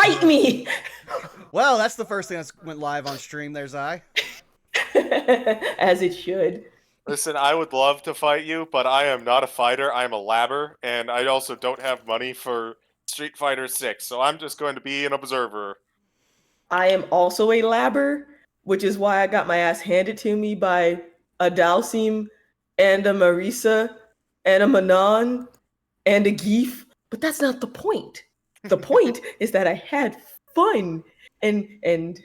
Fight me! Well, that's the first thing that went live on stream. There's I. As it should. Listen, I would love to fight you, but I am not a fighter. I am a labber, and I also don't have money for Street Fighter 6, so I'm just going to be an observer. I am also a labber, which is why I got my ass handed to me by a Dalsim and a Marisa and a Manon and a Geef. But that's not the point. The point is that I had fun. And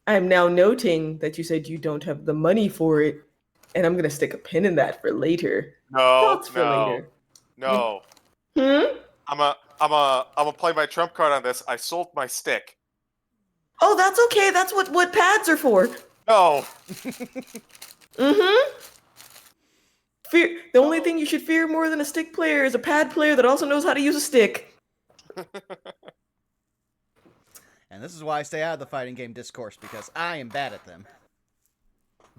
I'm now noting that you said you don't have the money for it. And I'm going to stick a pin in that for later. No, For later. no. Hmm? I'm gonna play my trump card on this. I sold my stick. Oh, that's okay. That's what pads are for. No. Mm-hmm. The only thing you should fear more than a stick player is a pad player that also knows how to use a stick. And this is why I stay out of the fighting game discourse, because I am bad at them.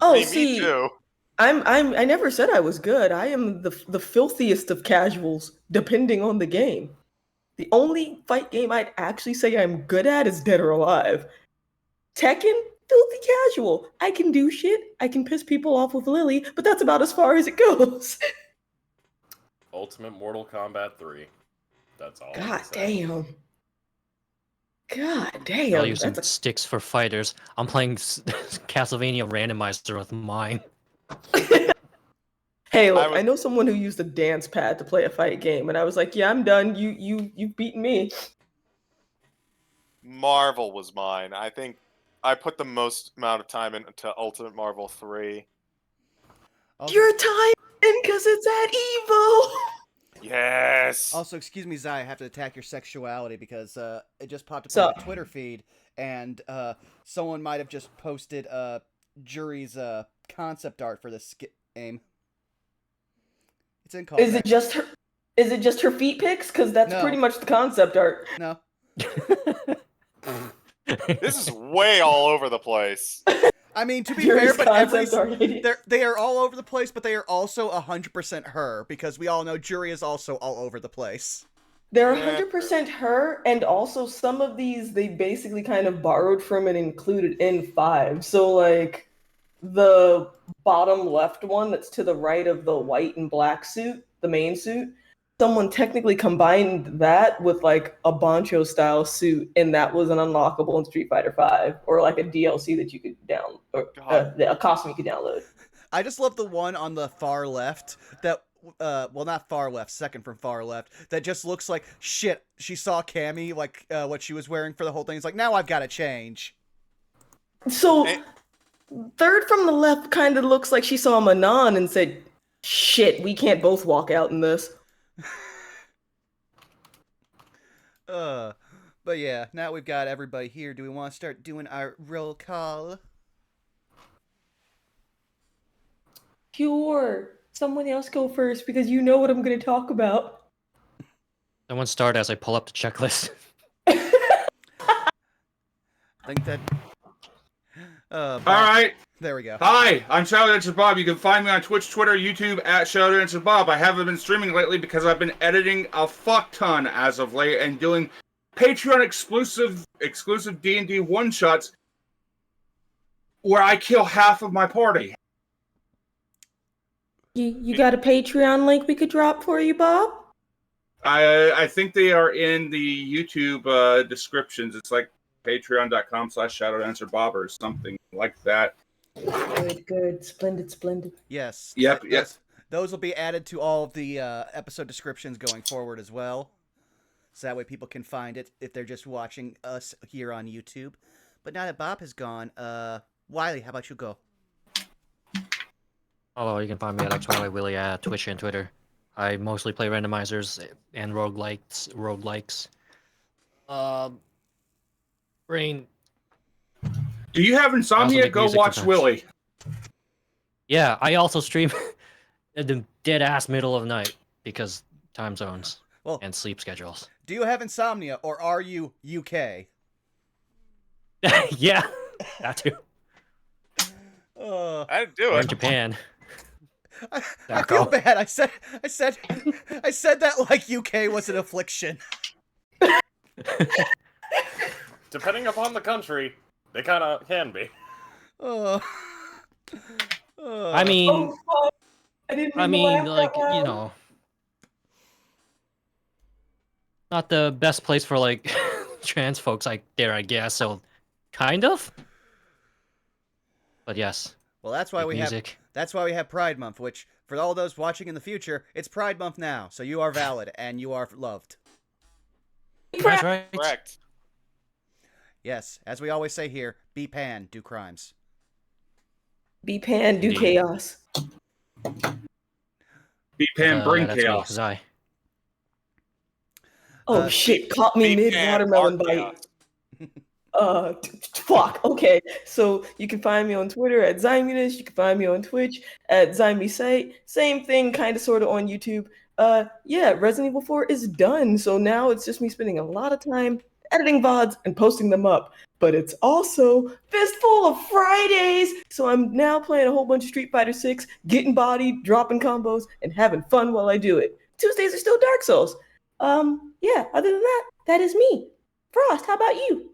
Oh, Hey, see, me too. I never said I was good. I am the filthiest of casuals, depending on the game. The only fight game I'd actually say I'm good at is Dead or Alive. Tekken, filthy casual. I can do shit. I can piss people off with Lily, but that's about as far as it goes. Ultimate Mortal Kombat 3. That's all. God damn. God I'll damn. use some sticks for fighters. I'm playing Castlevania Randomizer with mine. Hey, look, I know someone who used a dance pad to play a fight game, and I was like, yeah, I'm done. You've beaten me. Marvel was mine. I think I put the most amount of time into Ultimate Marvel 3. Also, You're tired because it's at Evo. Yes. Also, excuse me, Zai, I have to attack your sexuality because it just popped up So- on my Twitter feed, and someone might have just posted Jury's concept art for this game. It's in Is it just her? Is it just her feet pics? Because that's No. pretty much the concept art. No. This is way all over the place. I mean, to be Jury's fair, but concept art. they are all over the place, but they are also 100% her, because we all know Jury is also all over the place. They're 100% her, and also some of these they basically kind of borrowed from and included in 5. So, like, the bottom left one that's to the right of the white and black suit, the main suit, someone technically combined that with, like, a Bancho style suit, and that was an unlockable in Street Fighter 5, or like a DLC that you could download, or a costume you could download. I just love the one on the far left that, well, not far left, second from far left, that just looks like, shit, she saw Cammy, like, what she was wearing for the whole thing. It's like, now I've got to change. So, third from the left kind of looks like she saw Manon and said, shit, we can't both walk out in this. But yeah, now we've got everybody here. Do we want to start doing our roll call? Sure. Someone else go first because you know what I'm going to talk about. Someone start as I pull up the checklist. I think that... Bob. All right. There we go. Hi, I'm Shadow Dancer Bob. You can find me on Twitch, Twitter, YouTube at Shadow Dancer Bob. I haven't been streaming lately because I've been editing a fuck ton as of late and doing Patreon exclusive D&D one-shots where I kill half of my party. You got a Patreon link we could drop for you, Bob? I think they are in the YouTube descriptions. It's like patreon.com/ShadowDancerBob or something like that. Good. Splendid. Yes. Those will be added to all of the episode descriptions going forward as well. So that way people can find it if they're just watching us here on YouTube. But now that Bob has gone, Wiley, how about you go? Oh, you can find me at Twilight Willy at Twitch and Twitter. I mostly play randomizers and roguelikes. Brain. Do you have insomnia? make Go music watch sometimes. Willy. Yeah, I also stream at the dead ass middle of the night because time zones and sleep schedules. Do you have insomnia, or are you UK? Yeah, that too. I didn't do Or it. in Japan. I feel bad. I said that like UK was an affliction. depending upon the country, they kind of can be. Oh. I mean, Oh, fuck. I didn't mean to laugh like, out you loud. know, not the best place for like trans folks like there, I guess. So, kind of. But yes, Well, that's why big we music. have Pride Month, which for all those watching in the future, it's Pride Month now, so you are valid and you are loved. That's right. Correct. Yes, as we always say here, be pan, do crimes. Be pan, do Indeed. chaos. Be pan, bring That's me, chaos. Zai. Oh shit, caught me mid watermelon bite. Fuck. Okay, so you can find me on Twitter at Zymunus. You can find me on Twitch at Zymesite. Same thing, kind of, sort of on YouTube. Yeah, Resident Evil 4 is done, so now it's just me spending a lot of time editing VODs and posting them up. But it's also fistful of Fridays, so I'm now playing a whole bunch of Street Fighter 6, getting bodied, dropping combos, and having fun while I do it. Tuesdays are still Dark Souls. Yeah, other than that, that is me. Frost, how about you?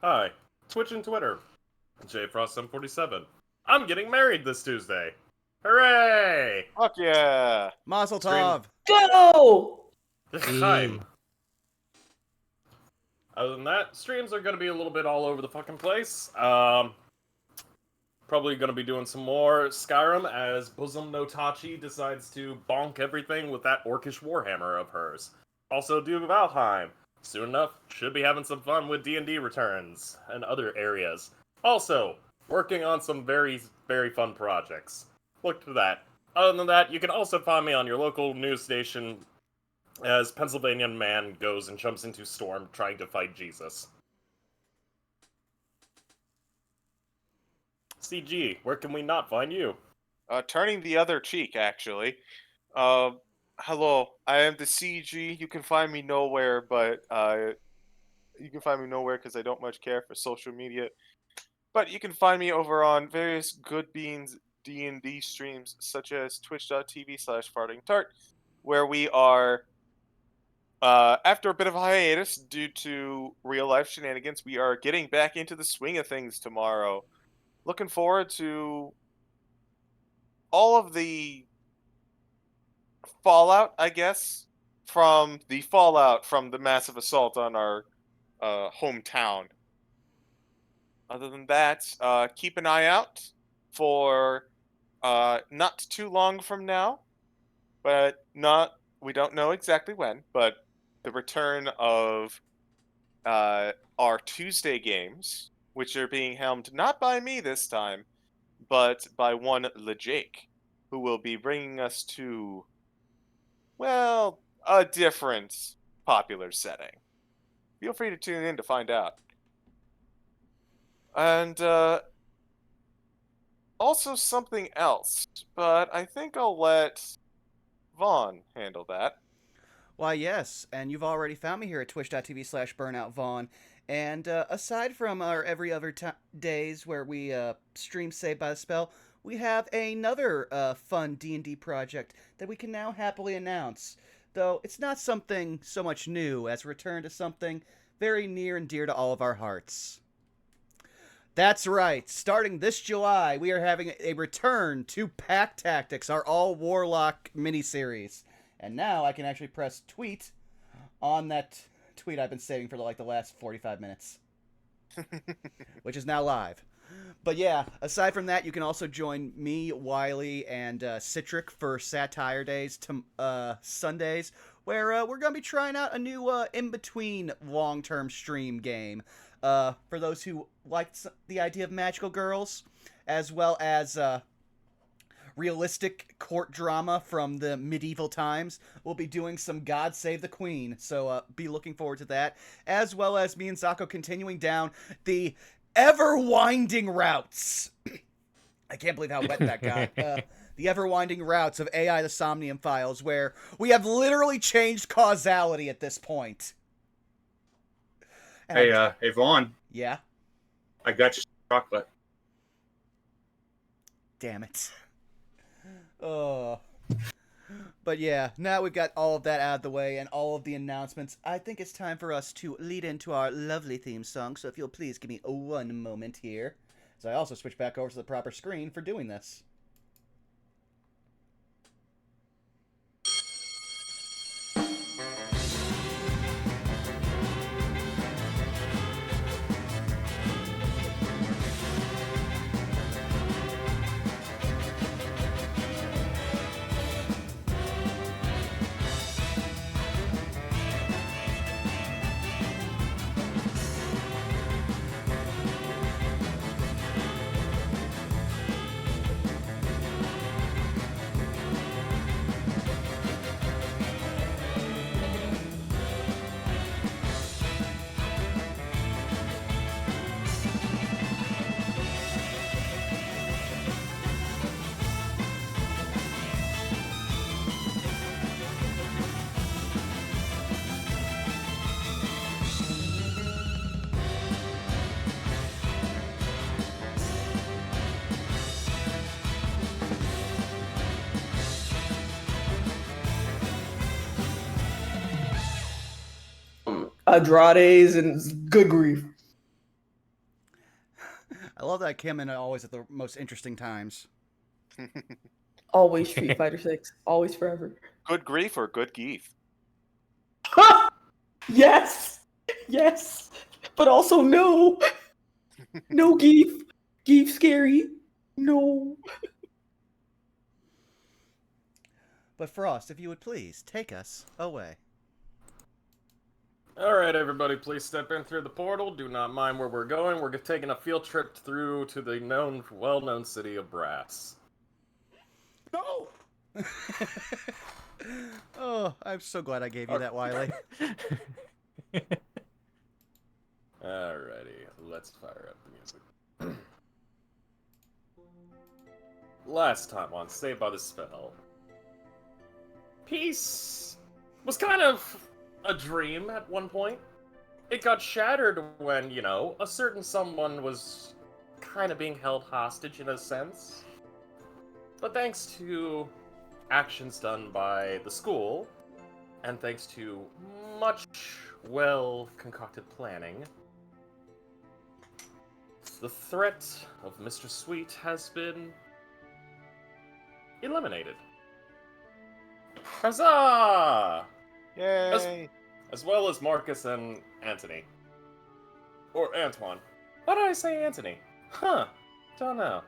Hi, Twitch and Twitter. JFrost747. I'm getting married this Tuesday. Hooray! Fuck yeah! Mazel tov! Go! Time. Other than that, streams are going to be a little bit all over the fucking place. Probably going to be doing some more Skyrim as Bosom no Tachi decides to bonk everything with that orcish warhammer of hers. Also do Valheim. Soon enough, should be having some fun with D&D returns and other areas. Also, working on some very, very fun projects. Look to that. Other than that, you can also find me on your local news station as Pennsylvania man goes and jumps into storm trying to fight Jesus. CG, where can we not find you? Turning the other cheek, actually. Hello, I am the CG. You can find me nowhere, but you can find me nowhere because I don't much care for social media. But you can find me over on various Good Beans D&D streams, such as twitch.tv/fartingtart, where we are, after a bit of a hiatus due to real-life shenanigans, we are getting back into the swing of things tomorrow. Looking forward to all of the fallout, I guess, from the massive assault on our hometown. Other than that, keep an eye out for not too long from now, but we don't know exactly when, but the return of our Tuesday games, which are being helmed not by me this time, but by one LeJake, who will be bringing us to, well, a different popular setting. Feel free to tune in to find out. And also something else, but I think I'll let Vaughn handle that. Why, yes, and you've already found me here at twitch.tv/burnoutvaughn. And aside from our every other days where we stream Saved by the Spell, we have another fun D&D project that we can now happily announce. Though it's not something so much new as a return to something very near and dear to all of our hearts. That's right, starting this July, we are having a return to Pack Tactics, our all-Warlock miniseries. And now I can actually press tweet on that tweet I've been saving for like the last 45 minutes. Which is now live. But yeah, aside from that, you can also join me, Wiley, and Citric for Satire Days to Sundays, where we're going to be trying out a new in-between long-term stream game. For those who like the idea of magical girls, as well as realistic court drama from the medieval times. We'll be doing some God Save the Queen, so be looking forward to that. As well as me and Zako continuing down the ever-winding routes. I can't believe how wet that got. The ever-winding routes of AI the Somnium Files, where we have literally changed causality at this point. And Hey, Vaughn. Yeah? I got you some chocolate. Damn it. Oh. But yeah, now we've got all of that out of the way and all of the announcements, I think it's time for us to lead into our lovely theme song. So if you'll please give me one moment here, as I also switch back over to the proper screen for doing this. Andrades and good grief. I love that I came in always at the most interesting times. Always Street Fighter 6. Always forever. Good grief or good geef? Yes! Yes! But also no! No Geef! Geef scary. No. But Frost, if you would please, take us away. Alright, everybody, please step in through the portal. Do not mind where we're going. We're taking a field trip through to the well-known city of Brass. No! Oh, I'm so glad I gave you that, Wiley. Alrighty, let's fire up the music. Last time on Saved by the Spell, peace was kind of a dream at one point. It got shattered when, a certain someone was kind of being held hostage in a sense. But thanks to actions done by the school, and thanks to much well-concocted planning, the threat of Mr. Sweet has been eliminated. Huzzah! Yay! As well as Marcus and Anthony. Or Antoine. Why did I say Anthony? Huh. Don't know.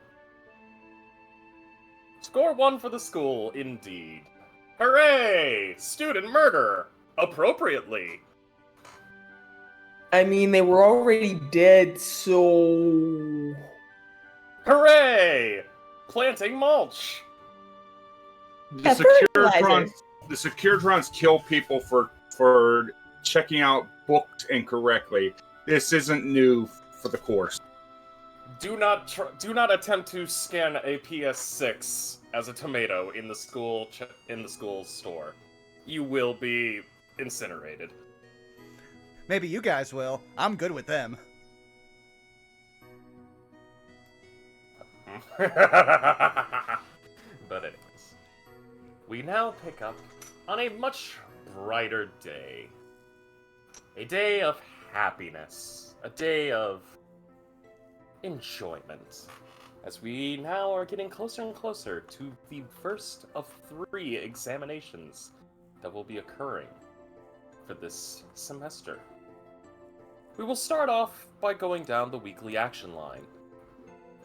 Score 1 for the school, indeed. Hooray! Student murder! Appropriately. I mean, they were already dead, so... Hooray! Planting mulch! The Securitrons kill people for checking out books incorrectly. This isn't new for the course. Do not attempt to scan a PS6 as a tomato in the school store. You will be incinerated. Maybe you guys will. I'm good with them. But anyways, we now pick up on a much brighter day. A day of happiness. A day of enjoyment. As we now are getting closer and closer to the first of 3 examinations that will be occurring for this semester. We will start off by going down the weekly action line.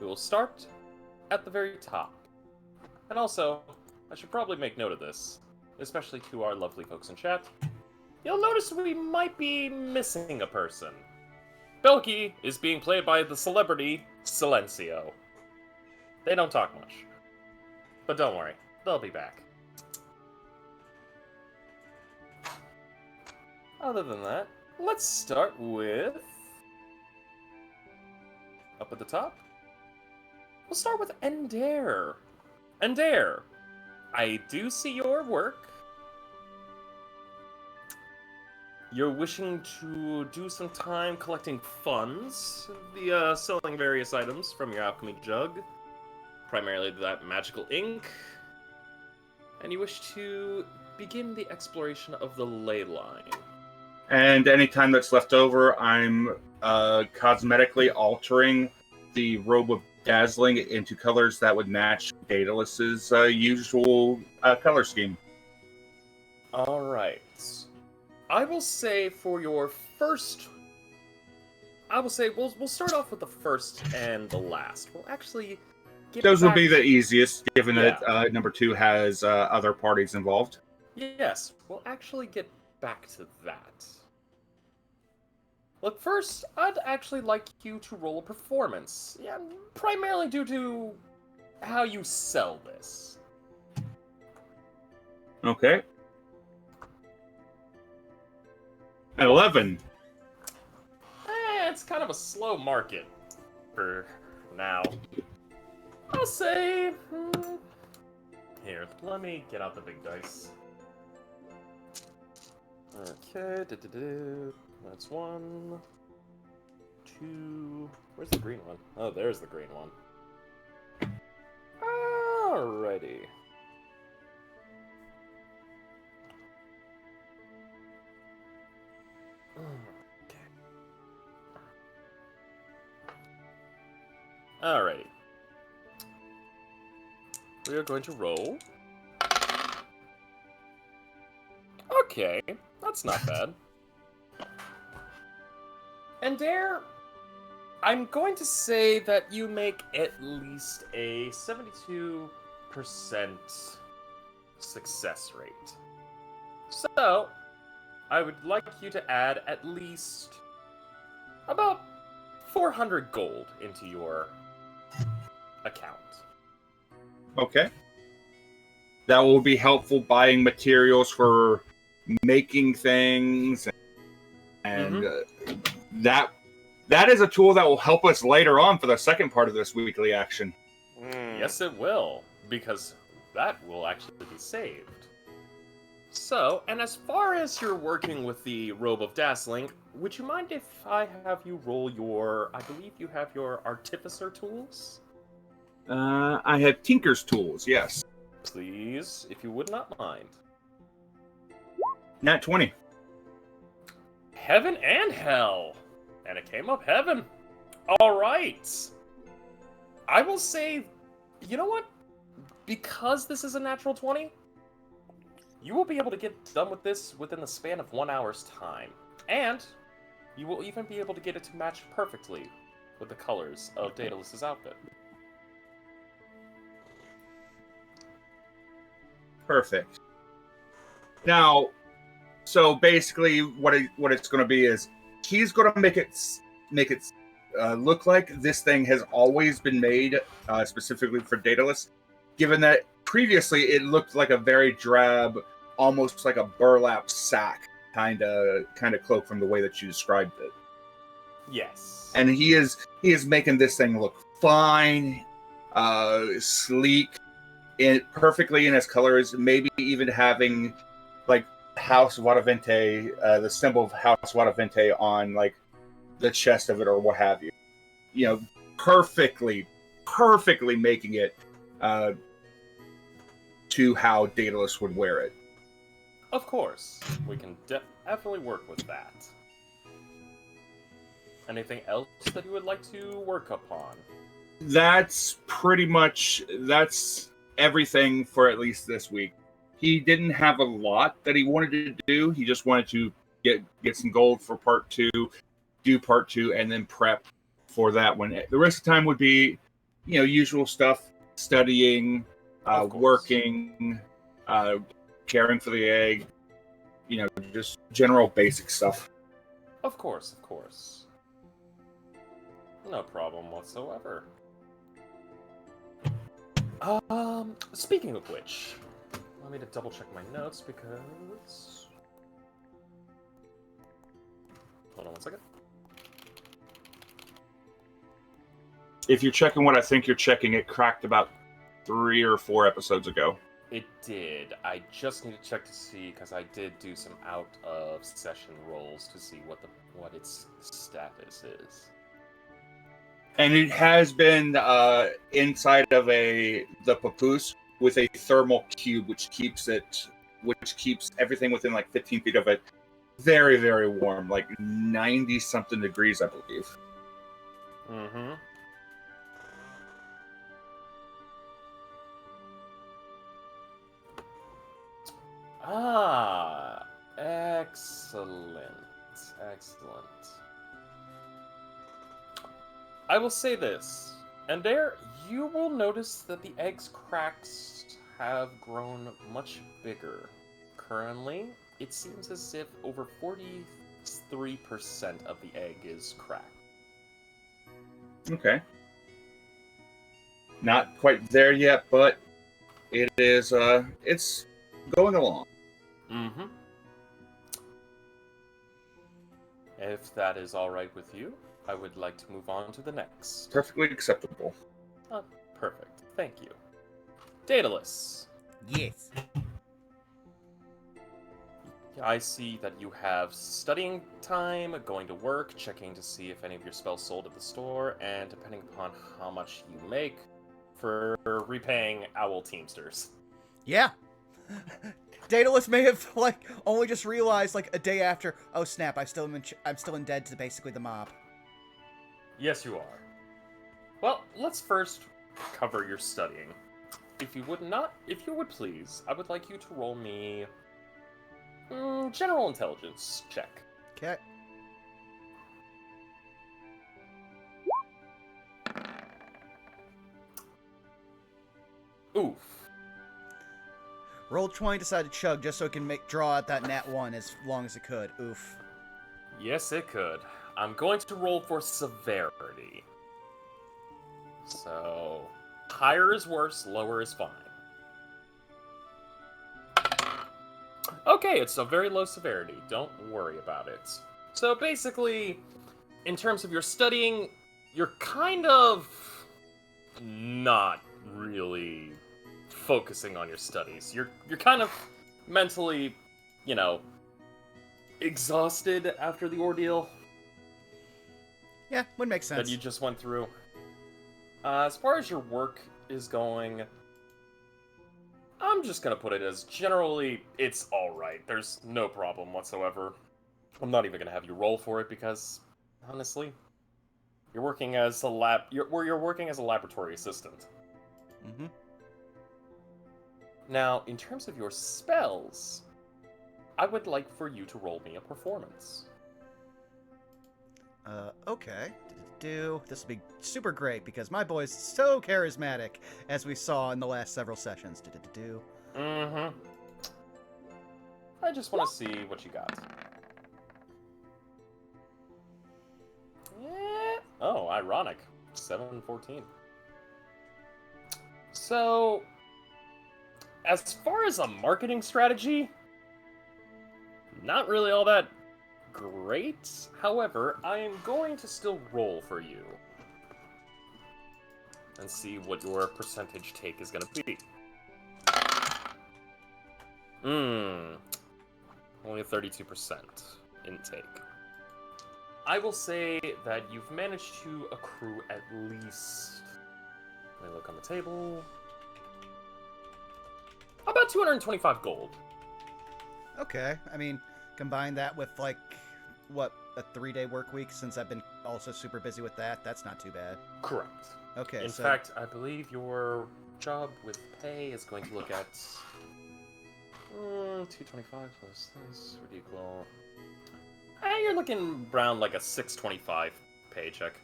We will start at the very top. And also, I should probably make note of this, especially to our lovely folks in chat. You'll notice we might be missing a person. Belky is being played by the celebrity Silencio. They don't talk much. But don't worry, they'll be back. Other than that, let's start with... up at the top? We'll start with Endair. Endair, I do see your work. You're wishing to do some time collecting funds via selling various items from your alchemy jug. Primarily that magical ink. and you wish to begin the exploration of the ley line. And any time that's left over, I'm cosmetically altering the robe of dazzling into colors that would match Daedalus's usual color scheme. All right. I will say for your first, I will say we'll start off with the first and the last. We'll actually get Those would back be the easiest, given Yeah. that number 2 has other parties involved. Yes, we'll actually get back to that. Look, first, I'd actually like you to roll a performance. Yeah, primarily due to how you sell this. Okay. 11. It's kind of a slow market for now. I'll say... Here, let me get out the big dice. Okay, that's 1, 2... Where's the green one? Oh, there's the green one. Alrighty. Okay. Alrighty. We are going to roll. Okay, that's not bad. And there, I'm going to say that you make at least a 72% success rate. So, I would like you to add at least about 400 gold into your account. Okay. That will be helpful buying materials for making things, and that is a tool that will help us later on for the second part of this weekly action. Yes, it will, because that will actually be saved. So, and as far as you're working with the Robe of Dazzling, would you mind if I have you roll your, I believe you have your Artificer tools? I have Tinker's tools, yes. Please, if you would not mind. Nat 20. Heaven and hell! And it came up heaven. Alright! I will say, you know what? Because this is a natural 20, you will be able to get done with this within the span of 1 hour's time. And you will even be able to get it to match perfectly with the colors of Daedalus's outfit. Perfect. Now, so basically, what it's going to be is he's going to make it look like this thing has always been made specifically for Daedalus, given that previously it looked like a very drab, almost like a burlap sack kind of cloak from the way that you described it. Yes. And he is making this thing look fine, sleek, perfectly in its colors, maybe even having like House Wadavente, the symbol of House Wadavente on like the chest of it or what have you. You know, perfectly making it to how Daedalus would wear it. Of course. We can definitely work with that. Anything else that you would like to work upon? That's everything for at least this week. He didn't have a lot that he wanted to do. He just wanted to get some gold for part 2, do part 2, and then prep for that one. The rest of the time would be, usual stuff, studying, working, caring for the egg, just general basic stuff. Of course. No problem whatsoever. Speaking of which, let me double check my notes because... Hold on 1 second. If you're checking what I think you're checking, it cracked about 3 or 4 episodes ago. It did. I just need to check to see, because I did do some out-of-session rolls to see what its status is. And it has been inside of the papoose with a thermal cube, which keeps everything within like 15 feet of it very, very warm, like 90 something degrees, I believe. Mm-hmm. Ah, excellent. Excellent. I will say this, and there you will notice that the egg's cracks have grown much bigger. Currently, it seems as if over 43% of the egg is cracked. Okay. Not quite there yet, but it is. It's going along. Mm-hmm. If that is all right with you, I would like to move on to the next. Perfectly acceptable. Perfect. Thank you. Daedalus, Yes. I see that you have studying time, going to work, checking to see if any of your spells sold at the store, and depending upon how much you make, for repaying Owl Teamsters. Yeah. Daedalus may have only just realized a day after. Oh snap! I'm still in debt to basically the mob. Yes, you are. Well, let's first cover your studying. If you would please, I would like you to roll me general intelligence check. Okay. Oof. Roll 20, decided to chug just so it can draw out that nat 1 as long as it could. Oof. Yes, it could. I'm going to roll for severity. So, higher is worse, lower is fine. Okay, it's a very low severity. Don't worry about it. So basically, in terms of your studying, you're kind of not really focusing on your studies. You're kind of mentally, exhausted after the ordeal Yeah, would make sense. that you just went through. As far as your work is going, I'm just gonna put it as generally it's alright. There's no problem whatsoever. I'm not even gonna have you roll for it because, honestly, you're working as a you're working as a laboratory assistant. Mm-hmm. Now, in terms of your spells, I would like for you to roll me a performance. Okay. This will be super great because my boy's so charismatic, as we saw in the last several sessions. Mm-hmm. I just want to see what you got. Yeah. Oh, ironic. 714. So, as far as a marketing strategy, not really all that great. However, I am going to still roll for you and see what your percentage take is going to be. Only a 32% intake. I will say that you've managed to accrue at least, let me look on the table, about 225 gold. Okay. I mean, combine that with, a 3-day work week, since I've been also super busy with that. That's not too bad. Correct. Okay, In fact, I believe your job with pay is going to look at 225 plus this would equal. You're looking around like a 625 paycheck.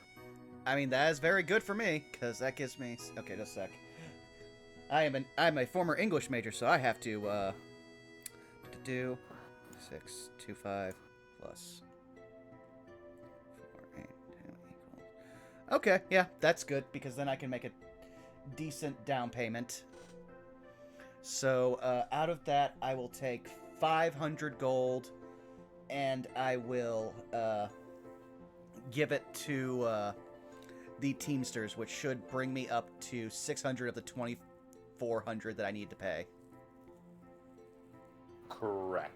I mean, that is very good for me, because that gives me... Okay, just a sec. I'm a former English major, so I have to, do 625 plus 4, 8, 10 equals... Okay, yeah, that's good, because then I can make a decent down payment. So, out of that, I will take 500 gold, and I will, give it to, the Teamsters, which should bring me up to 600 of the 2,400 that I need to pay. Correct.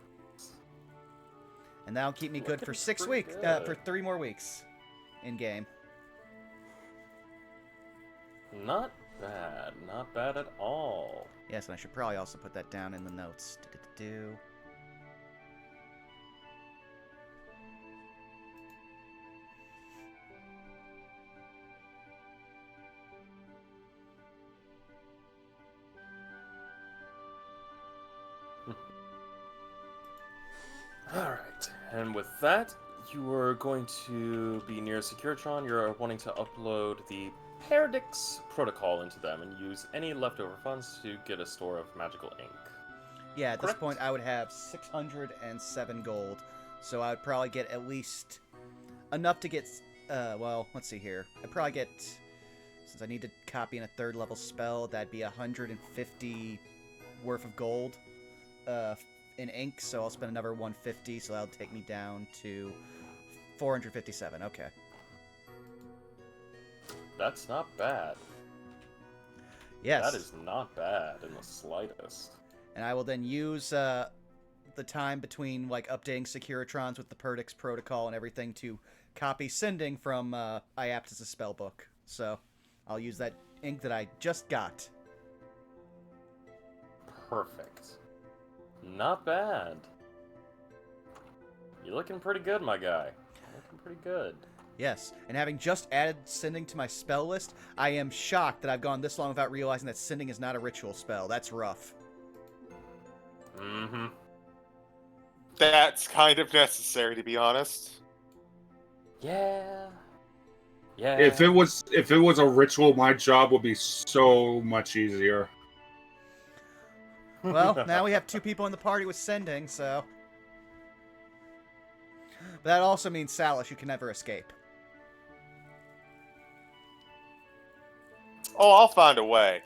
And that'll keep me good for 6 weeks, for 3 more weeks in game. Not bad. Not bad at all. Yes, and I should probably also put that down in the notes. Do-do-do-do. Alright, and with that, you are going to be near Securitron. You're wanting to upload the Paradix protocol into them and use any leftover funds to get a store of magical ink. Yeah, at Correct. this point I would have 607 gold, so I would probably get at least enough to get, well, let's see here. I'd probably get, since I need to copy in a 3rd level spell, that'd be 150 worth of gold in ink, so I'll spend another 150, so that'll take me down to 457, okay. That's not bad. Yes. That is not bad in the slightest. And I will then use the time between like updating Securitrons with the Perdix protocol and everything to copy sending from Iaptus' spellbook. So I'll use that ink that I just got. Perfect. Not bad. You're looking pretty good, my guy. Looking pretty good. Yes, and having just added sending to my spell list, I am shocked that I've gone this long without realizing that sending is not a ritual spell. That's rough. Mm-hmm. That's kind of necessary, to be honest. Yeah. Yeah. If it was a ritual, my job would be so much easier. Well, now we have 2 people in the party with sending, so... But that also means Salus, you can never escape. Oh, I'll find a way.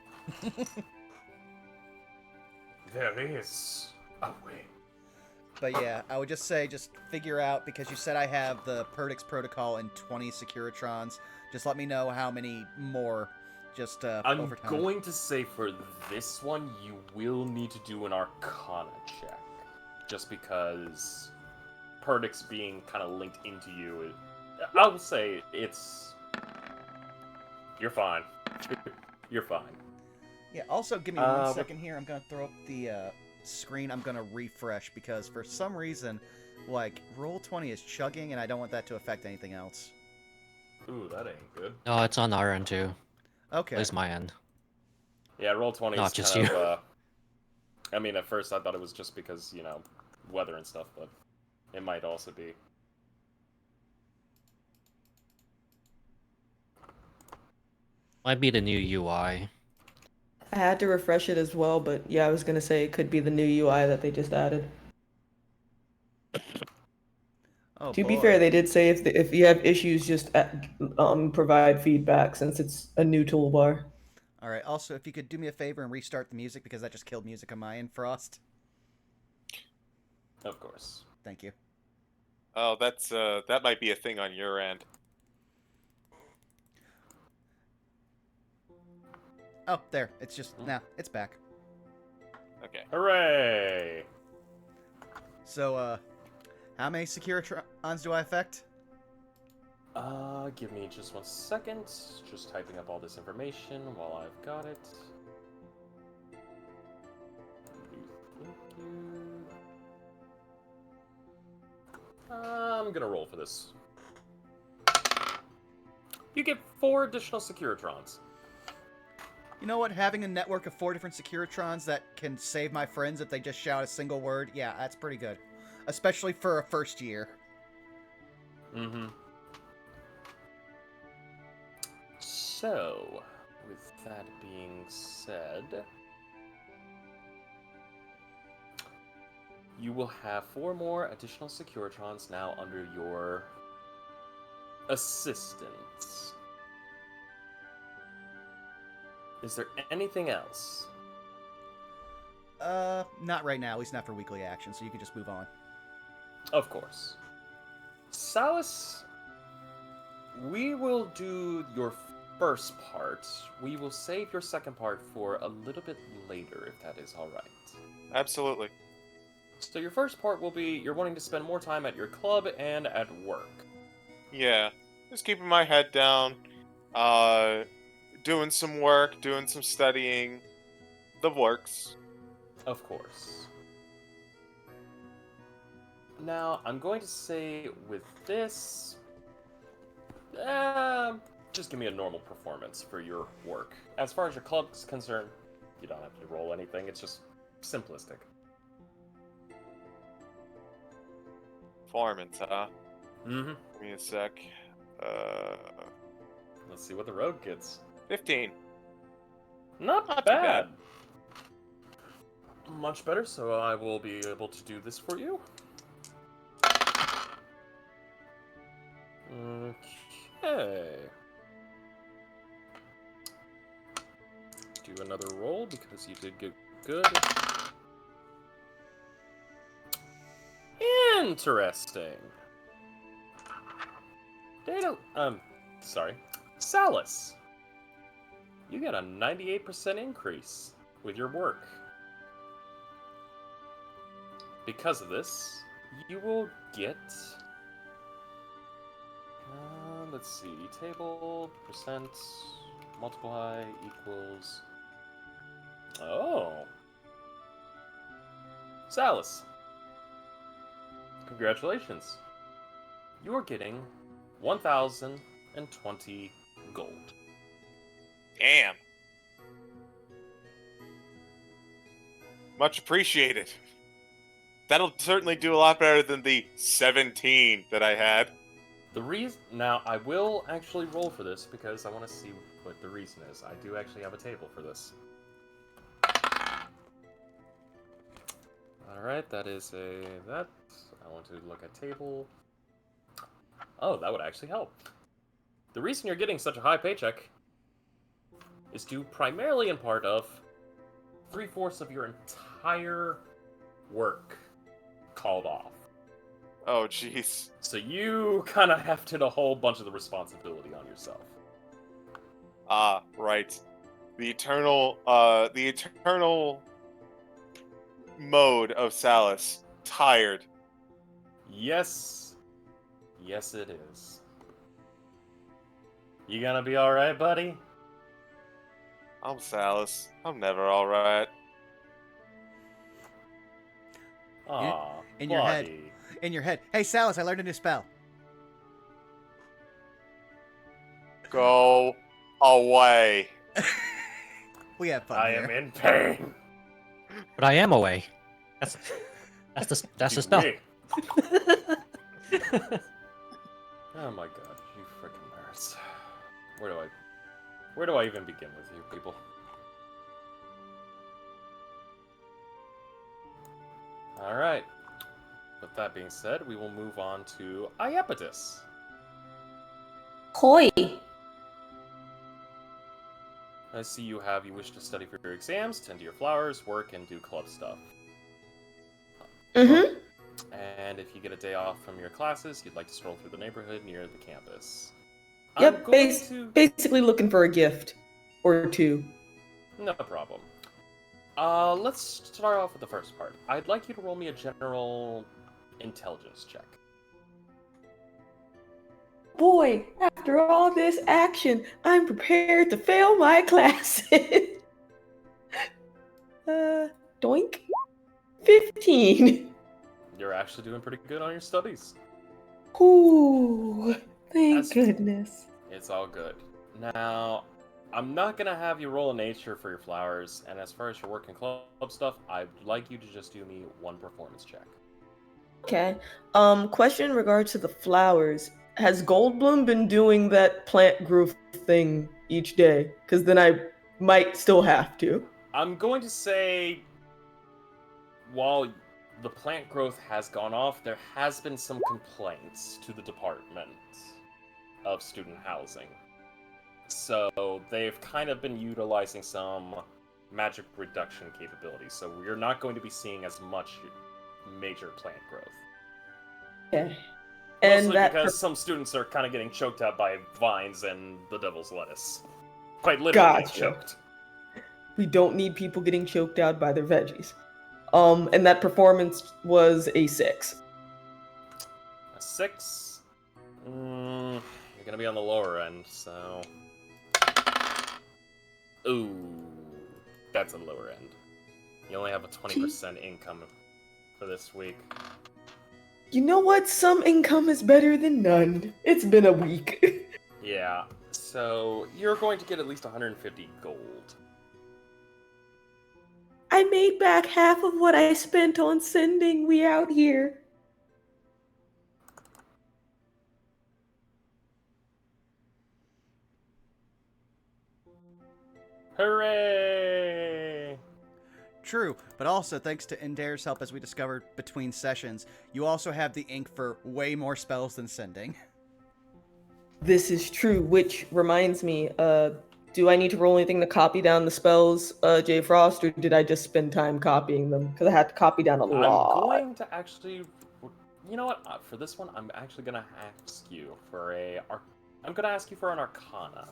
There is a way. But yeah, I would just say, just figure out, because you said I have the Perdix protocol and 20 Securitrons, just let me know how many more, just I'm over time. going to say for this one, you will need to do an Arcana check. Just because Perdix being kind of linked into you, I will say it's... You're fine. You're fine. Yeah, also give me 1 second here. I'm going to throw up the screen. I'm going to refresh, because for some reason, like, Roll20 is chugging, and I don't want that to affect anything else. Ooh, that ain't good. No, it's on our end too. Okay. At least my end. Yeah, Roll20 Not is just kind you. of, I mean, at first I thought it was just because, you know, weather and stuff, but it might also be. Might be the new UI. I had to refresh it as well, but yeah, I was gonna say it could be the new UI that they just added. Oh, To be boy. fair, they did say if you have issues, just provide feedback since it's a new toolbar. Alright, also, if you could do me a favor and restart the music, because that just killed music on my end, Frost. Of course. Thank you. Oh, that's that might be a thing on your end. Oh, there. It's just, now, it's back. Okay. Hooray! So, how many Securitrons do I affect? Give me just 1 second. Just typing up all this information while I've got it. I'm gonna roll for this. You get 4 additional Securitrons. You know what? Having a network of 4 different Securitrons that can save my friends if they just shout a single word, yeah, that's pretty good. Especially for a first year. Mm-hmm. So, with that being said, you will have 4 more additional Securitrons now under your assistance. Is there anything else? Not right now, at least not for weekly action, so you can just move on. Of course. Salus, we will do your first part. We will save your second part for a little bit later, if that is alright. Absolutely. So your first part will be you're wanting to spend more time at your club and at work. Yeah. Just keeping my head down. doing some work, doing some studying, the works. Of course. Now, I'm going to say with this, just give me a normal performance for your work. As far as your club's concerned, you don't have to roll anything. It's just simplistic. Performance, huh? Mm-hmm. Give me a sec. Let's see what the rogue gets. 15. Not Not too bad. Much better, so I will be able to do this for you. Okay. Do another roll because you did get good. Interesting. Data. Sorry. Salus. You get a 98% increase with your work. Because of this, you will get. Let's see. Table percent multiply equals. Oh. Salus. Congratulations. You are getting 1,020 gold. Damn. Much appreciated. That'll certainly do a lot better than the 17 that I had. The reason now I will actually roll for this because I want to see what the reason is. I do actually have a table for this. All right, that is that. I want to look at table. Oh, that would actually help. The reason you're getting such a high paycheck is due primarily in part of 3/4 of your entire work called off. Oh, jeez. So you kind of hefted a whole bunch of the responsibility on yourself. Ah, right. The eternal mode of Salus. Tired. Yes. Yes, it is. You gonna be alright, buddy? I'm Salus. I'm never alright. Aw, in your head. buddy. In your head. Hey, Salus, I learned a new spell. Go away. We have fun I here. am in pain. But I am away. That's the spell. Wait. Oh my god, you freaking nerds. Where do I even begin with you people? Alright. With that being said, we will move on to Iapetus. Hoi. I see you wish to study for your exams, tend to your flowers, work, and do club stuff. Mm-hmm. And if you get a day off from your classes, you'd like to stroll through the neighborhood near the campus. Yep, I'm going to... basically looking for a gift. Or two. No problem. Let's start off with the first part. I'd like you to roll me a general intelligence check. Boy, after all this action, I'm prepared to fail my classes. Doink. 15. You're actually doing pretty good on your studies. Ooh, thank That's- goodness. It's all good. Now, I'm not gonna have you roll a nature for your flowers, and as far as your work and club stuff, I'd like you to just do me one performance check. Okay. Question in regards to the flowers. Has Goldblum been doing that plant growth thing each day? Because then I might still have to. I'm going to say, while the plant growth has gone off, there has been some complaints to the Department of Student Housing. So they've kind of been utilizing some magic reduction capabilities, so we're not going to be seeing as much major plant growth. Okay. And Mostly that because some students are kind of getting choked out by vines and the devil's lettuce. Quite literally Gotcha. choked. we don't need people getting choked out by their veggies. And that performance was a 6. A 6? You're gonna be on the lower end, so... Ooh, that's a lower end. You only have a 20% income for this week. You know what? Some income is better than none. It's been a week. Yeah, so you're going to get at least 150 gold. I made back half of what I spent on sending we out here. Hooray! True, but also thanks to Indare's help, as we discovered between sessions, you also have the ink for way more spells than sending. This is true, which reminds me, do I need to roll anything to copy down the spells, Jay Frost, or did I just spend time copying them? Because I had to copy down a lot. I'm going to actually... You know what? For this one, I'm actually going to ask you for a... I'm going to ask you for an Arcana.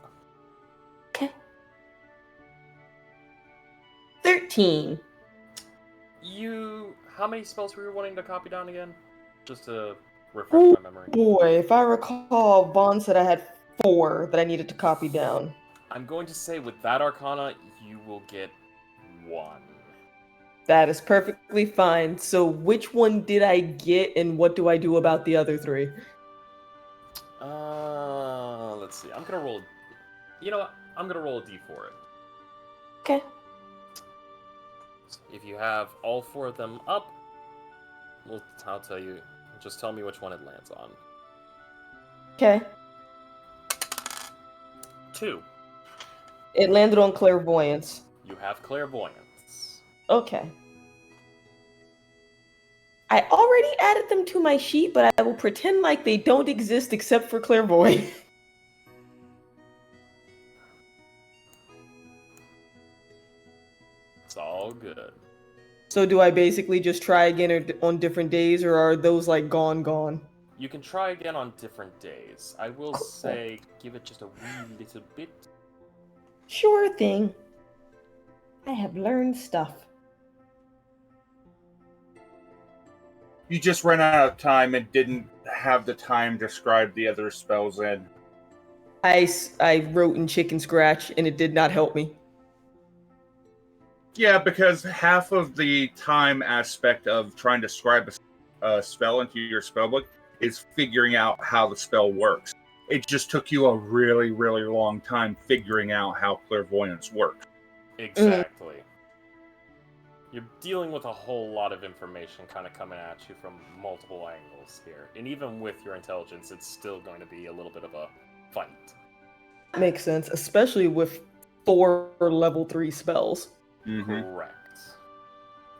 Okay. 13. How many spells were you wanting to copy down again? Just to refresh my memory. Boy, if I recall, Vaughn said I had 4 that I needed to copy down. I'm going to say with that Arcana, you will get 1. That is perfectly fine. So which one did I get, and what do I do about the other 3? Let's see. I'm gonna roll... You know what? I'm gonna roll a d for it. Okay. So if you have all 4 of them up, I'll tell you. Just tell me which one it lands on. Okay. 2. It landed on clairvoyance. You have clairvoyance. Okay. I already added them to my sheet, but I will pretend like they don't exist except for clairvoyance. It's all good. So do I basically just try again on different days, or are those like gone? You can try again on different days. I will say, give it just a wee little bit. Sure thing. I have learned stuff. You just ran out of time and didn't have the time to scribe the other spells in. I wrote in Chicken Scratch, and it did not help me. Yeah, because half of the time aspect of trying to scribe a spell into your spellbook is figuring out how the spell works. It just took you a really, really long time figuring out how clairvoyance works. Exactly. You're dealing with a whole lot of information kind of coming at you from multiple angles here. And even with your intelligence, it's still going to be a little bit of a fight. Makes sense, especially with 4 level 3 spells. Mm-hmm. Correct.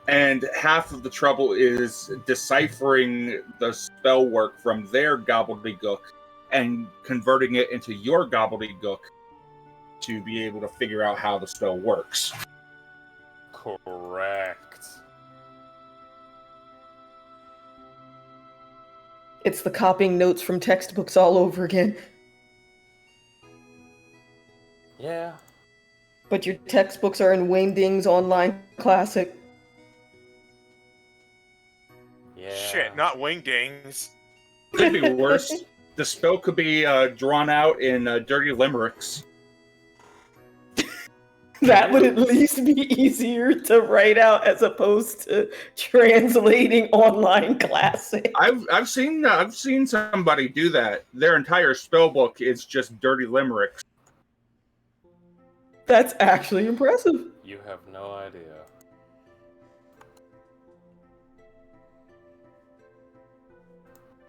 And half of the trouble is deciphering the spell work from their gobbledygook and converting it into your gobbledygook to be able to figure out how the spell works. Correct. It's the copying notes from textbooks all over again. Yeah. But your textbooks are in Wayne Ding's online classic. Yeah. Shit, not wingdings. Could be worse. The spell could be drawn out in dirty limericks. That would at least be easier to write out as opposed to translating online classic. I've seen somebody do that. Their entire spell book is just dirty limericks. That's actually impressive. You have no idea.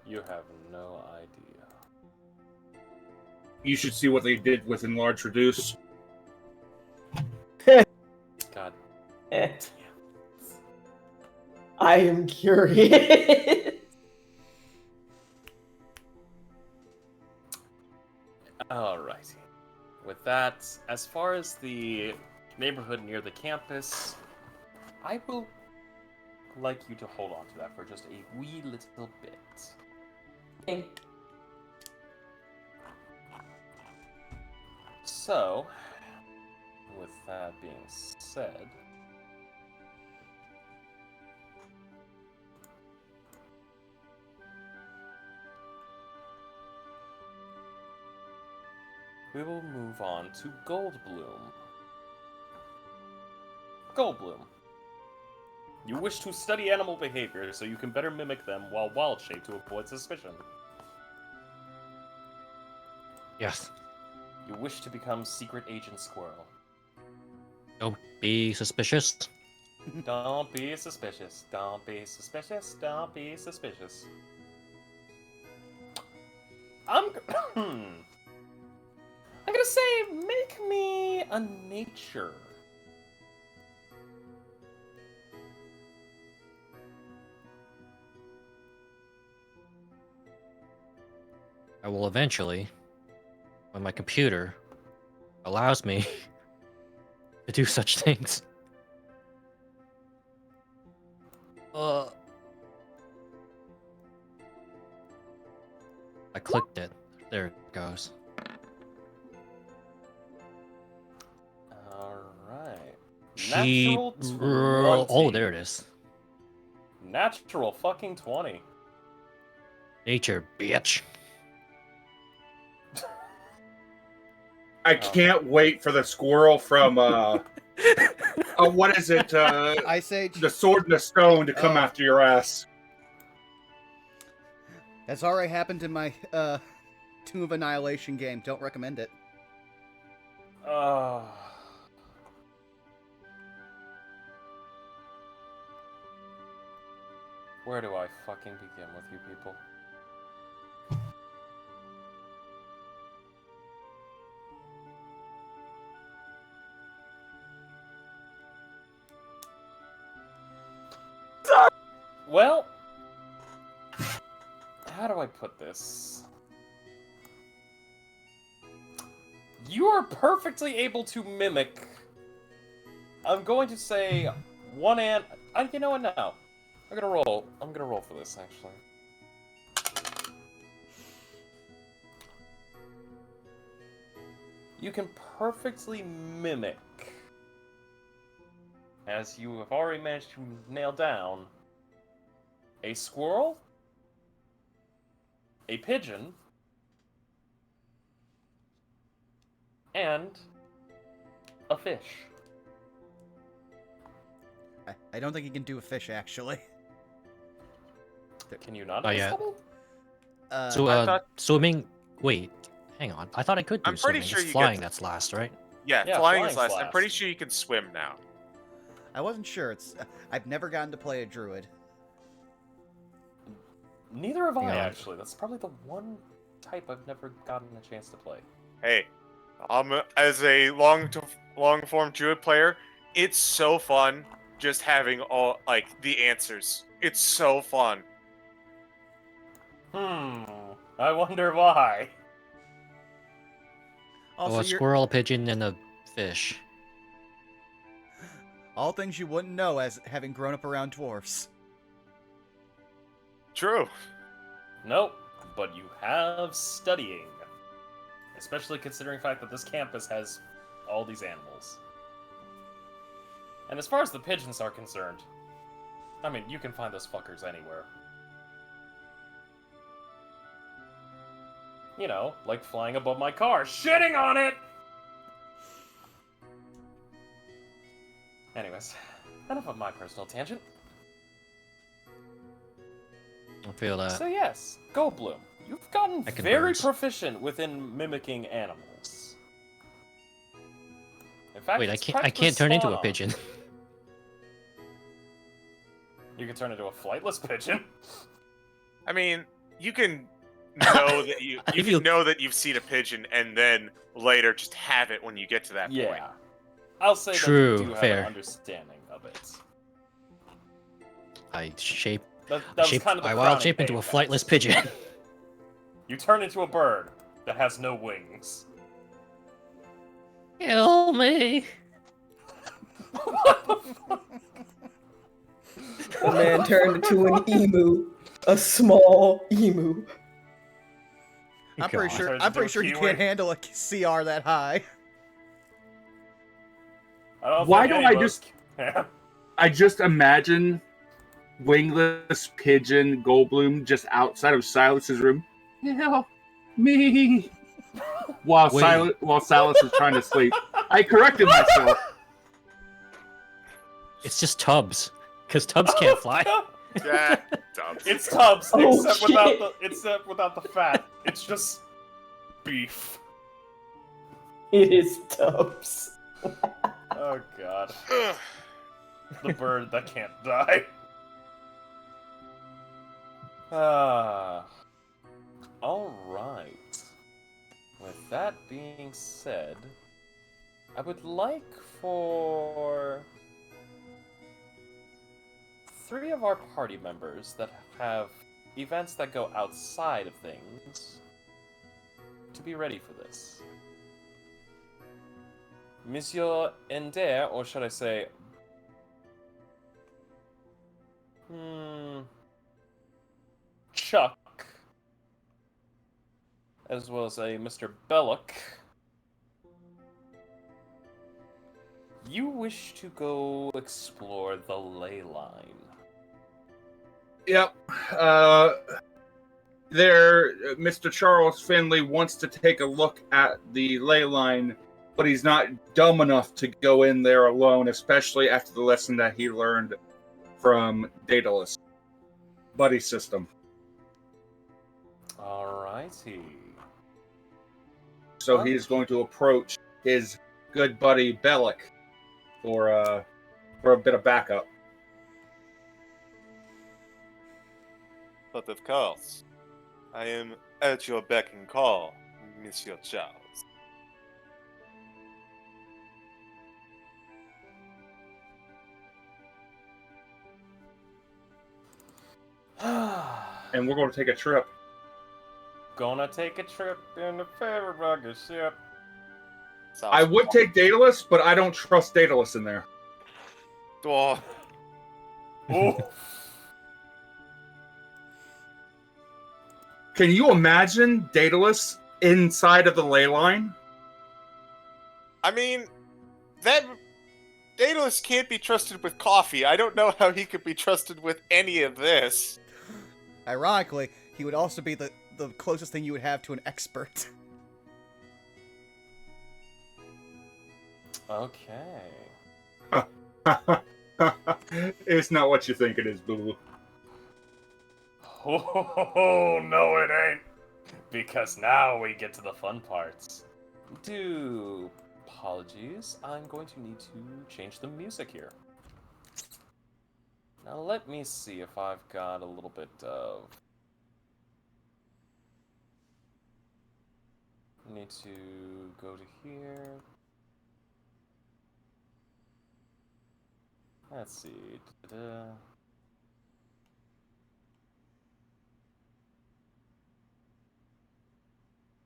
You have no idea. You should see what they did with enlarge reduce. God. Eh. I am curious. Alrighty. With that, as far as the neighborhood near the campus, I will like you to hold on to that for just a wee little bit. So, with that being said, we will move on to Goldbloom. Goldblum. You wish to study animal behavior so you can better mimic them while wild-shaped to avoid suspicion. Yes. You wish to become Secret Agent Squirrel. Don't be suspicious. Don't be suspicious. Don't be suspicious. Don't be suspicious. I'm gonna say, make me a nature. I will eventually, when my computer allows me to do such things. I clicked it. There it goes. Alright. She. Natural Oh, 20. there it is. Natural fucking 20. Nature, bitch. I can't wait for the squirrel from what is it? Ice Age. The Sword and the Stone to come after your ass. That's already happened in my Tomb of Annihilation game. Don't recommend it. Where do I fucking begin with you people? Well, how do I put this? You are perfectly able to mimic. I'm going to say one ant. You know what? No, I'm gonna roll. I'm gonna roll for this actually. You can perfectly mimic, as you have already managed to nail down, a squirrel, a pigeon, and a fish. I don't think you can do a fish, actually. Can you not? Oh, yeah. So, Swimming. Wait, hang on. I thought I could do I'm pretty swimming. sure It's you flying get- that's last, right? Yeah, Yeah, flying is flying's last. I'm last. pretty sure you can swim now. I wasn't sure. I've never gotten to play a druid. Neither have I, Yeah. actually. That's probably the one type I've never gotten a chance to play. Hey, as a long-form druid player, it's so fun just having all the answers. It's so fun. I wonder why. Also, A squirrel, a pigeon, and a fish. all things you wouldn't know as having grown up around dwarfs. True. Nope, but you have studying. Especially considering the fact that this campus has all these animals. And as far as the pigeons are concerned, I mean, you can find those fuckers anywhere. You know, like flying above my car, shitting on it! Anyways, enough of my personal tangent. I feel that. So yes, Goldblum, you've gotten I can very burst. proficient within mimicking animals. In fact, Wait, I it's can't. I practically can't turn into spot a on. pigeon. You can turn into a flightless pigeon. I mean, you can know that you I can feel- know that you've seen a pigeon, and then later just have it when you get to that point. Yeah, I'll say True, that you do have fair. an understanding of it. I shape. That was shape kind of the I wild crowning shape into pain a of that. flightless pigeon. You turn into a bird that has no wings. Kill me. The man turned into an emu, a small emu. I'm pretty God. sure. Turns I'm into pretty a sure you kiwi. can't handle a CR that high. I don't Why think do any I of us can. I just imagine wingless pigeon Goldblum just outside of Silas's room. Help me! Wait. While Silas is trying to sleep. I corrected myself. It's just Tubbs, because Tubbs can't fly. Yeah, Tubbs. It's Tubbs, Oh, except without the fat. It's just beef. It is Tubbs. Oh god. The bird that can't die. Alright. With that being said, I would like for 3 of our party members that have events that go outside of things to be ready for this. Monsieur Ender, or should I say... Chuck, as well as a Mr. Belloc. You wish to go explore the ley line. Yep. Mr. Charles Finley wants to take a look at the ley line, but he's not dumb enough to go in there alone, especially after the lesson that he learned from Daedalus buddy system. Alrighty. So he's going to approach his good buddy Bellic for a bit of backup. But of course, I am at your beck and call, Monsieur Charles. And we're going to take a trip. Gonna take a trip in the favorite rocket ship. Sounds I would take Daedalus, but I don't trust Daedalus in there. Oh, Oh. Can you imagine Daedalus inside of the ley line? I mean, that Daedalus can't be trusted with coffee. I don't know how he could be trusted with any of this. Ironically, he would also be the closest thing you would have to an expert. Okay. It's not what you think it is, boo. Oh, no it ain't. Because now we get to the fun parts. Apologies, I'm going to need to change the music here. Now let me see if I've got a little bit of... Need to go to here. Let's see.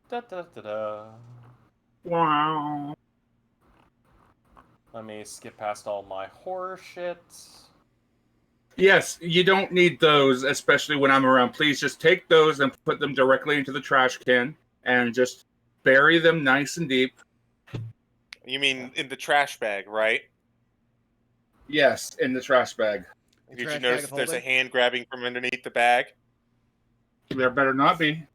Da-da-da-da. Wow. Let me skip past all my horror shit. Yes, you don't need those, especially when I'm around. Please just take those and put them directly into the trash can and just bury them nice and deep. You mean in the trash bag, right? Yes, in the trash bag. Did you Trash notice bag of that there's a holding? hand grabbing from underneath the bag? There better not be.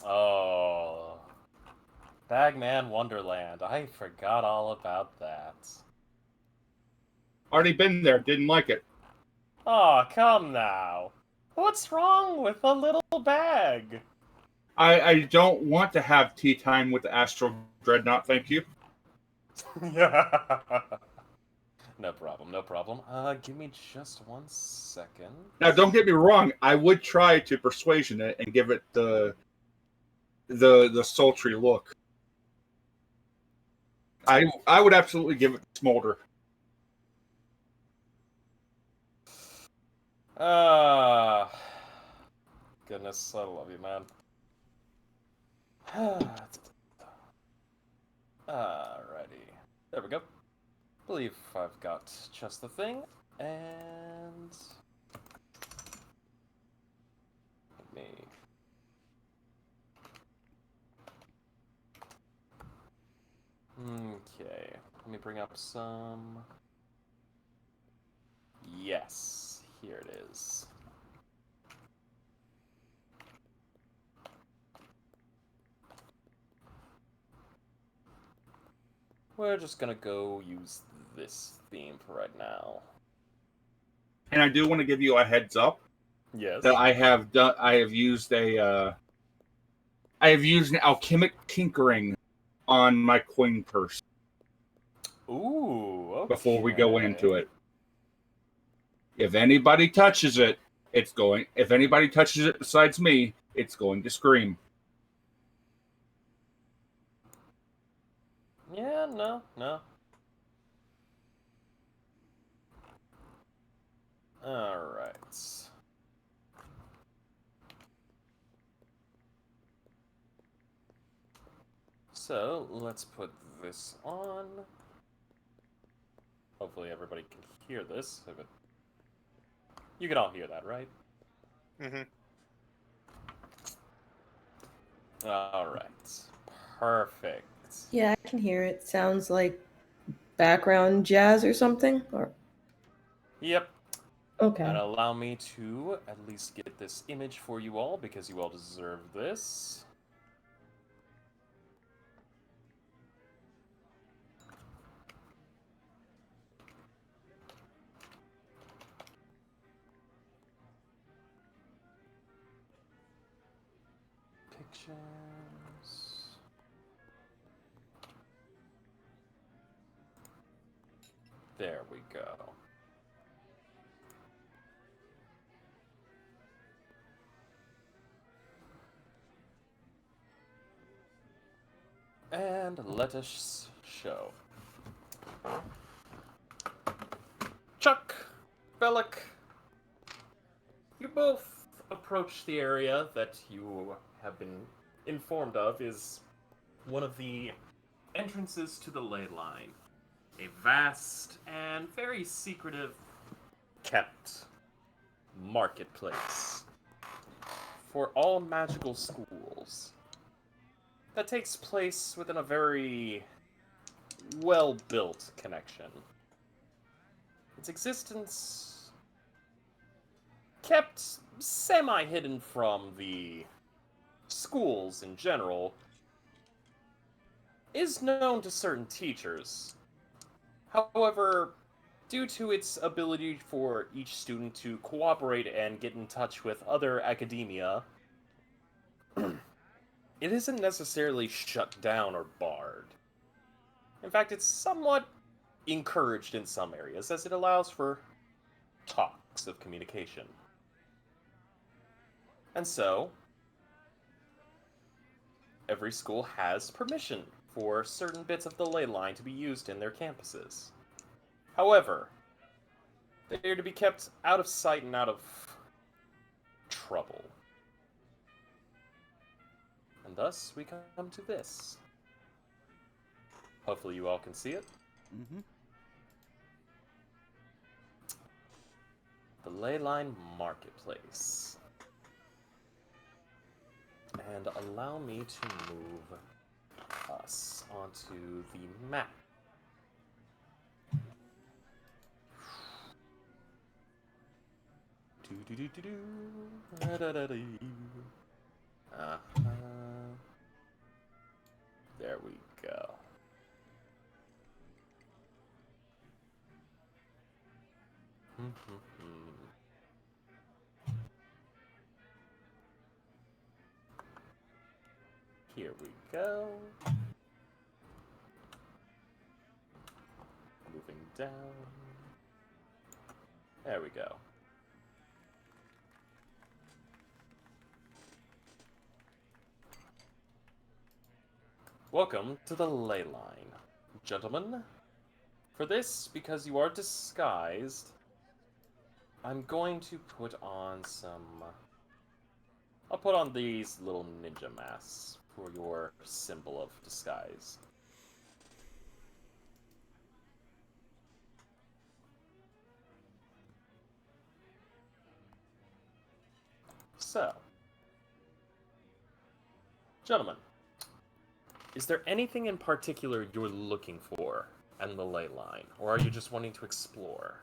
Oh. Bagman Wonderland. I forgot all about that. Already been there, didn't like it. Oh, come now. What's wrong with a little bag? I don't want to have tea time with the Astral Dreadnought, thank you. No problem, no problem. Give me just 1 second. Now, don't get me wrong, I would try to persuasion it and give it the sultry look. I would absolutely give it smolder. Goodness, I love you, man. Alrighty. There we go. Believe I've got just the thing, and... Let me... Okay, let me bring up some... Yes, here it is. We're just gonna go use this theme for right now. And I do want to give you a heads up Yes. that I have used an alchemic tinkering on my coin purse Ooh, okay. before we go into it. If anybody touches it, if anybody touches it besides me, it's going to scream. Yeah, no. Alright. So, let's put this on. Hopefully everybody can hear this. You can all hear that, right? Mm-hmm. Alright. Perfect. Yeah, I can hear it. Sounds like background jazz or something. Or Yep. okay. And allow me to at least get this image for you all, because you all deserve this. Pictures. There we go. And let us show. Chuck, Bellic, you both approach the area that you have been informed of is one of the entrances to the ley line. A vast and very secretive kept marketplace for all magical schools that takes place within a very well-built connection. Its existence kept semi-hidden from the schools in general is known to certain teachers. However, due to its ability for each student to cooperate and get in touch with other academia, it isn't necessarily shut down or barred. In fact, it's somewhat encouraged in some areas, as it allows for talks of communication. And so, every school has permission for certain bits of the ley line to be used in their campuses. However, they are to be kept out of sight and out of trouble. And thus, we come to this. Hopefully you all can see it. Mm-hmm. The Leyline Marketplace. And allow me to move us onto the map. There we go. Here we go. Moving down. There we go. Welcome to the ley line, gentlemen. For this, because you are disguised, I'm going to put on some... I'll put on these little ninja masks for your symbol of disguise. So, gentlemen, is there anything in particular you're looking for in the ley line, or are you just wanting to explore?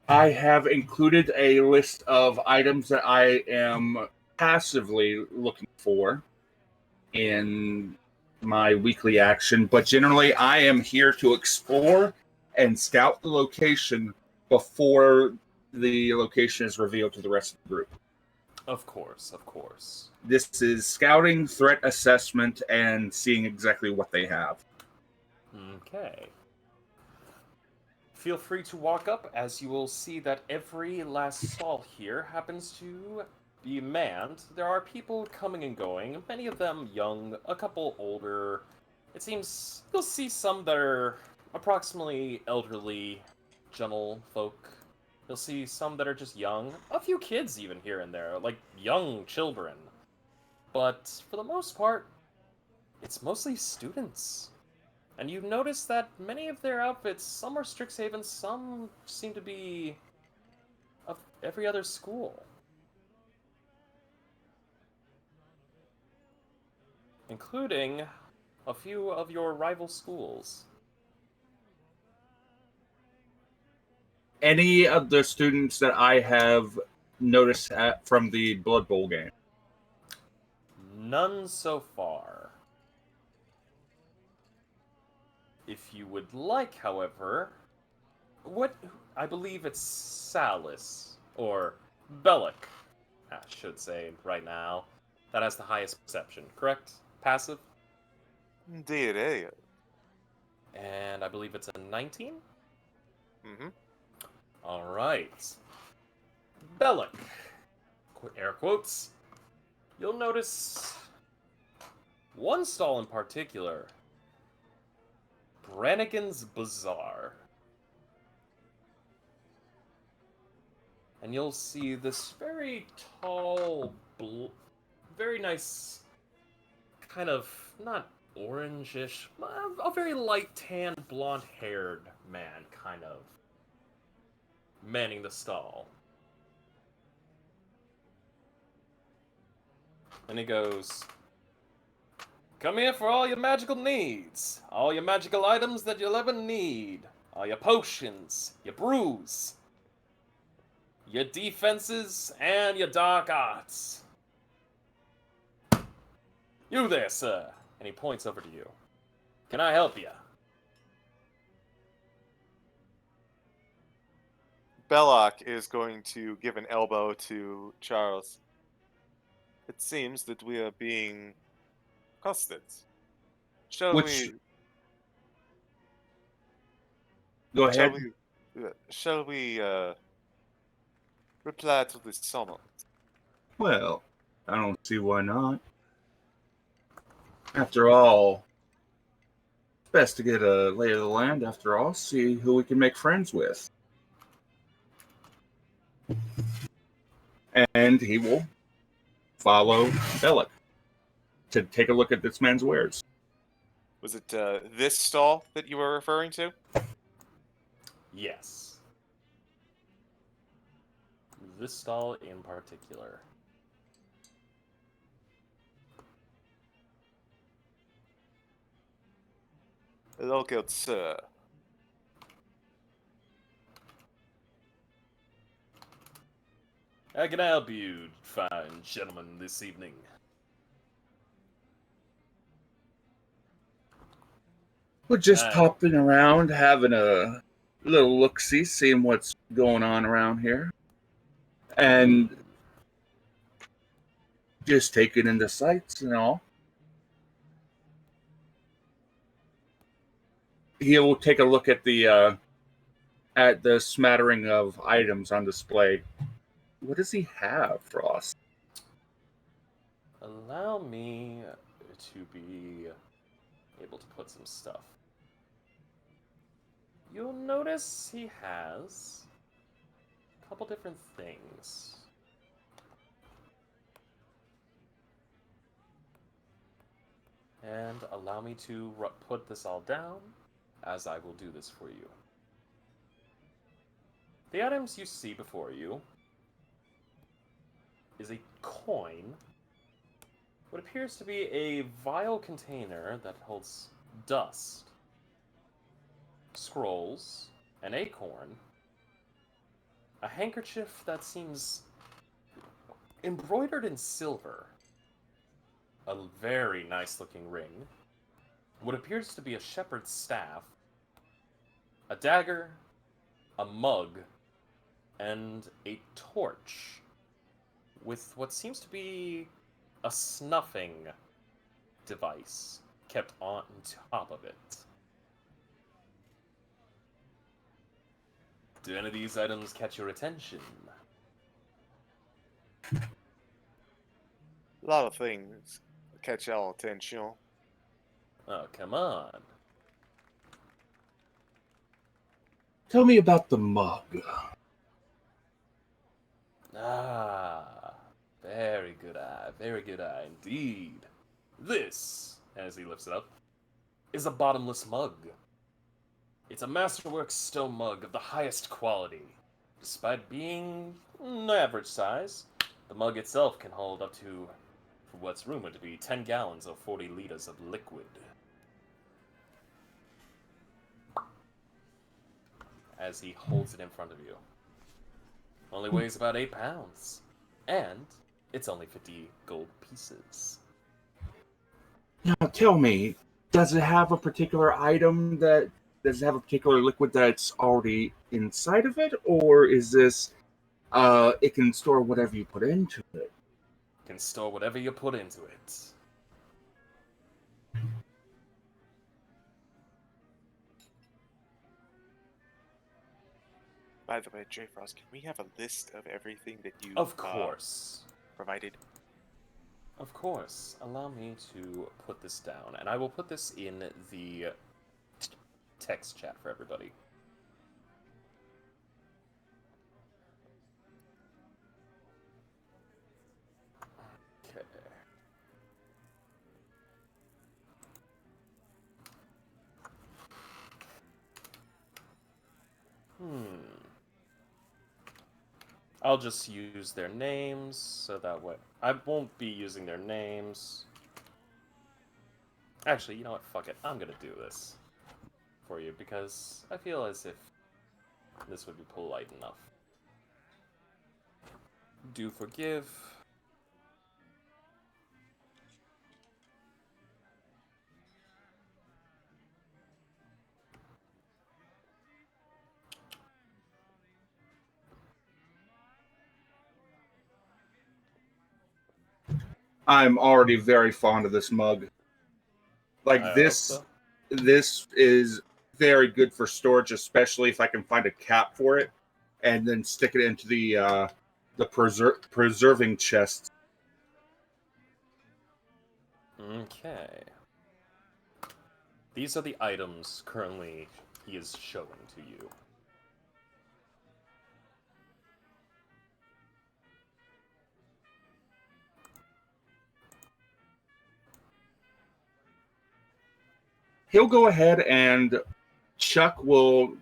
I have included a list of items that I am passively looking for in my weekly action, but generally I am here to explore and scout the location before the location is revealed to the rest of the group. Of course, of course. This is scouting, threat assessment, and seeing exactly what they have. Okay. Feel free to walk up, as you will see that every last stall here happens to be manned. There are people coming and going, many of them young, a couple older. It seems you'll see some that are approximately elderly, gentle folk. You'll see some that are just young, a few kids even here and there, like young children. But for the most part, it's mostly students. And you notice that many of their outfits, some are Strixhaven, some seem to be of every other school. Including a few of your rival schools. Any of the students that I have noticed from the Blood Bowl game? None so far. If you would like, however, I believe it's Salis, or Bellic, I should say right now, that has the highest perception, correct? Passive? Indeed, eh? And I believe it's a 19? Mm-hmm. Alright. Bellic, air quotes. You'll notice one stall in particular, Brannigan's Bazaar. And you'll see this very tall, very nice, kind of, not orangish, a very light tan, blonde-haired man, kind of, manning the stall. And he goes, "Come here for all your magical needs. All your magical items that you'll ever need. All your potions, your brews, your defenses, and your dark arts. You there, sir." And he points over to you. "Can I help you?" Belloc is going to give an elbow to Charles. It seems that we are being accosted. Shall Which, we? go Shall ahead. we? Shall we reply to this summons? Well, I don't see why not. After all, it's best to get a lay of the land after all, see who we can make friends with. And he will follow Bellic to take a look at this man's wares. Was it this stall that you were referring to? Yes. This stall in particular. Look out, sir. How can I help you, fine gentlemen, this evening? We're just Aye. popping around, having a little look-see, seeing what's going on around here. And just taking in the sights and all. He will take a look at the smattering of items on display. What does he have for us? Allow me to be able to put some stuff. You'll notice he has a couple different things. And allow me to put this all down, as I will do this for you. The items you see before you is a coin, what appears to be a vial container that holds dust, scrolls, an acorn, a handkerchief that seems embroidered in silver, a very nice looking ring, what appears to be a shepherd's staff, a dagger, a mug, and a torch with what seems to be a snuffing device kept on top of it. Do any of these items catch your attention? A lot of things catch our attention. Oh, come on. Tell me about the mug. Ah, very good eye indeed. This, as he lifts it up, is a bottomless mug. It's a masterwork stone mug of the highest quality. Despite being average size, the mug itself can hold up to what's rumored to be 10 gallons or 40 liters of liquid. As he holds it in front of you. Only weighs about 8 pounds. And it's only 50 gold pieces. Now tell me, does it have a particular item that does it have a particular liquid that's already inside of it, or is this it can store whatever you put into it? Can store whatever you put into it. By the way, J Frost, can we have a list of everything that you Of course. provided? Of course. Allow me to put this down. And I will put this in the text chat for everybody. Okay. I'll just use their names, so that way... I won't be using their names. Actually, you know what? Fuck it. I'm gonna do this for you, because I feel as if this would be polite enough. Do forgive. I'm already very fond of this mug. Like I hope this, so. this is very good for storage, especially if I can find a cap for it, and then stick it into the preserving chest. Okay. These are the items currently he is showing to you. He'll go ahead and Chuck will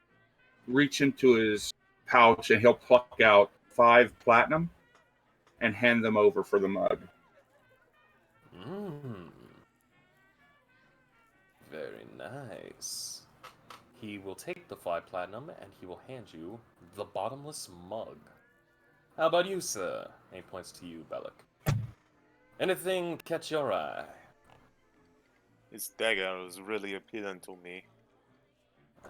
reach into his pouch and he'll pluck out 5 platinum and hand them over for the mug. Very nice. He will take the 5 platinum and he will hand you the bottomless mug. How about you, sir? And he points to you, Bellic. Anything catch your eye? His dagger was really appealing to me.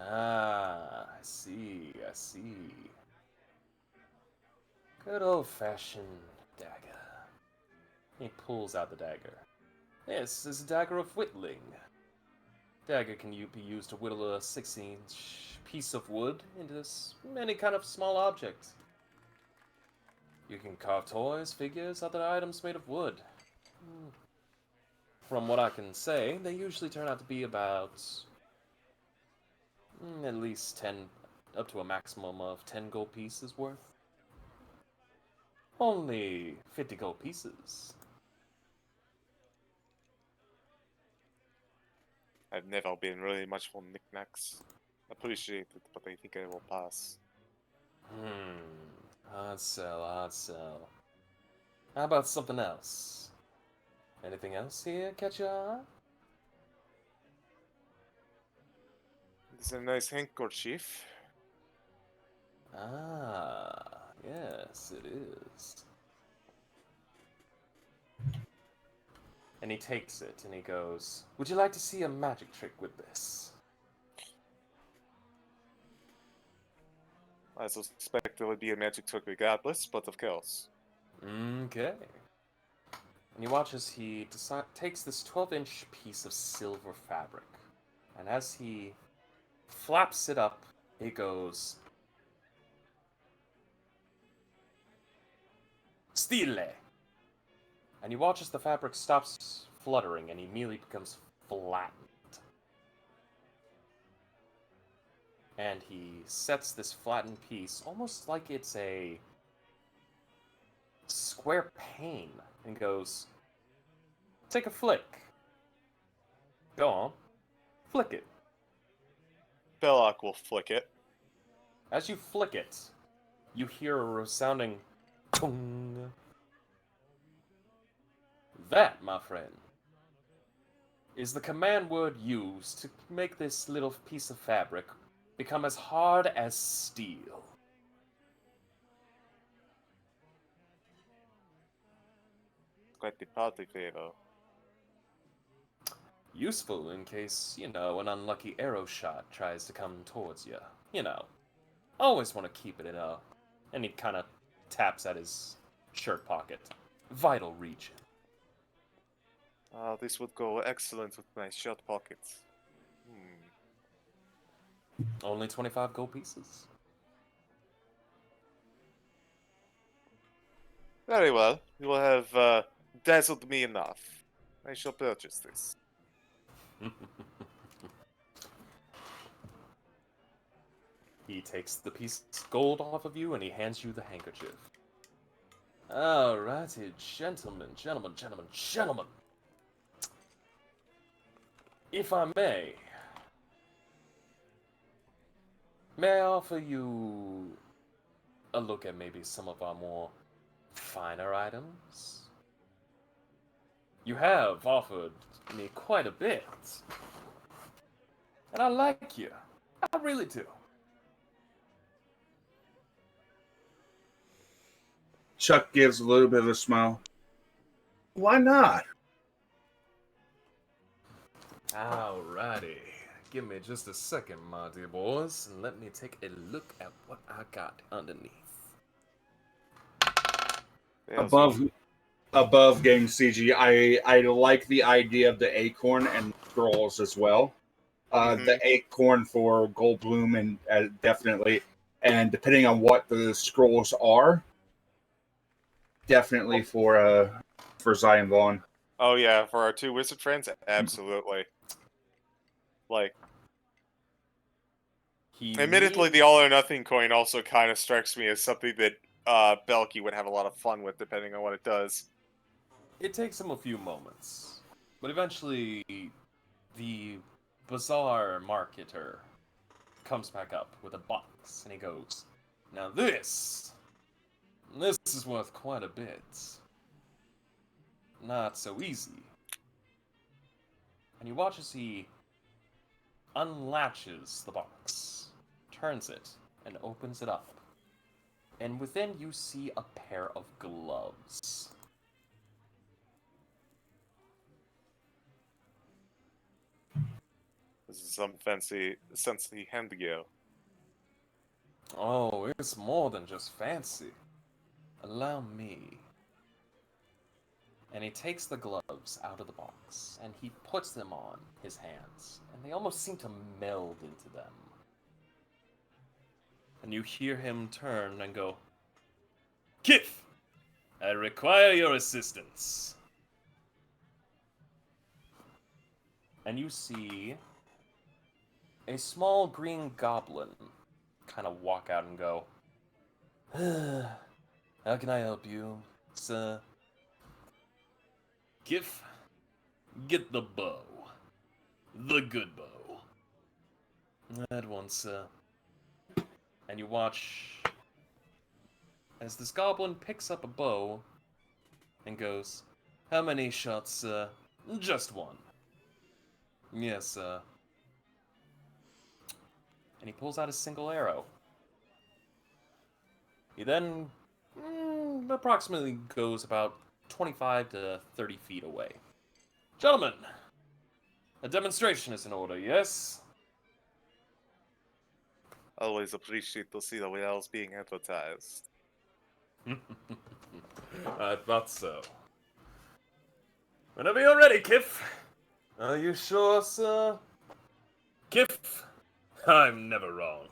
Ah, I see, I see. Good old-fashioned dagger. He pulls out the dagger. This is a dagger of whittling. Dagger can be used to whittle a 6-inch piece of wood into any kind of small object. You can carve toys, figures, other items made of wood. From what I can say, they usually turn out to be about at least 10, up to a maximum of 10 gold pieces worth. Only 50 gold pieces. I've never been really much for knickknacks. Appreciate it, but I think I will pass. Hard sell, hard sell. How about something else? Anything else here catch your eye? It's a nice handkerchief. Ah, yes, it is. And he takes it and he goes, "Would you like to see a magic trick with this?" I suspect there would be a magic trick regardless, but of course. Okay. And you watch as he takes this 12-inch piece of silver fabric. And as he flaps it up, it goes, "Stile!" And you watch as the fabric stops fluttering and immediately becomes flattened. And he sets this flattened piece almost like it's a square pane and goes, "Take a flick. Go on. Flick it." Belloc will flick it. As you flick it, you hear a resounding tung. That, my friend, is the command word used to make this little piece of fabric become as hard as steel. Quite the party favor. Useful in case, an unlucky arrow shot tries to come towards you. Always want to keep it in a... And he kind of taps at his shirt pocket. Vital region. This would go excellent with my shirt pockets. Only 25 gold pieces. Very well. You will have dazzled me enough. I shall purchase this. He takes the piece of gold off of you and he hands you the handkerchief. Alrighty, gentlemen. If I may I offer you a look at maybe some of our more finer items? You have offered me quite a bit. And I like you. I really do. Chuck gives a little bit of a smile. Why not? Alrighty. Give me just a second, my dear boys, and let me take a look at what I got underneath. Above game CG, I like the idea of the acorn and scrolls as well. The acorn for Goldblum and definitely, and depending on what the scrolls are, definitely for Zion Vaughn. Oh yeah, for our two wizard friends, absolutely. Admittedly, the all or nothing coin also kind of strikes me as something that Belky would have a lot of fun with, depending on what it does. It takes him a few moments, but eventually the bazaar marketer comes back up with a box, and he goes, "Now this is worth quite a bit. Not so easy." And you watch as he unlatches the box, turns it, and opens it up. And within you see a pair of gloves. This is some fancy hand gear. Oh, it's more than just fancy. Allow me. And he takes the gloves out of the box, and he puts them on his hands, and they almost seem to meld into them. And you hear him turn and go, "Kith, I require your assistance." And you see a small green goblin kind of walk out and go, "How can I help you, sir?" "Kith, get the bow. The good bow." "That one, sir." And you watch as this goblin picks up a bow and goes, "How many shots, sir?" "Just one." "Yes, sir." And he pulls out a single arrow. He then approximately goes about 25 to 30 feet away. Gentlemen, a demonstration is in order, yes? Always appreciate to see the whales being advertised. I thought so. Whenever you're ready, Kif. Are you sure, sir? Kif, I'm never wrong.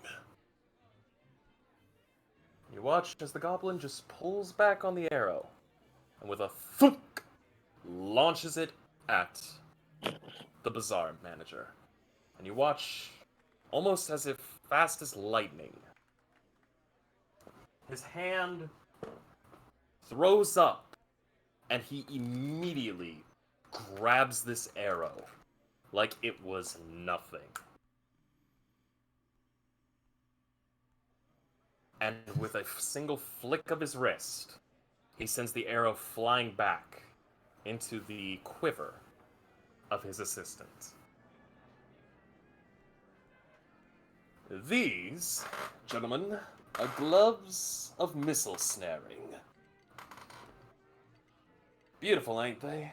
You watch as the goblin just pulls back on the arrow, and with a thunk, launches it at the bazaar manager. And you watch, almost as if fast as lightning, his hand throws up, and he immediately grabs this arrow like it was nothing. And with a single flick of his wrist, he sends the arrow flying back into the quiver of his assistant. These, gentlemen, are gloves of missile snaring. Beautiful, ain't they?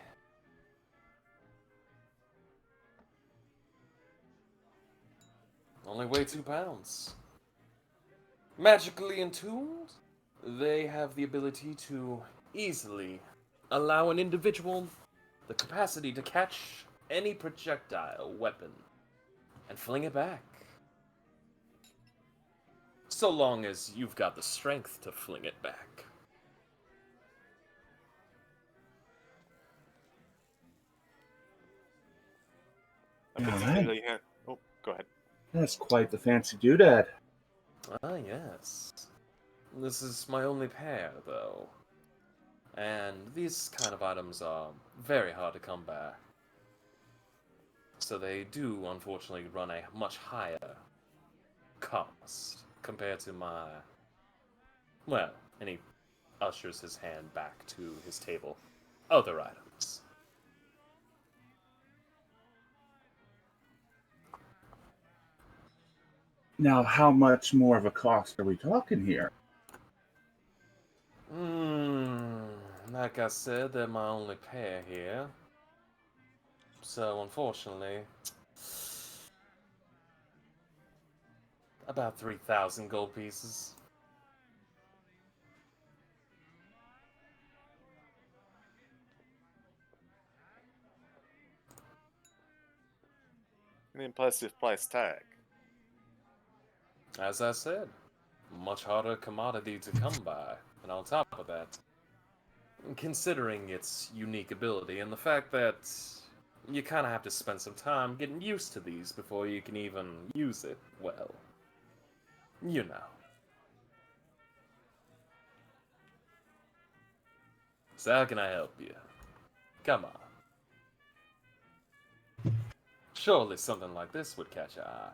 Only weigh 2 pounds. Magically entombed, they have the ability to easily allow an individual the capacity to catch any projectile weapon and fling it back. So long as you've got the strength to fling it back. I All particularly had. Oh, go ahead. That's quite the fancy doodad. Ah, yes. This is my only pair, though. And these kind of items are very hard to come by. So they do, unfortunately, run a much higher cost compared to my... Well, and he ushers his hand back to his table. Other items. Now, how much more of a cost are we talking here? Like I said, they're my only pair here. So, unfortunately, about 3,000 gold pieces. An impressive price tag. As I said, much harder commodity to come by. And on top of that, considering its unique ability and the fact that you kind of have to spend some time getting used to these before you can even use it, well, you know. So how can I help you? Come on. Surely something like this would catch your eye.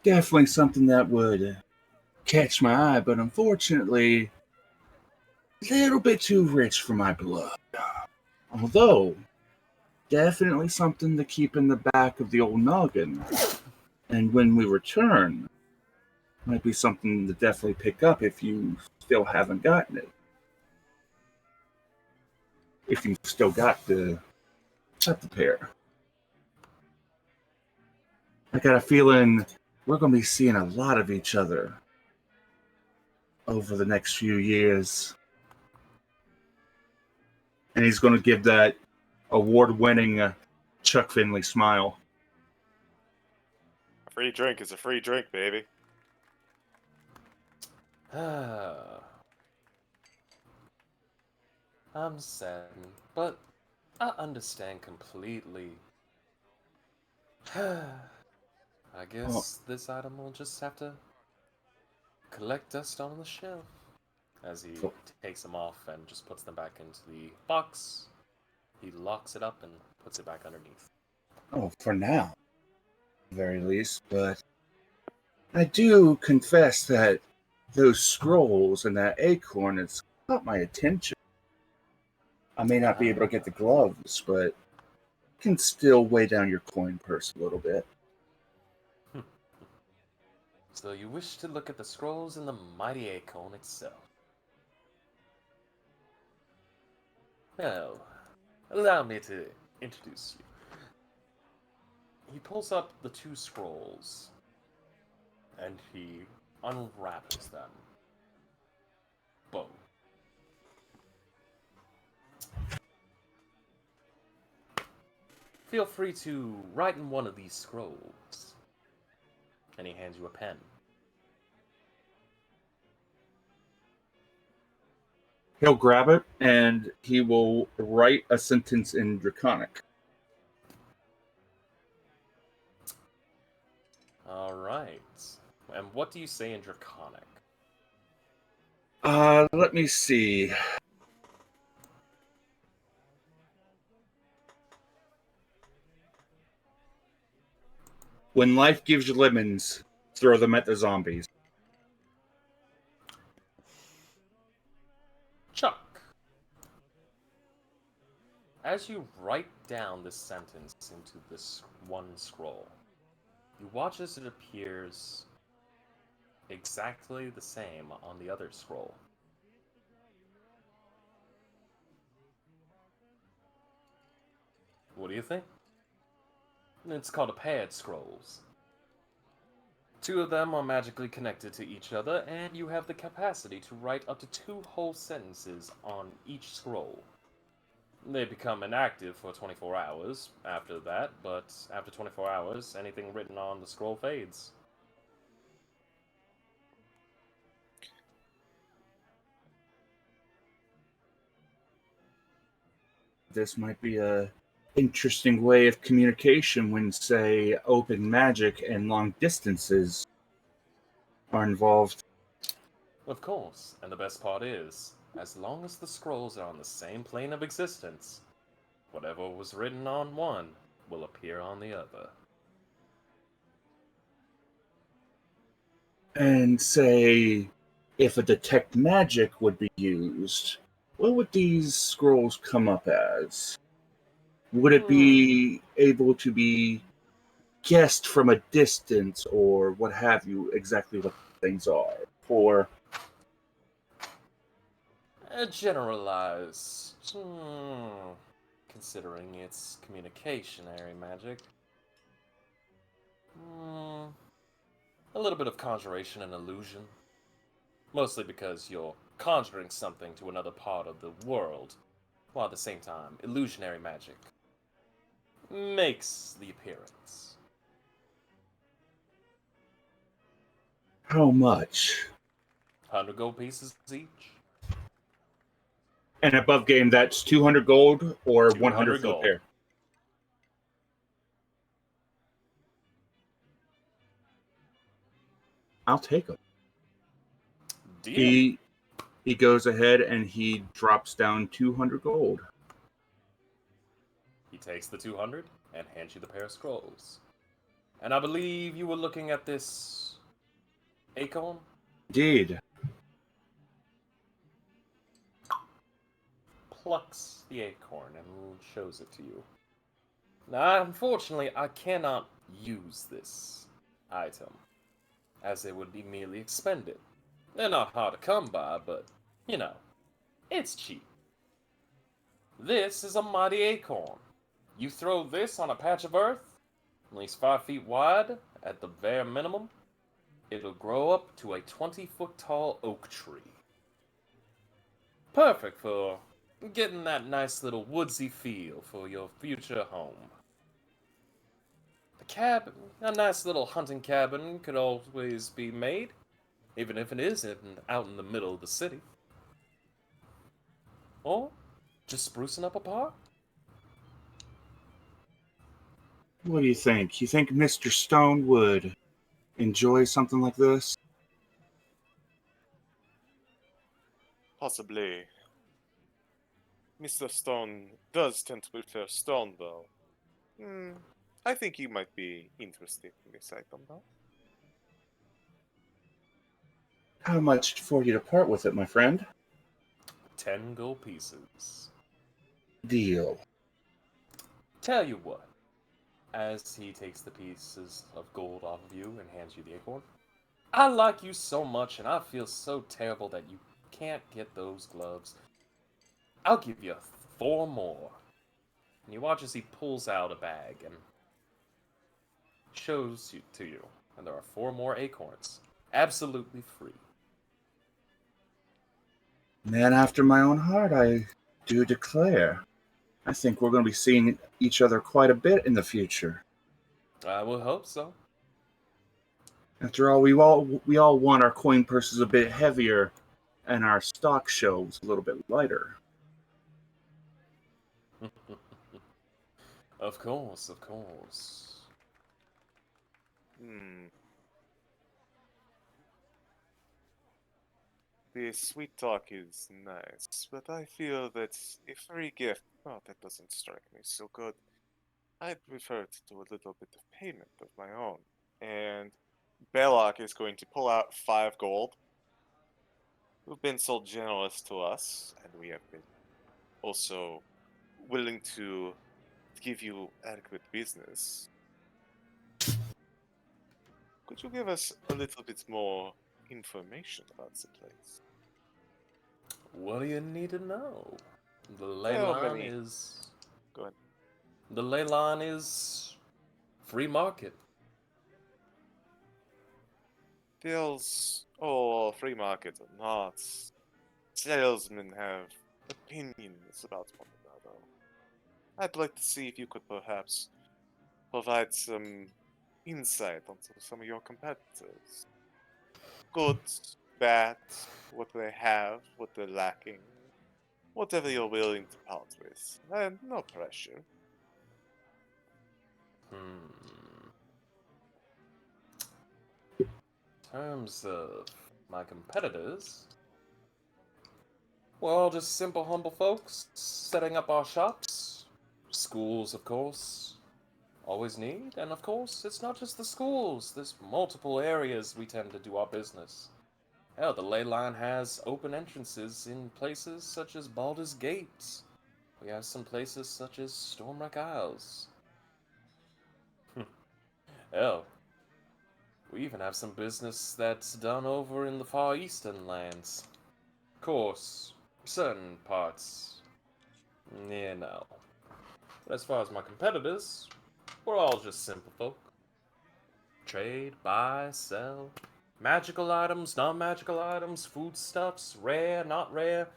Definitely something that would catch my eye, but unfortunately, a little bit too rich for my blood. Although, definitely something to keep in the back of the old noggin. And when we return, might be something to definitely pick up if you still haven't gotten it. If you've still got the pair. I got a feeling we're going to be seeing a lot of each other over the next few years. And he's going to give that award-winning Chuck Finley smile. A free drink is a free drink, baby. I'm saddened, but I understand completely. I guess this item will just have to collect dust on the shelf. As he takes them off and just puts them back into the box, he locks it up and puts it back underneath. Oh, for now, at the very least. But I do confess that those scrolls and that acorn has caught my attention. I may not be able to get the gloves, but can still weigh down your coin purse a little bit. So you wish to look at the scrolls and the mighty acorn itself. Well, allow me to introduce you. He pulls up the two scrolls, and he unwraps them. Both. Feel free to write in one of these scrolls. And he hands you a pen. He'll grab it and he will write a sentence in Draconic. Alright. And what do you say in Draconic? Let me see. When life gives you lemons, throw them at the zombies. Chuck. As you write down this sentence into this one scroll, you watch as it appears exactly the same on the other scroll. What do you think? It's called a paired scrolls. Two of them are magically connected to each other, and you have the capacity to write up to 2 whole sentences on each scroll. They become inactive for 24 hours after that, but after 24 hours, anything written on the scroll fades. This might be a interesting way of communication when, say, open magic and long distances are involved. Of course, and the best part is, as long as the scrolls are on the same plane of existence, whatever was written on one will appear on the other. And say, if a detect magic would be used, what would these scrolls come up as? Would it be able to be guessed from a distance, or what have you, exactly what things are? Or Generalized. Considering it's communicationary magic. A little bit of conjuration and illusion. Mostly because you're conjuring something to another part of the world, while at the same time, illusionary magic makes the appearance. how much? 100 gold pieces each. And above game, that's 200 gold or 100 200 for the gold. pair. I'll take them. Deal. He goes ahead and he drops down 200 gold. He takes the 200 and hands you the pair of scrolls. And I believe you were looking at this acorn? Indeed. Plucks the acorn and shows it to you. Now, unfortunately, I cannot use this item, as it would be merely expended. They're not hard to come by, but, you know, it's cheap. This is a mighty acorn. You throw this on a patch of earth, at least 5 feet wide, at the bare minimum, it'll grow up to a 20-foot tall oak tree. Perfect for getting that nice little woodsy feel for your future home. The cabin, a nice little hunting cabin, could always be made, even if it isn't out in the middle of the city. Or just sprucing up a park. What do you think? You think Mr. Stone would enjoy something like this? Possibly. Mr. Stone does tend to prefer stone, though. I think he might be interested in this item, though. How much for you to part with it, my friend? 10 gold pieces. Deal. Tell you what, as he takes the pieces of gold off of you and hands you the acorn, I like you so much and I feel so terrible that you can't get those gloves. I'll give you 4 more. And you watch as he pulls out a bag and shows you to you. And there are 4 more acorns. Absolutely free. Man after my own heart, I do declare. I think we're going to be seeing each other quite a bit in the future. I would hope so. After all, we all want our coin purses a bit heavier and our stock shelves a little bit lighter. Of course, of course. The sweet talk is nice, but I feel that a free gift, oh, that doesn't strike me so good. I'd prefer to do a little bit of payment of my own. And Belloc is going to pull out 5 gold. Who've been so generous to us, and we have been also willing to give you adequate business. Could you give us a little bit more information about the place? What do you need to know? The ley How line many? is... Go ahead. The ley line is... free market. Deals, oh, free market or not, salesmen have opinions about one another. I'd like to see if you could perhaps provide some insight onto some of your competitors. Good, bad, what they have, what they're lacking, whatever you're willing to part with. And no pressure. In terms of my competitors, we're all just simple, humble folks setting up our shops. Schools, of course, always need. And of course, it's not just the schools. There's multiple areas we tend to do our business. Hell, the ley line has open entrances in places such as Baldur's Gate. We have some places such as Stormwreck Isles. Hell, we even have some business that's done over in the Far Eastern lands. Of course, certain parts, no. But as far as my competitors, we're all just simple folk. Trade, buy, sell. Magical items, non-magical items, foodstuffs, rare, not rare.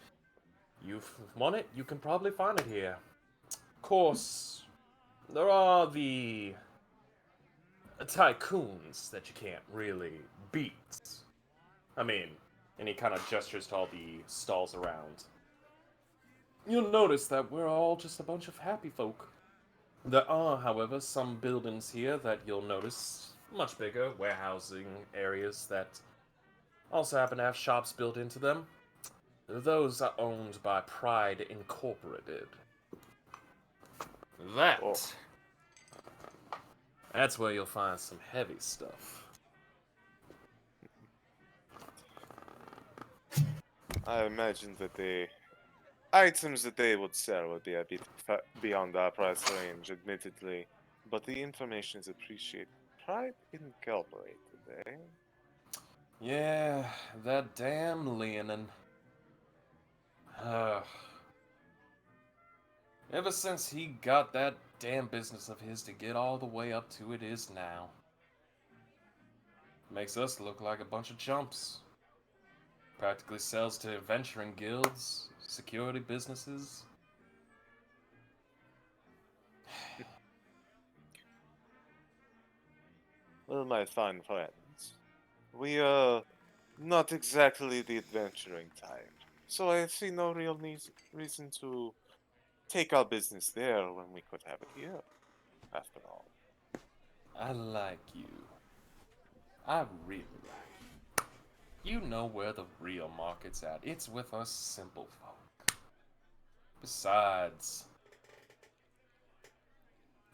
You want it, you can probably find it here. Of course, there are the tycoons that you can't really beat. I mean, and he kind of gestures to all the stalls around. You'll notice that we're all just a bunch of happy folk. There are, however, some buildings here that you'll notice much bigger, warehousing areas that also happen to have shops built into them. Those are owned by Pride Incorporated. Oh. That's where you'll find some heavy stuff. I imagine that the items that they would sell would be a bit beyond our price range, admittedly, but the information is appreciated. Pride Incorporated, eh? Yeah, that damn Leonin. Ever since he got that damn business of his to get all the way up to it is now. Makes us look like a bunch of chumps. Practically sells to venturing guilds, security businesses. Well, my fine friends, we are not exactly the adventuring type, so I see no real reason to take our business there when we could have it here, after all. I like you. I really like you. You know where the real market's at. It's with us simple folk. Besides,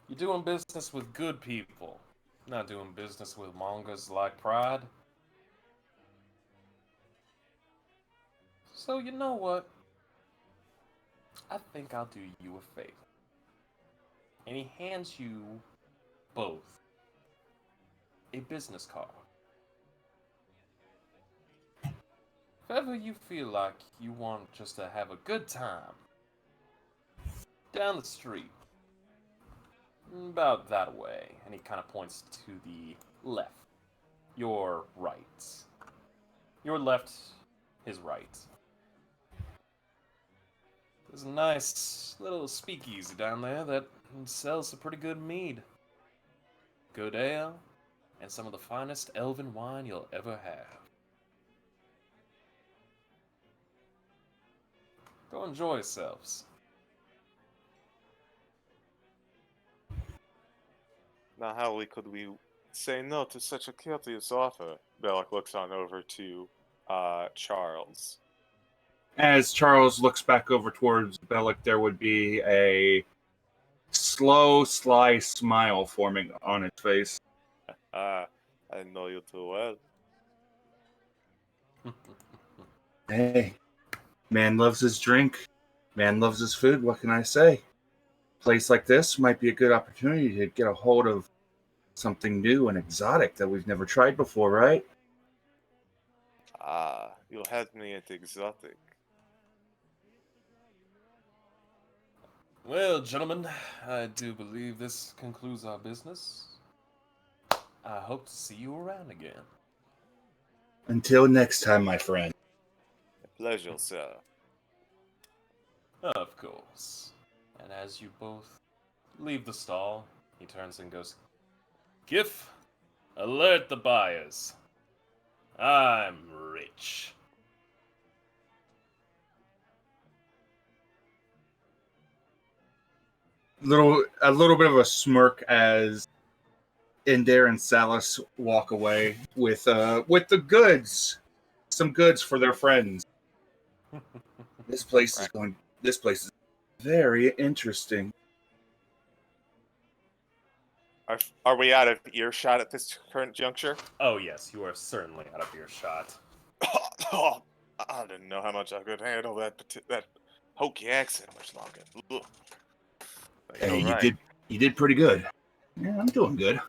you're doing business with good people, not doing business with mongers like Pride. So you know what? I think I'll do you a favor. And he hands you both a business card. If ever you feel like you want just to have a good time, Down the street. About that way. And he kind of points to the left. Your right. Your left, his right. There's a nice little speakeasy down there that sells some pretty good mead. Good ale, and some of the finest elven wine you'll ever have. Go enjoy yourselves. Now, how could we say no to such a courteous offer? Belloc looks on over to Charles. As Charles looks back over towards Bellic, there would be a slow, sly smile forming on his face. I know you too well. Hey, man loves his drink. Man loves his food. What can I say? Place like this might be a good opportunity to get a hold of something new and exotic that we've never tried before, right? You had me at exotic. Well, gentlemen, I do believe this concludes our business. I hope to see you around again. Until next time, my friend. A pleasure, sir. Of course. And as you both leave the stall, he turns and goes, Gif, alert the buyers. I'm rich. A little bit of a smirk as Indare and Salas walk away with the goods, some goods for their friends. This place is very interesting. Are we out of earshot at this current juncture? Oh yes, you are certainly out of earshot. Oh, I didn't know how much I could handle that hokey accent much longer. Ugh. But Hey, you're right. you did pretty good. Yeah, I'm doing good.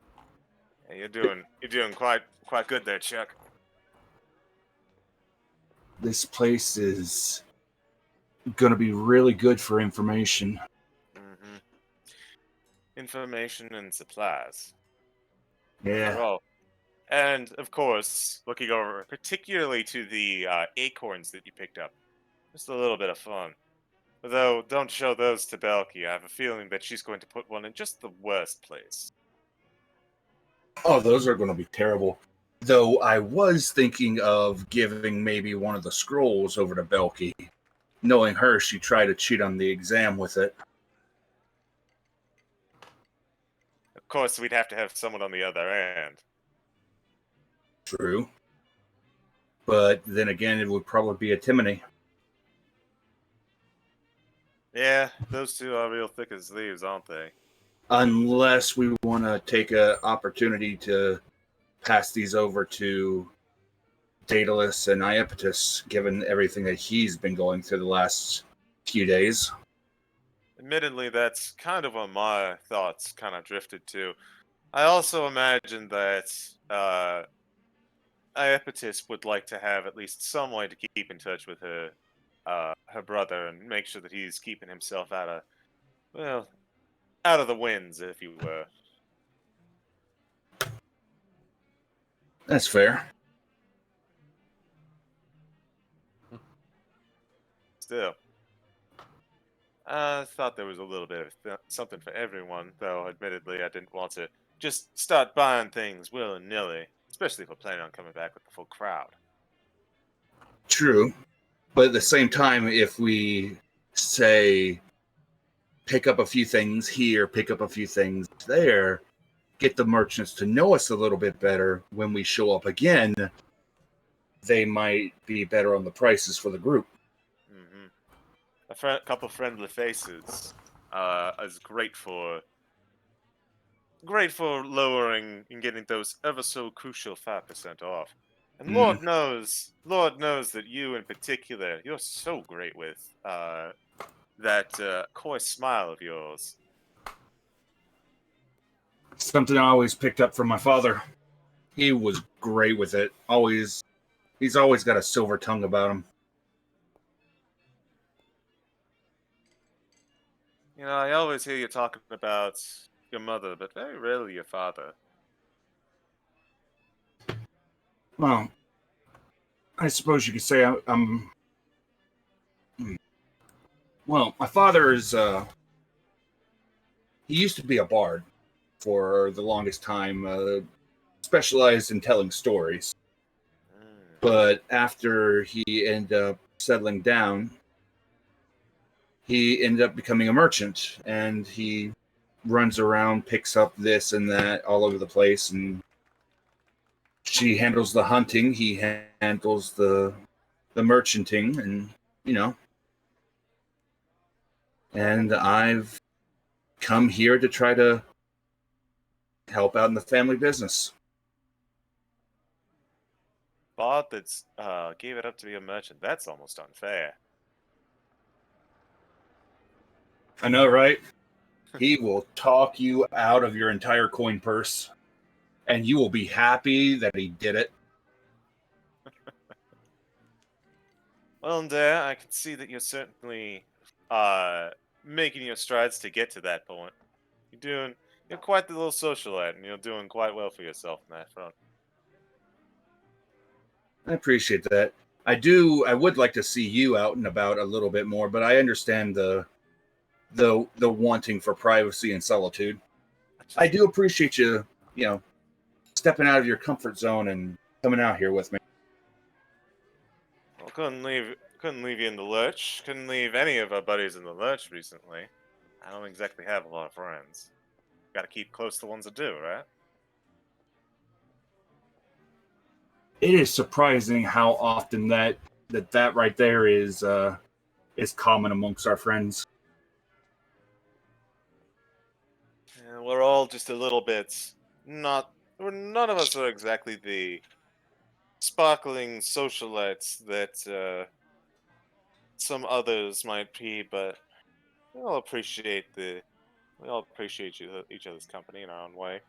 Hey, you're doing quite good there, Chuck. This place is gonna be really good for information. Mm-hmm. Information and supplies. Yeah. Oh, and of course, looking over particularly to the acorns that you picked up. Just a little bit of fun. Though, don't show those to Belky. I have a feeling that she's going to put one in just the worst place. Oh, those are gonna be terrible. Though I was thinking of giving maybe one of the scrolls over to Belky. Knowing her, she tried to cheat on the exam with it. Of course, we'd have to have someone on the other end. True. But then again, it would probably be a Timony. Yeah, those two are real thick as thieves, aren't they? Unless we want to take an opportunity to pass these over to Daedalus and Iapetus, given everything that he's been going through the last few days. Admittedly, that's kind of what my thoughts kind of drifted to. I also imagine that Iapetus would like to have at least some way to keep in touch with her brother and make sure that he's keeping himself out of the winds, if you were. That's fair. Still, I thought there was a little bit of something for everyone, though admittedly I didn't want to just start buying things willy-nilly, especially if we're planning on coming back with the full crowd. True. But at the same time, if we say pick up a few things here, pick up a few things there, get the merchants to know us a little bit better when we show up again, they might be better on the prices for the group. Mm-hmm. Couple friendly faces is great for lowering and getting those ever so crucial 5% off. And Lord knows that you in particular, you're so great with that coy smile of yours. Something I always picked up from my father. He was great with it. He's always got a silver tongue about him. You know, I always hear you talking about your mother, but very rarely your father. Well, I suppose you could say I'm well, my father is he used to be a bard for the longest time, specialized in telling stories. Mm. But after he ended up settling down, he ended up becoming a merchant, and he runs around, picks up this and that all over the place, and she handles the hunting, he handles the merchanting, and you know, and I've come here to try to help out in the family business. Bard that's gave it up to be a merchant. That's almost unfair. I know, right? He will talk you out of your entire coin purse, and you will be happy that he did it. Well, and there, I can see that you're certainly uh making your strides to get to that point. You're quite the little socialite, and you're doing quite well for yourself in that front. I appreciate that. I would like to see you out and about a little bit more, but I understand the wanting for privacy and solitude. I do appreciate you, you know, stepping out of your comfort zone and coming out here with me. Well, couldn't leave you in the lurch. Couldn't leave any of our buddies in the lurch recently. I don't exactly have a lot of friends. Got to keep close to the ones that do, right? It is surprising how often that right there is common amongst our friends. And we're all just a little bit not. None of us are exactly the sparkling socialites that some others might be, but we all appreciate each other's company in our own way.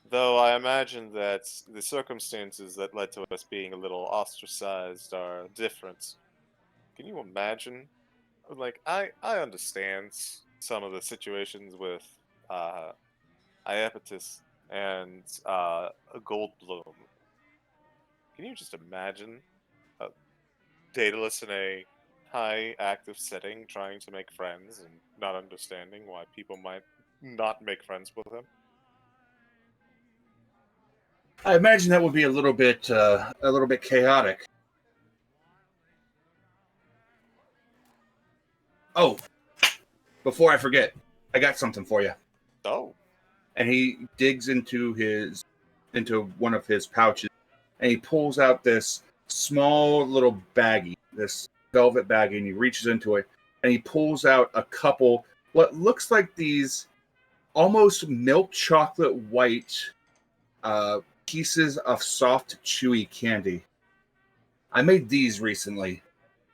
Though I imagine that the circumstances that led to us being a little ostracized are different. Can you imagine? Like I understand some of the situations with uh Iapetus and a Goldblum. Can you just imagine a Daedalus in a high active setting trying to make friends and not understanding why people might not make friends with him? I imagine that would be a little bit chaotic. Oh, before I forget, I got something for you. Oh, And he digs into one of his pouches, and he pulls out this small little baggie, this velvet baggie, and he reaches into it, and he pulls out a couple what looks like these almost milk chocolate white pieces of soft, chewy candy. I made these recently.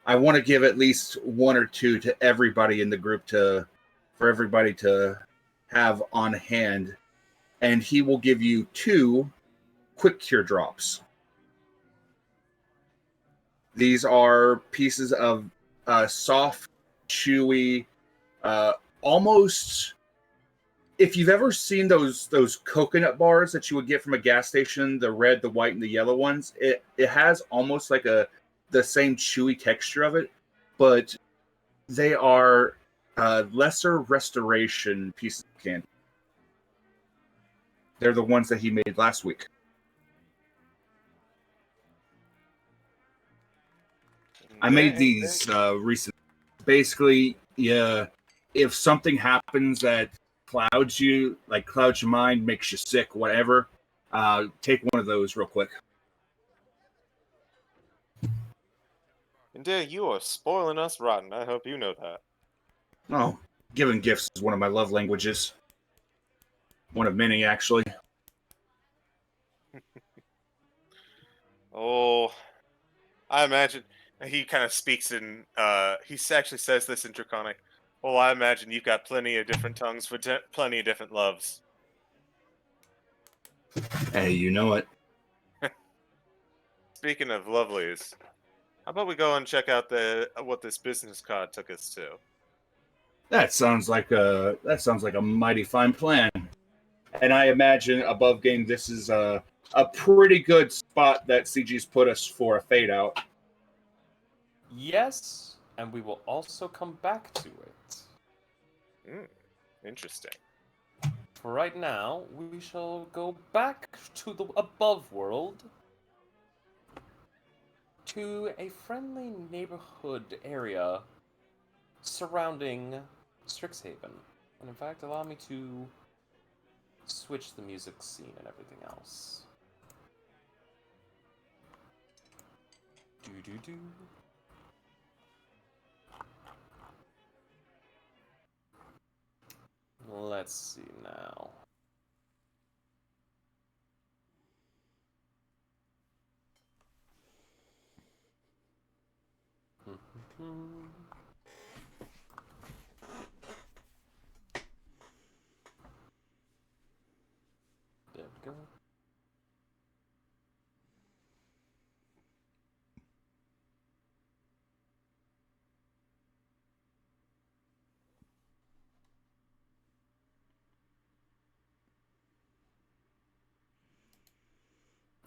I want to give at least one or two to everybody in the group for everybody to have on hand, and he will give you two quick cure drops. These are pieces of soft, chewy, uh, almost. If you've ever seen those coconut bars that you would get from a gas station, the red, the white, and the yellow ones, it has almost like the same chewy texture of it, but they are lesser restoration pieces of candy. They're the ones that he made last week. I made dang, these recently. Basically, yeah, if something happens that clouds you, like clouds your mind, makes you sick, whatever, take one of those real quick. and dang, you are spoiling us rotten. I hope you know that. Oh, giving gifts is one of my love languages. One of many, actually. Oh, I imagine he kind of speaks in. Actually says this in Draconic. Well, I imagine you've got plenty of different tongues for plenty of different loves. Hey, you know it. Speaking of lovelies, how about we go and check out the what this business card took us to? That sounds like a mighty fine plan. And I imagine above game, this is a pretty good spot that CG's put us for a fade out. Yes, and we will also come back to it. Interesting. For right now, we shall go back to the above world, to a friendly neighborhood area surrounding Strixhaven. And in fact, allow me to switch the music scene and everything else. Do. Let's see now. There we go.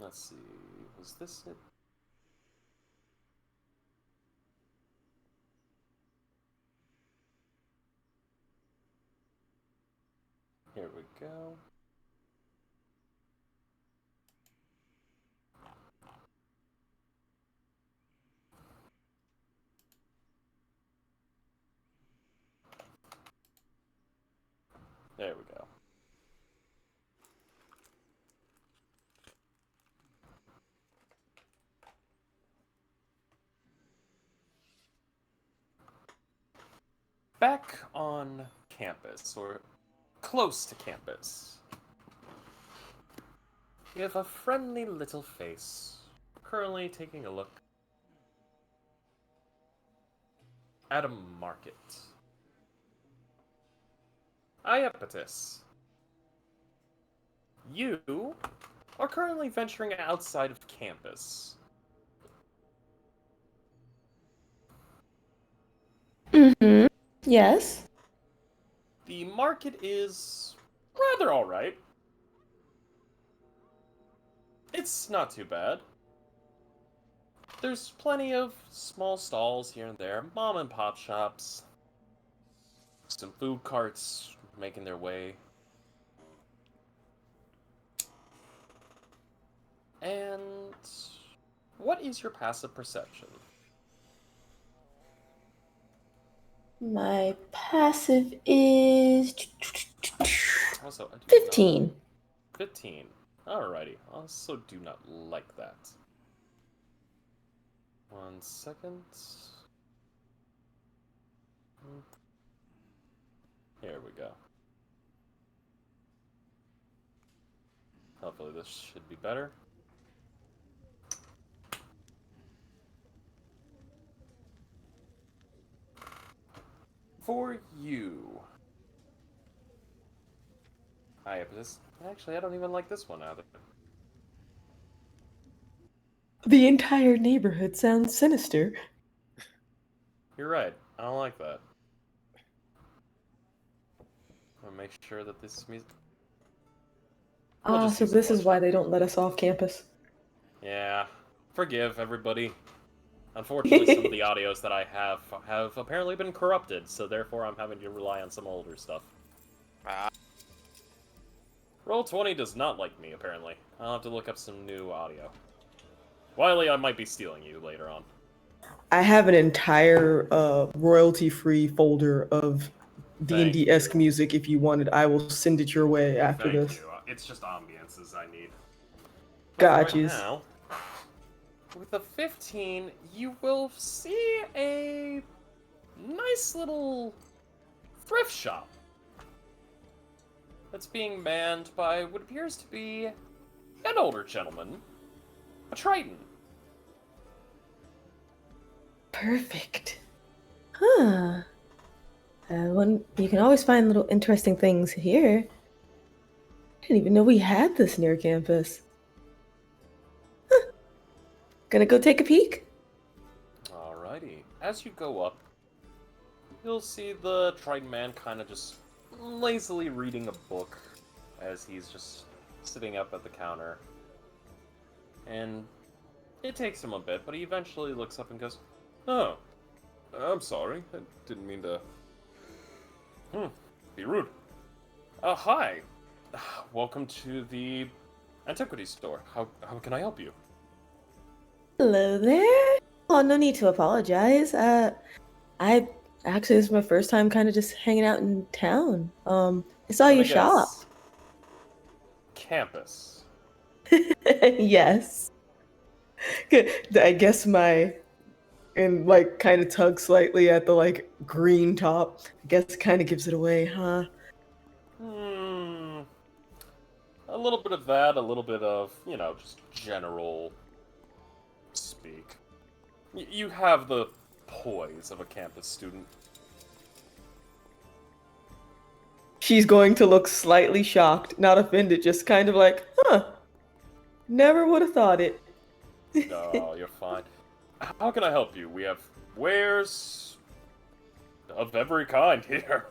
Let's see, was this it? Here we go. There we go. Back on campus, or close to campus, we have a friendly little face currently taking a look at a market. Iapetus, you are currently venturing outside of campus. Mm-hmm. Yes. The market is rather alright. It's not too bad. There's plenty of small stalls here and there, mom and pop shops, some food carts making their way. And what is your passive perception? My passive is Also, I do 15. Not... 15. Alrighty. Also do not like that. 1 second. Here we go. Hopefully this should be better. For you. Actually, I don't even like this one either. The entire neighborhood sounds sinister. You're right. I don't like that. I'll make sure that this music... So this is why they don't let us off campus. Yeah. Forgive everybody. Unfortunately, some of the audios that I have apparently been corrupted, so therefore I'm having to rely on some older stuff. Roll20 does not like me, apparently. I'll have to look up some new audio. Wiley, I might be stealing you later on. I have an entire royalty-free folder of D&D-esque music. If you wanted, I will send it your way after this. Thank you. It's just ambiances I need. Got you. Right now, with a 15, you will see a nice little thrift shop that's being manned by what appears to be an older gentleman, a Triton. Perfect. Huh. You can always find little interesting things here. I didn't even know we had this near campus. Huh. Gonna go take a peek? Alrighty. As you go up, you'll see the Triton Man kind of just lazily reading a book as he's just sitting up at the counter. And it takes him a bit, but he eventually looks up and goes, "Oh, I'm sorry. I didn't mean to... be rude. Hi. Welcome to the antiquities store. How can I help you?" Hello there. Oh, no need to apologize. I actually this is my first time kind of just hanging out in town. I saw Let you me shop. guess. Campus. Yes. I guess my and like kind of tug slightly at the like green top. I guess kind of gives it away, huh? Hmm. A little bit of that, a little bit of, just general speak. You have the poise of a campus student. She's going to look slightly shocked, not offended, just kind of like, huh, never would have thought it. No, you're fine. How can I help you? We have wares of every kind here.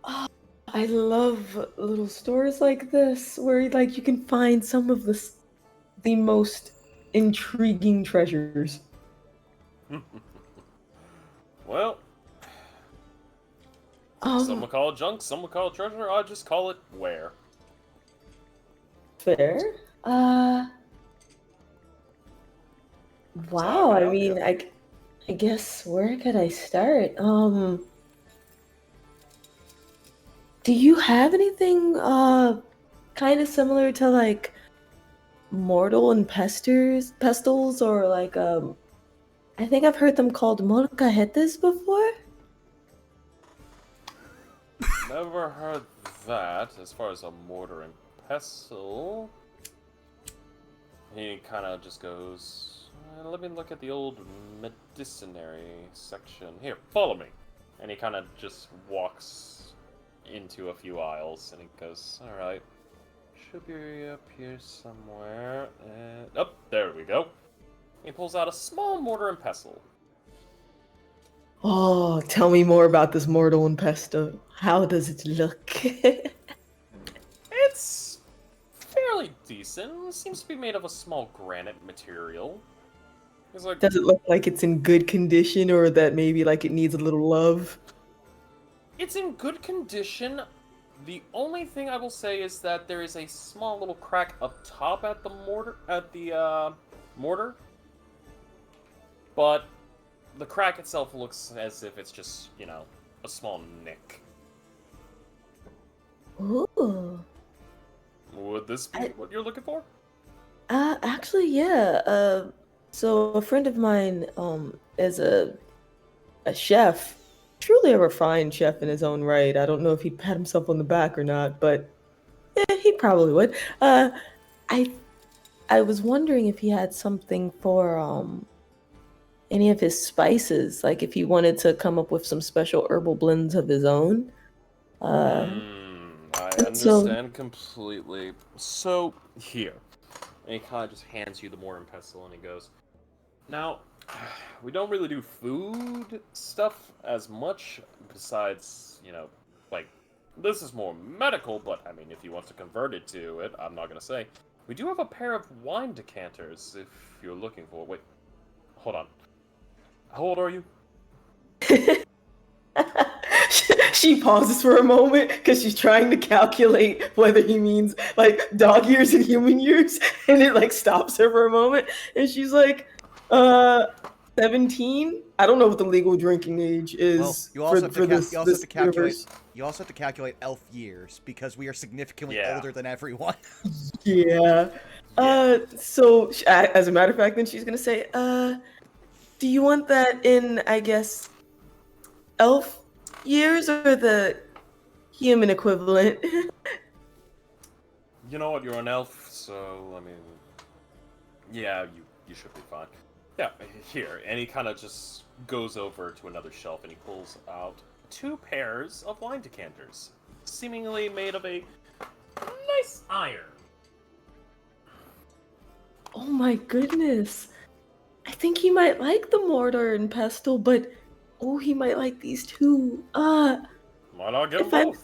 Oh, I love little stores like this where like you can find some of the most intriguing treasures. Well, some would call it junk, some would call it treasure. I just call it ware. Fair. Uh, So how wow. can I I help you? mean, I guess where could I start? Do you have anything kind of similar to like mortal and pestles or like I think I've heard them called molcajetes before? Never heard that. As far as a mortar and pestle, he kind of just goes, let me look at the old medicinary section. Here, follow me. And he kind of just walks into a few aisles, and he goes, alright, should be up here somewhere. And, oh, there we go. He pulls out a small mortar and pestle. Oh, tell me more about this mortal and pestle. How does it look? It's fairly decent. Seems to be made of a small granite material. He's like, Does it look like it's in good condition or that maybe like it needs a little love? it's in good condition. The only thing I will say is that there is a small little crack up top at the mortar, but the crack itself looks as if it's just, a small nick. Ooh. Would this be what you're looking for? Actually, yeah. So a friend of mine, is a chef, truly a refined chef in his own right. I don't know if he'd pat himself on the back or not, but yeah, he probably would. I I was wondering if he had something for any of his spices, like if he wanted to come up with some special herbal blends of his own. Uh, I and so understand completely. So, here. And he kind of just hands you the mortar and pestle, and he goes, now, we don't really do food stuff as much, besides, like, this is more medical, but, I mean, if he wants to convert it to it, I'm not gonna say. We do have a pair of wine decanters, if you're looking for... Wait, hold on. How old are you? she pauses for a moment because she's trying to calculate whether he means like dog years and human years, and it like stops her for a moment, and she's like, 17. I don't know what the legal drinking age Well, is you also have to this you also have this to calculate. universe. You also have to calculate elf years because we are significantly Yeah. older than everyone. Yeah. So as a matter of fact, then she's gonna say, do you want that in, I guess, elf years or the human equivalent? You know what, you're an elf, so, I mean... Yeah, you should be fine. Yeah, here. And he kind of just goes over to another shelf and he pulls out 2 pairs of wine decanters, seemingly made of a nice iron. Oh my goodness. I think he might like the mortar and pestle, but Oh, he might like these too. Why not get them If I'm- both?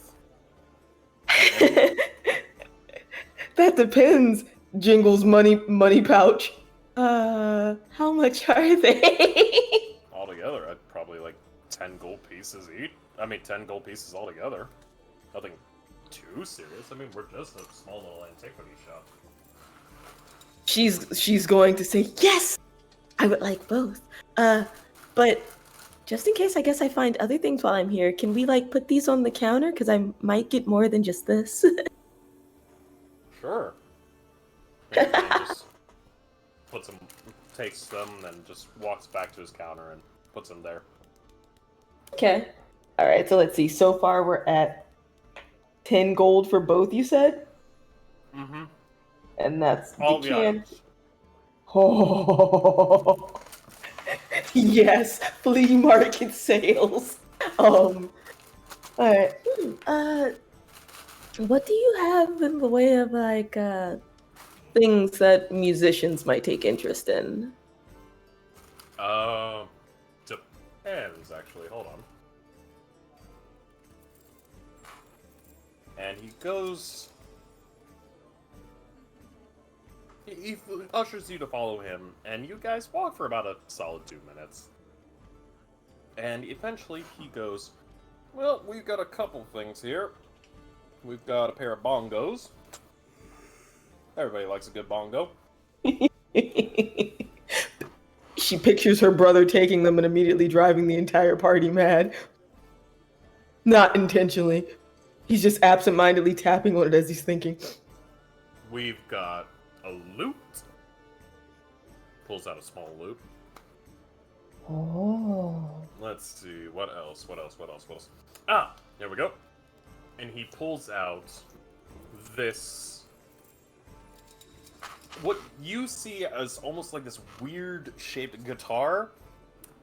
That depends. Jingle's money pouch. How much are they? Altogether, I'd probably like 10 gold pieces each. 10 gold pieces altogether. Nothing too serious. I mean, we're just a small little antiquity shop. She's going to say yes. I would like both. But just in case, I guess I find other things while I'm here. Can we like put these on the counter? Because I might get more than just this. Sure. And he just takes them, and just walks back to his counter and puts them there. Okay. All right. So let's see. So far, we're at 10 gold for both. You said, Mm-hmm. and that's All the the can. items. Oh, yes, flea market sales. All right. What do you have in the way of like things that musicians might take interest in? Depends, actually. Hold on. And he goes... He ushers you to follow him, and you guys walk for about a solid 2 minutes. And eventually he goes, well, we've got a couple things here. We've got a pair of bongos. Everybody likes a good bongo. She pictures her brother taking them and immediately driving the entire party mad. Not intentionally. He's just absentmindedly tapping on it as he's thinking. We've got a lute. Pulls out a small lute. Oh. Let's see, what else? Ah, there we go. And he pulls out this... what you see as almost like this weird-shaped guitar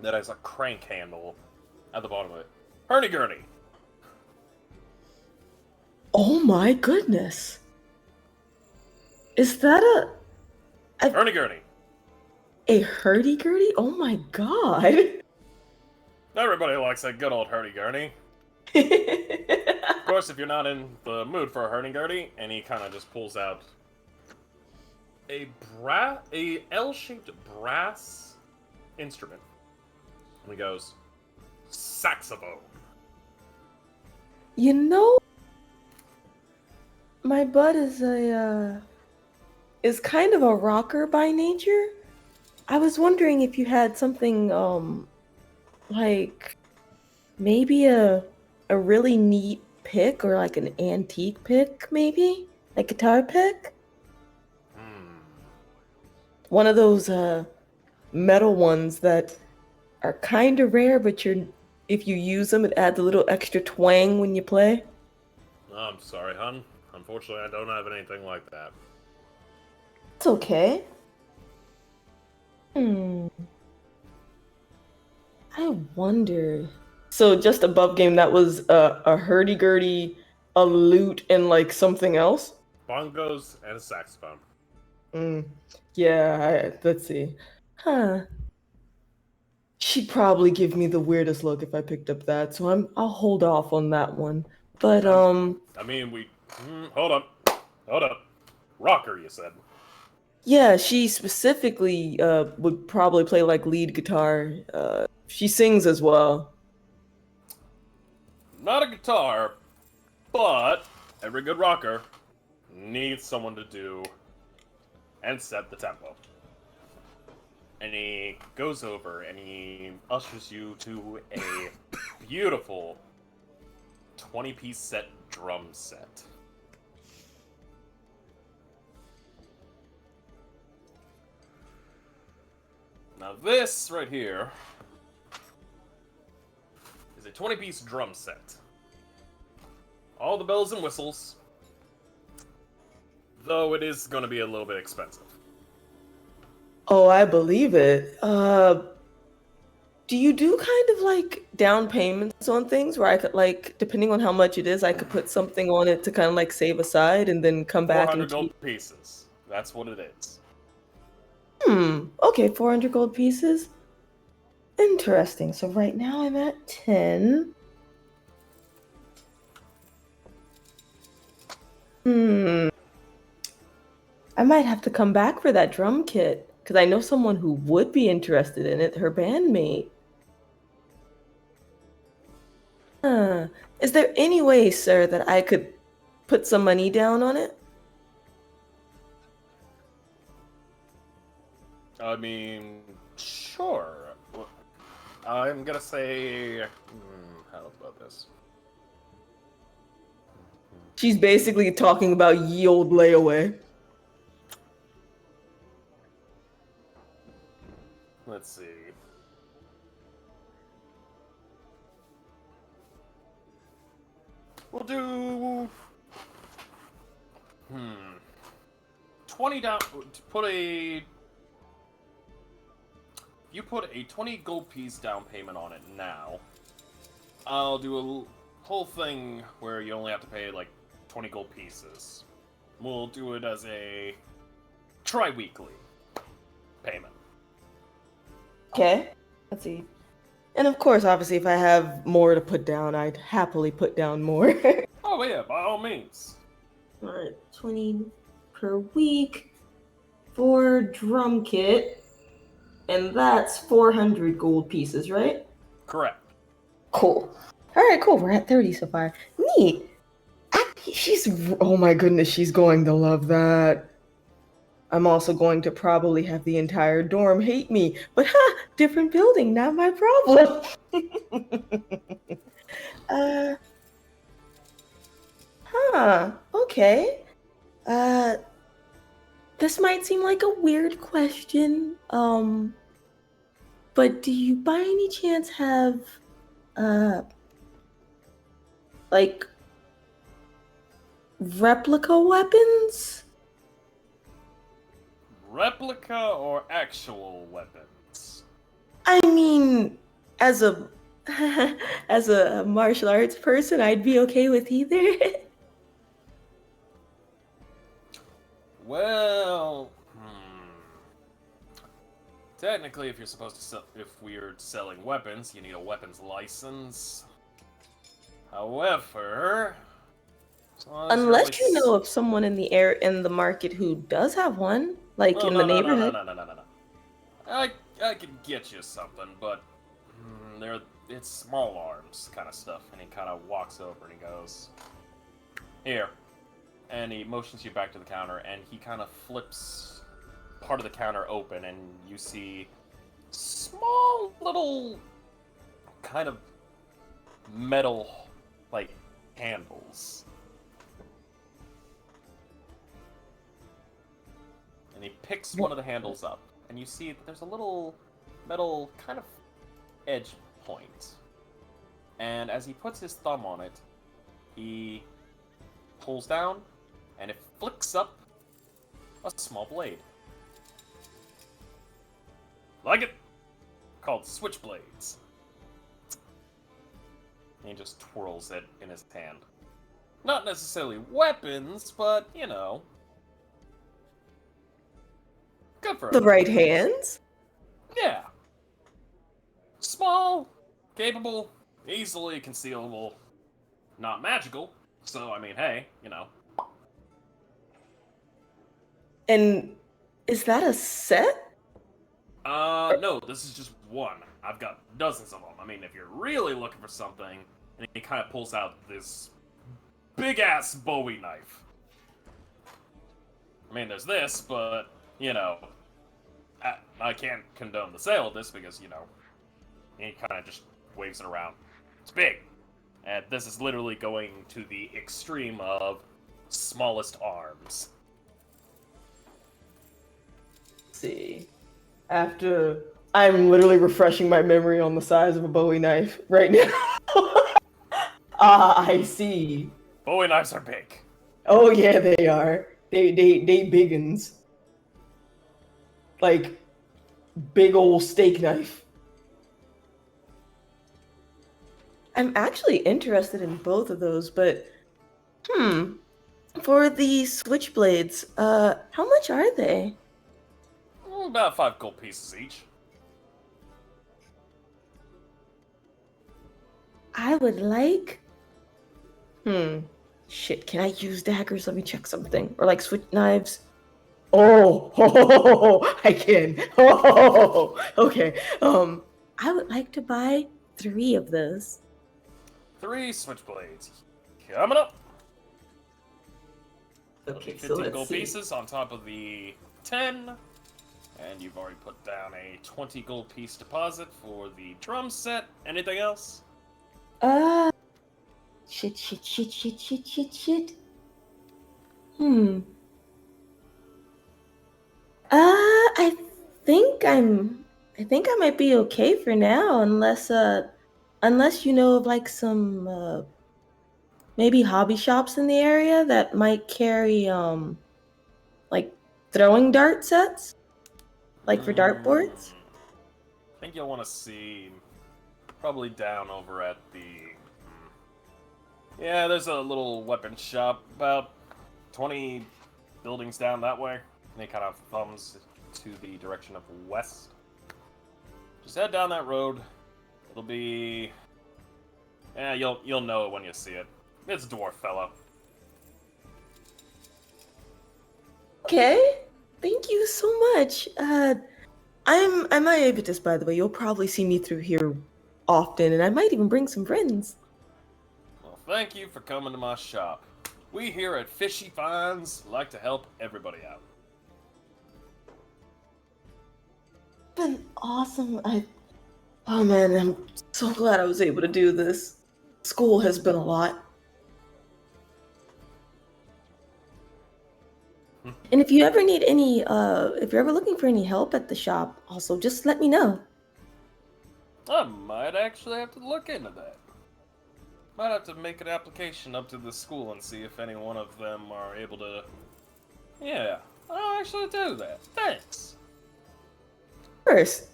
that has a crank handle at the bottom of it. Hurdy-gurdy! Oh my goodness. Is that Hurdy-gurdy! a hurdy-gurdy? Oh my god. Everybody likes a good old hurdy-gurdy. Of course, if you're not in the mood for a hurdy-gurdy, and he kind of just pulls out a L-shaped brass instrument. And he goes, saxophone. You know, my bud is kind of a rocker by nature. I was wondering if you had something like maybe a really neat pick or like an antique pick, maybe? Like guitar pick? One of those metal ones that are kind of rare, but if you use them, it adds a little extra twang when you play. I'm sorry, hon. Unfortunately, I don't have anything like that. It's okay. I wonder. So just above game, that was a hurdy-gurdy, a lute, and like something else? Bongos and a saxophone. Yeah, let's see. Huh. She'd probably give me the weirdest look if I picked up that, so I'll hold off on that one. But I mean, hold up. Rocker, you said. yeah, she specifically would probably play like lead guitar. She sings as well. Not a guitar, but every good rocker needs someone to do and set the tempo. And he goes over and he ushers you to a beautiful 20-piece set drum set. Now this right here is a 20-piece drum set. All the bells and whistles, though it is going to be a little bit expensive. Oh, I believe it. Do you do kind of like down payments on things where I could like, depending on how much it is, I could put something on it to kind of like save aside and then come back 400 and gold pieces. That's what it is. Okay, 400 gold pieces. Interesting. So right now I'm at 10. I might have to come back for that drum kit because I know someone who would be interested in it, her bandmate. Huh. Is there any way, sir, that I could put some money down on it? I mean, sure. I'm gonna say. How about this? She's basically talking about ye old layaway. Let's see. We'll do. 20 down. Put a. You put a 20 gold piece down payment on it now. I'll do a whole thing where you only have to pay like 20 gold pieces. We'll do it as a tri-weekly payment. Okay, let's see. And of course, obviously, if I have more to put down, I'd happily put down more. Oh yeah, by all means. Alright, 20 per week for drum kit. And that's 400 gold pieces, right? Correct. Cool. Alright, cool. We're at 30 so far. Neat. Oh my goodness, she's going to love that. I'm also going to probably have the entire dorm hate me. But different building, not my problem. Okay. This might seem like a weird question. But do you by any chance have like replica weapons? Replica or actual weapons? I mean, as a as a martial arts person, I'd be okay with either. Well, technically, if you're supposed to sell, if we're selling weapons, you need a weapons license. However, as long as you're Unless always- you know of someone in the market who does have one, like Oh, in no, the no, neighborhood. No. I could get you something, but it's small arms kind of stuff. And he kind of walks over and he goes, "Here," and he motions you back to the counter, and he kind of flips part of the counter open, and you see small little kind of metal like handles. And he picks one of the handles up, and you see that there's a little metal kind of edge point. And as he puts his thumb on it, he pulls down, and it flicks up a small blade. Like it? Called switchblades. And he just twirls it in his hand. Not necessarily weapons, but, you know. Good for The him. right hands? Yeah. Small, capable, easily concealable, not magical. So, I mean, hey, you know. And is that a set? No, this is just one. I've got dozens of them. I mean, if you're really looking for something, and he kind of pulls out this big-ass Bowie knife. I mean, there's this, but, you know, I can't condone the sale of this because, you know, he kind of just waves it around. It's big. And this is literally going to the extreme of smallest arms. Let's see. After I'm literally refreshing my memory on the size of a Bowie knife right now. I see. Bowie knives are big. Oh yeah, they are. They biggins. Like big old steak knife. I'm actually interested in both of those, but for the switchblades, how much are they? About 5 gold pieces each. I would like. Shit, can I use daggers? Let me check something. Or like switch knives. Oh, I can. Oh, okay. I would like to buy 3 of those. 3 switchblades. Coming up. That'll be Okay, so 15 let's gold see. pieces on top of the 10. And you've already put down a 20 gold piece deposit for the drum set. Anything else? Shit. Hmm. I think I think I might be okay for now, unless you know of like some maybe hobby shops in the area that might carry like throwing dart sets, like for dartboards. I think you'll want to see probably down over at the. Yeah, there's a little weapon shop about 20 buildings down that way. And he kind of thumbs to the direction of west. Just head down that road. It'll be. Yeah, you'll know it when you see it. It's Dwarf Fellow. Okay, thank you so much. I'm Iapetus, by the way. You'll probably see me through here often, and I might even bring some friends. Well, thank you for coming to my shop. We here at Fishy Finds like to help everybody out. Been awesome. Oh man, I'm so glad I was able to do this. School has been a lot. And if you ever need any, if you're ever looking for any help at the shop, also just let me know. I might actually have to look into that. Might have to make an application up to the school and see if any one of them are able to. Yeah, I'll actually do that. Thanks. First,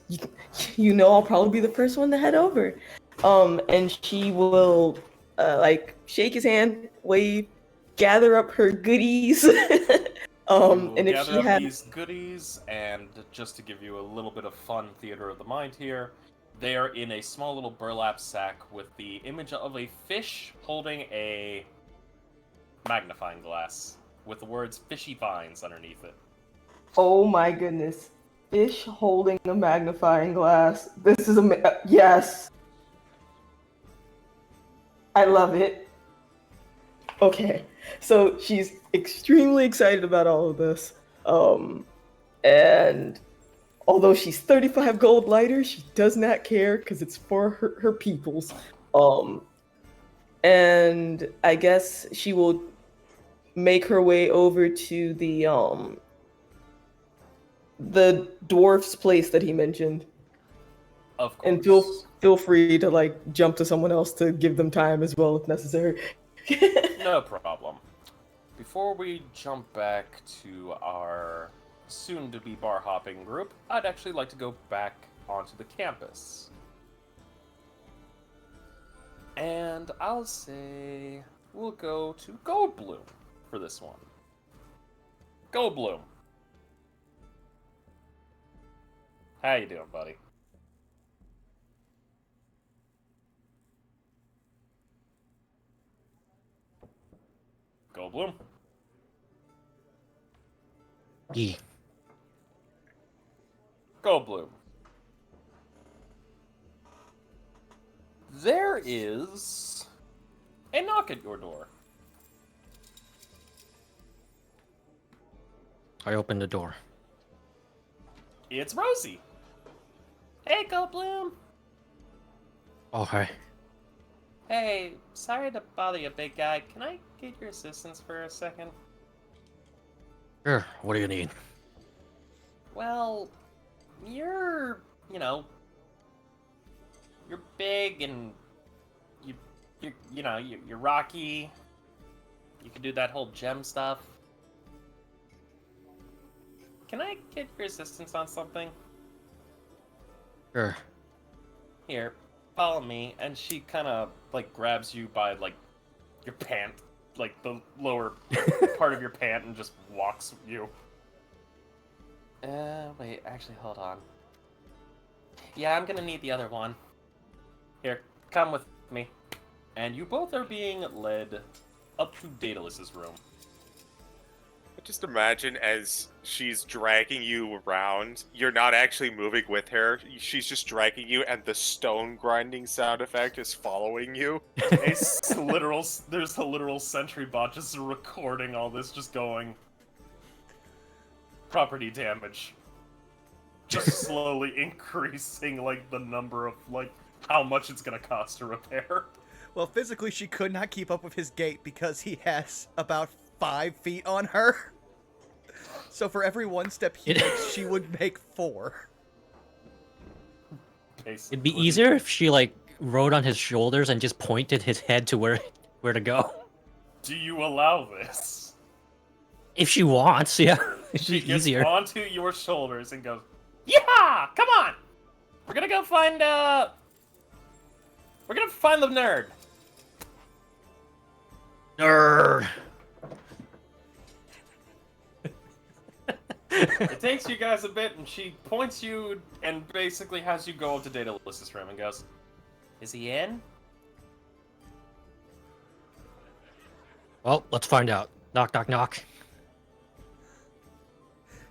you know I'll probably be the first one to head over. And she will, like, shake his hand, wave, gather up her goodies. We'll And if gather she up had, these goodies, and just to give you a little bit of fun theater of the mind here, they are in a small little burlap sack with the image of a fish holding a magnifying glass with the words "Fishy Finds" underneath it. oh my goodness, fish holding a magnifying glass. This is yes, I love it. Okay, so she's extremely excited about all of this. And although she's 35 gold lighter, she does not care because it's for her peoples. Um, and I guess she will make her way over to the dwarf's place that he mentioned. Of And course. feel free to like jump to someone else to give them time as well if necessary. No problem. Before we jump back to our soon-to-be bar hopping group, I'd actually like to go back onto the campus. And I'll say we'll go to Goldbloom for this one. Goldbloom. How you doing, buddy? Goldbloom? Yeah. Goldbloom. There is a knock at your door. I opened the door. It's Rosie. Hey, Goldbloom. Oh, hi. Hey, sorry to bother you, big guy. Can I get your assistance for a second? Sure. What do you need? Well, you're, you're big and you're rocky. You can do that whole gem stuff. Can I get your assistance on something? Sure. Here, follow me. And she kind of like grabs you by like your pant, like the lower part of your pant, and just walks you. Wait, actually, hold on. Yeah, I'm gonna need the other one. Here, come with me. And you both are being led up to Daedalus's room. Just imagine as she's dragging you around, you're not actually moving with her. She's just dragging you, and the stone grinding sound effect is following you. There's a literal sentry bot just recording all this, just going. Property damage. Just slowly increasing, like, the number of, like, how much it's gonna cost to repair. Well, physically, she could not keep up with his gait because he has about 5 feet on her. So for every one step he makes, she would make 4. It'd be easier if she, like, rode on his shoulders and just pointed his head to where to go. Do you allow this? If she wants, yeah. It'd She be gets easier. onto your shoulders and goes, "Yeah, come on! We're gonna go find, we're gonna find the nerd." Nerd. It takes you guys a bit, and she points you and basically has you go up to Daedalus's room and goes, "Is he in?" Well, let's find out. Knock, knock, knock.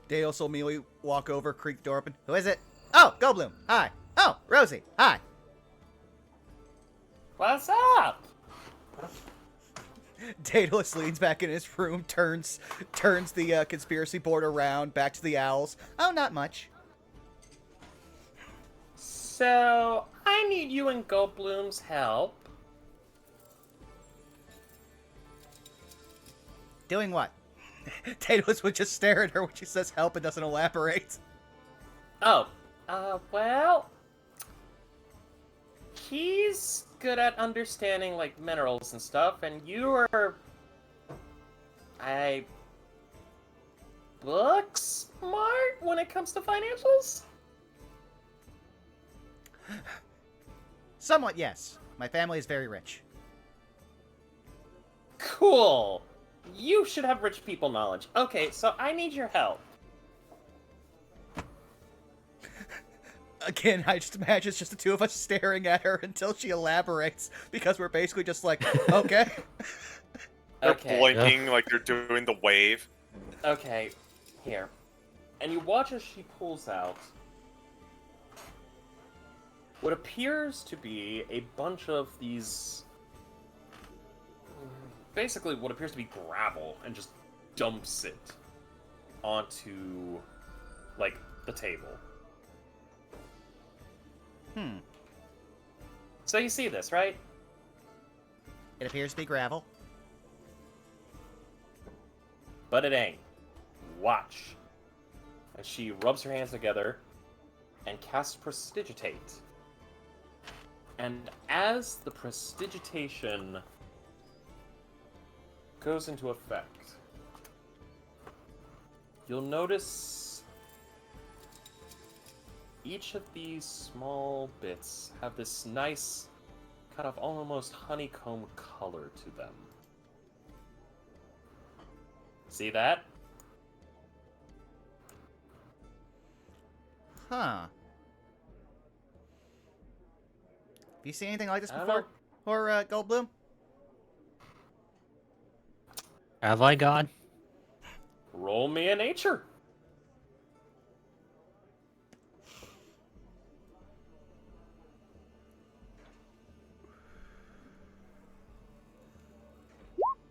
Daedalus will immediately walk over, creak the door open. Who is it? Oh, Goldblum. Hi. Oh, Rosie. Hi. What's up? Daedalus leans back in his room, turns the conspiracy board around, back to the owls. Oh, not much. So, I need you and Goldblum's help. Doing what? Daedalus would just stare at her when she says help and doesn't elaborate. Oh, well... He's good at understanding, like, minerals and stuff, and you are... book smart when it comes to financials? Somewhat, yes. My family is very rich. Cool. You should have rich people knowledge. Okay, so I need your help. Again, I just imagine it's just the two of us staring at her until she elaborates, because we're basically just like, okay. They're Okay. blinking like they're doing the wave. Okay, here. And you watch as she pulls out what appears to be a bunch of these... basically what appears to be gravel, and just dumps it onto, like, the table. So you see this, right? It appears to be gravel. But it ain't. Watch. And she rubs her hands together and casts Prestidigitate. And as the Prestidigitation goes into effect, you'll notice each of these small bits have this nice, kind of almost honeycomb color to them. See that? Huh. Have you seen anything like this I don't before? know. Or, Goldblum? Have I, God? Roll me a nature.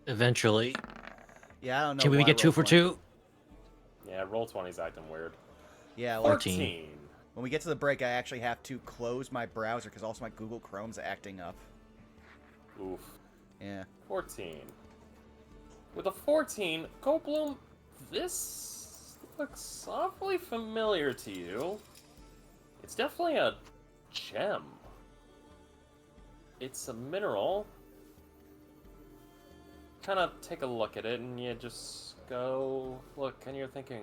Eventually. Yeah, I don't know. Can we why get 2 for Roll 2? Yeah, roll 20's acting weird. Yeah, well, 14. when we get to the break, I actually have to close my browser because also my Google Chrome's acting up. Oof. Yeah. 14. With a 14, Goldblum, this looks awfully familiar to you. It's definitely a gem. It's a mineral. Kind of take a look at it and you just go, look, and you're thinking,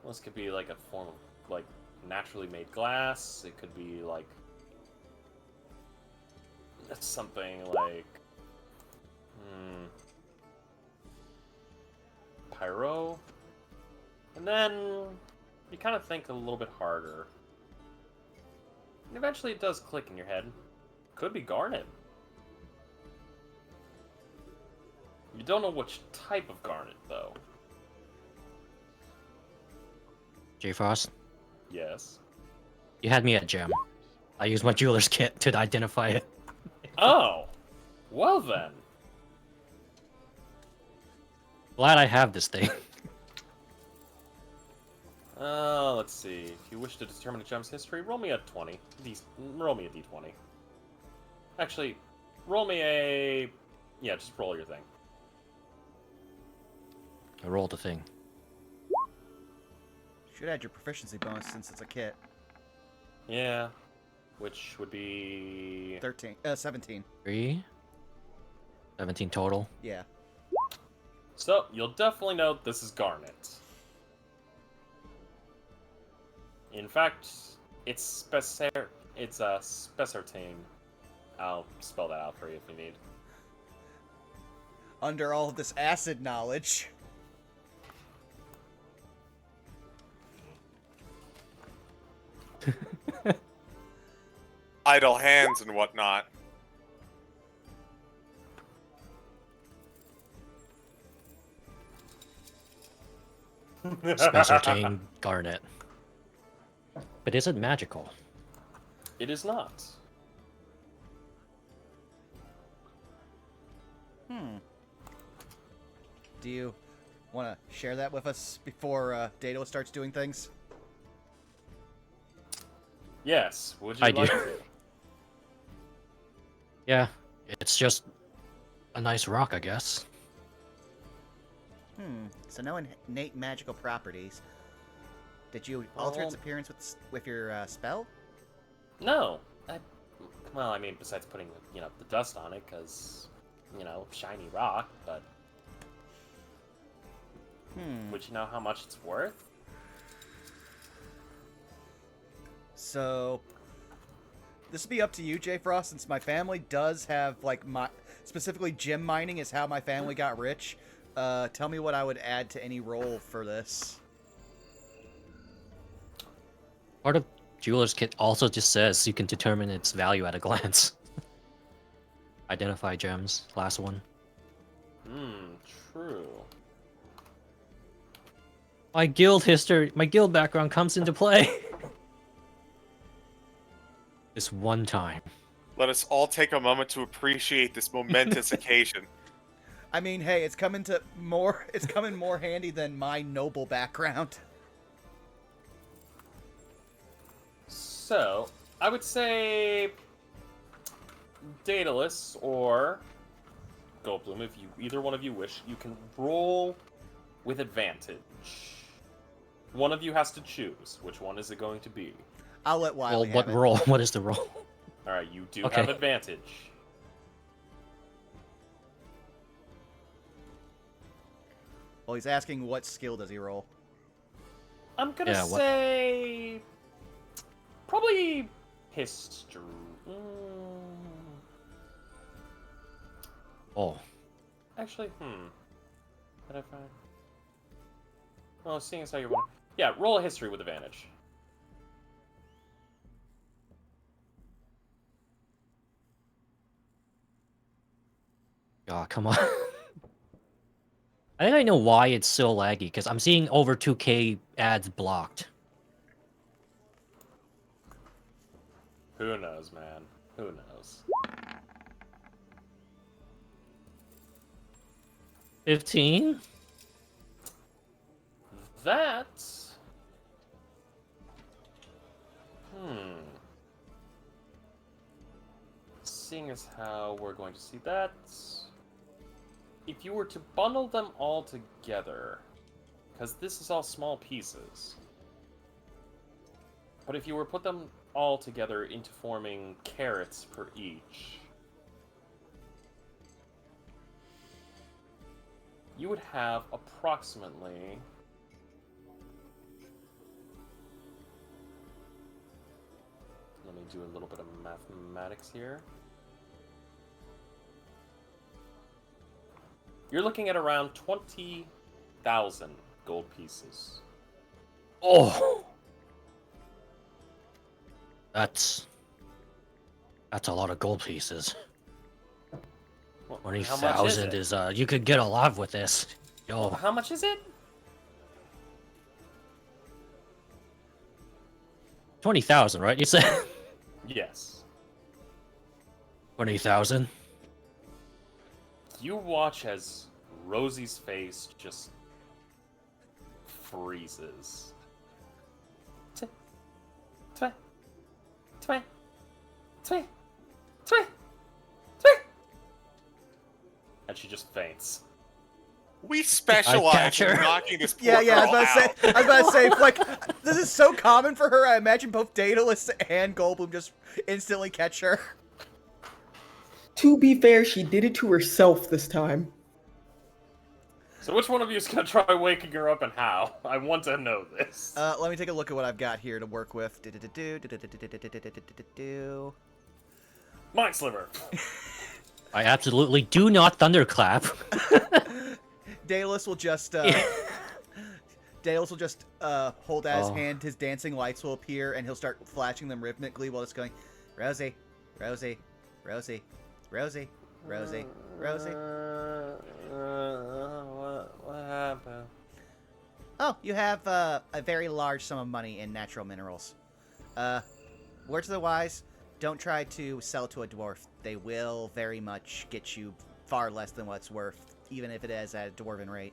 well, this could be like a form of, like, naturally made glass. It could be like something like pyro. And then you kind of think a little bit harder. And eventually it does click in your head. Could be garnet. You don't know which type of garnet, though. J Frost, Yes. you had me at gem. I used my jeweler's kit to identify it. Oh! Well then. Glad I have this thing. Let's see. If you wish to determine a gem's history, roll me a 20. Roll me a d20. Actually, roll me a... Yeah, just roll your thing. I rolled the thing. Should add your proficiency bonus since it's a kit. Yeah. Which would be... 17. 3. 17 total. Yeah. So, you'll definitely know this is garnet. In fact, it's spessartane. I'll spell that out for you if you need. Under all of this acid knowledge. Idle hands and whatnot. Spessartane garnet. But is it magical? It is not. Do you want to share that with us before Daedalus starts doing things? Yes, would you I like do. to? Yeah, it's just a nice rock, I guess. So no innate magical properties. Did you alter its appearance with your spell? No. Well, I mean, besides putting, the dust on it, because, shiny rock, but... Would you know how much it's worth? So, this would be up to you, J Frost, since my family does have, specifically gem mining is how my family got rich. Tell me what I would add to any roll for this. Part of jeweler's kit also just says you can determine its value at a glance. Identify gems, last one. True. My guild background comes into play. This one time. Let us all take a moment to appreciate this momentous occasion. I mean, hey, it's coming more handy than my noble background. So, I would say... Daedalus or Goldblum, if either one of you wish, you can roll with advantage. One of you has to choose. Which one is it going to be? I'll let Well, Wiley what have it. roll? What is the roll? Alright, you do Okay. have advantage. Well, he's asking what skill does he roll. I'm gonna Yeah, what- say... Probably... History... Oh, Actually, Did I find... Well, seeing as how you want... Yeah, roll a history with advantage. God, come on. I think I know why it's so laggy, because I'm seeing over 2K ads blocked. Who knows, man? Who knows? 15? That... Seeing as how we're going to see that... If you were to bundle them all together... Because this is all small pieces. But if you were to put them all together into forming carrots per each... You would have approximately... Let me do a little bit of mathematics here. You're looking at around 20,000 gold pieces. Oh! That's That's a lot of gold pieces. Well, Twenty how much thousand is is you could get a lot with this. Yo, How much is it? 20,000, right? You said Yes. 20,000. You watch as Rosie's face just freezes. Twe. Twe. Twe. And she just faints. We specialize catch in her. knocking this poor Yeah, yeah. girl out. I was about to say, like, this is so common for her. I imagine both Daedalus and Goldblum just instantly catch her. To be fair, she did it to herself this time. So which one of you is gonna try waking her up and how? I want to know this. Let me take a look at what I've got here to work with. Mind Sliver. I absolutely do not thunderclap. Daedalus will just hold out his hand. His dancing lights will appear, and he'll start flashing them rhythmically while it's going, Rosie, Rosie, Rosie, Rosie, Rosie, Rosie. What happened? Oh, you have a very large sum of money in natural minerals. Words of the wise, don't try to sell to a dwarf. They will very much get you far less than what it's worth, even if it is at a dwarven rate.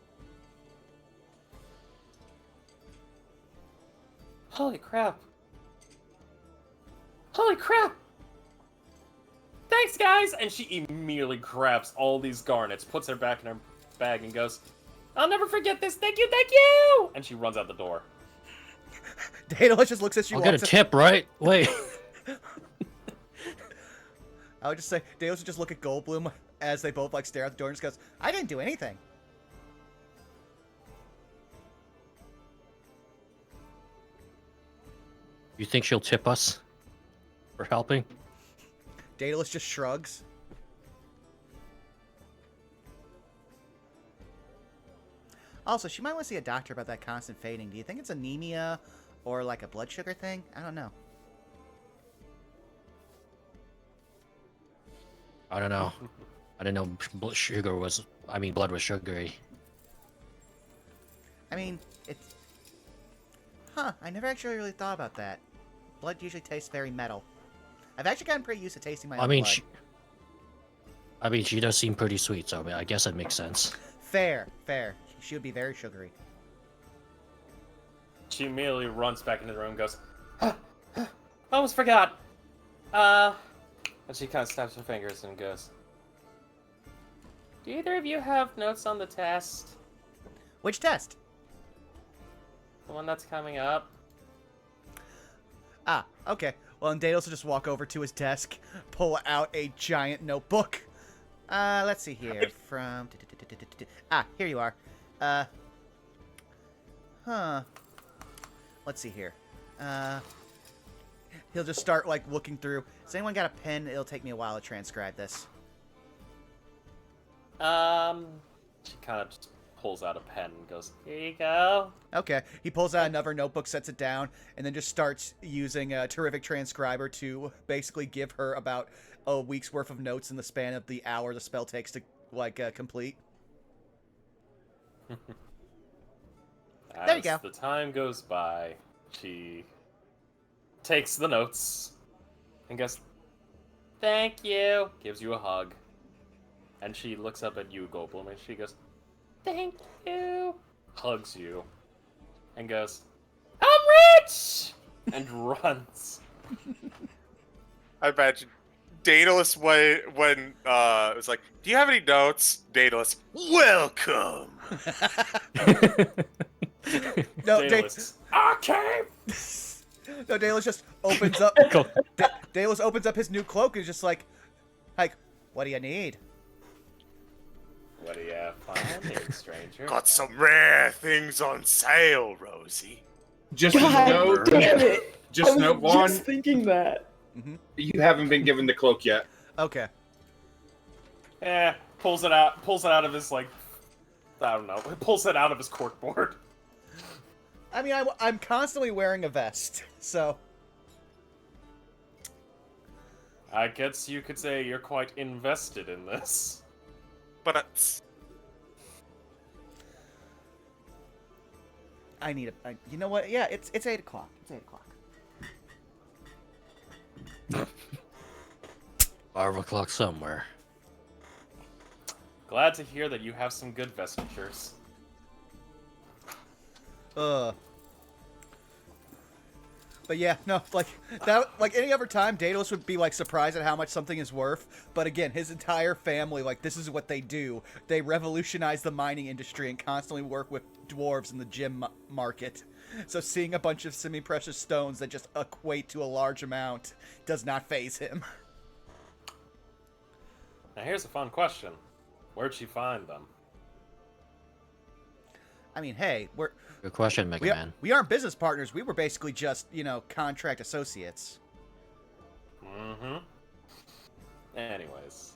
Holy crap. Holy crap! Thanks, guys! And she immediately grabs all these garnets, puts her back in her bag, and goes, I'll never forget this! Thank you, thank you! And she runs out the door. Daedalus just looks at you. I'll get a tip, right? Wait. I would just say, Daedalus would just look at Goldblum as they both, like, stare at the door and just goes, I didn't do anything. You think she'll tip us for helping? Daedalus just shrugs. Also, she might want to see a doctor about that constant fading. Do you think it's anemia or, like, a blood sugar thing? I don't know. I don't know. I didn't know blood was sugary. I mean, it's... Huh, I never actually really thought about that. Blood usually tastes very metal. I've actually gotten pretty used to tasting my own blood. She does seem pretty sweet, so I guess it makes sense. Fair, fair. She would be very sugary. She immediately runs back into the room and goes, Almost forgot. And she kind of snaps her fingers and goes, do either of you have notes on the test? Which test? The one that's coming up? Ah, okay. Well, and Daedalus will just walk over to his desk, pull out a giant notebook. Let's see here. From... Ah, here you are. Let's see here. He'll just start, like, looking through. Has anyone got a pen? It'll take me a while to transcribe this. She kind of just pulls out a pen and goes, here you go. Okay. He pulls out another notebook, sets it down, and then just starts using a terrific transcriber to basically give her about a week's worth of notes in the span of the hour the spell takes to, like, complete. There you go. As the time goes by, she takes the notes and goes, Thank you. gives you a hug, and she looks up at you, Goldblum, and she goes, Thank you. hugs you, and goes, I'm rich! and runs. I imagine Daedalus when it was like, do you have any notes? Daedalus, welcome. No, Daedalus, Okay. No, Daedalus just opens up. Cool. Daedalus opens up his new cloak and is just like, what do you need? what do you have finding, stranger? Got some rare things on sale, Rosie. Just God note, damn it! just I note was one. just thinking that. You haven't been given the cloak yet. Okay. Pulls it out of his, like, I don't know, pulls it out of his corkboard. I mean, I'm constantly wearing a vest, so. I guess you could say you're quite invested in this. But I need a. You know what? Yeah, it's 8 o'clock. It's 8 o'clock. 5 o'clock somewhere. Glad to hear that you have some good vestures. But yeah, no, like that, like any other time, Daedalus would be like surprised at how much something is worth. But again, his entire family, like this is what they do. They revolutionize the mining industry and constantly work with dwarves in the gem market. So seeing a bunch of semi-precious stones that just equate to a large amount does not faze him. Now here's a fun question. Where'd she find them? I mean, hey, Good question, Mega Man. we aren't business partners. We were basically just, contract associates. Mm-hmm. Anyways,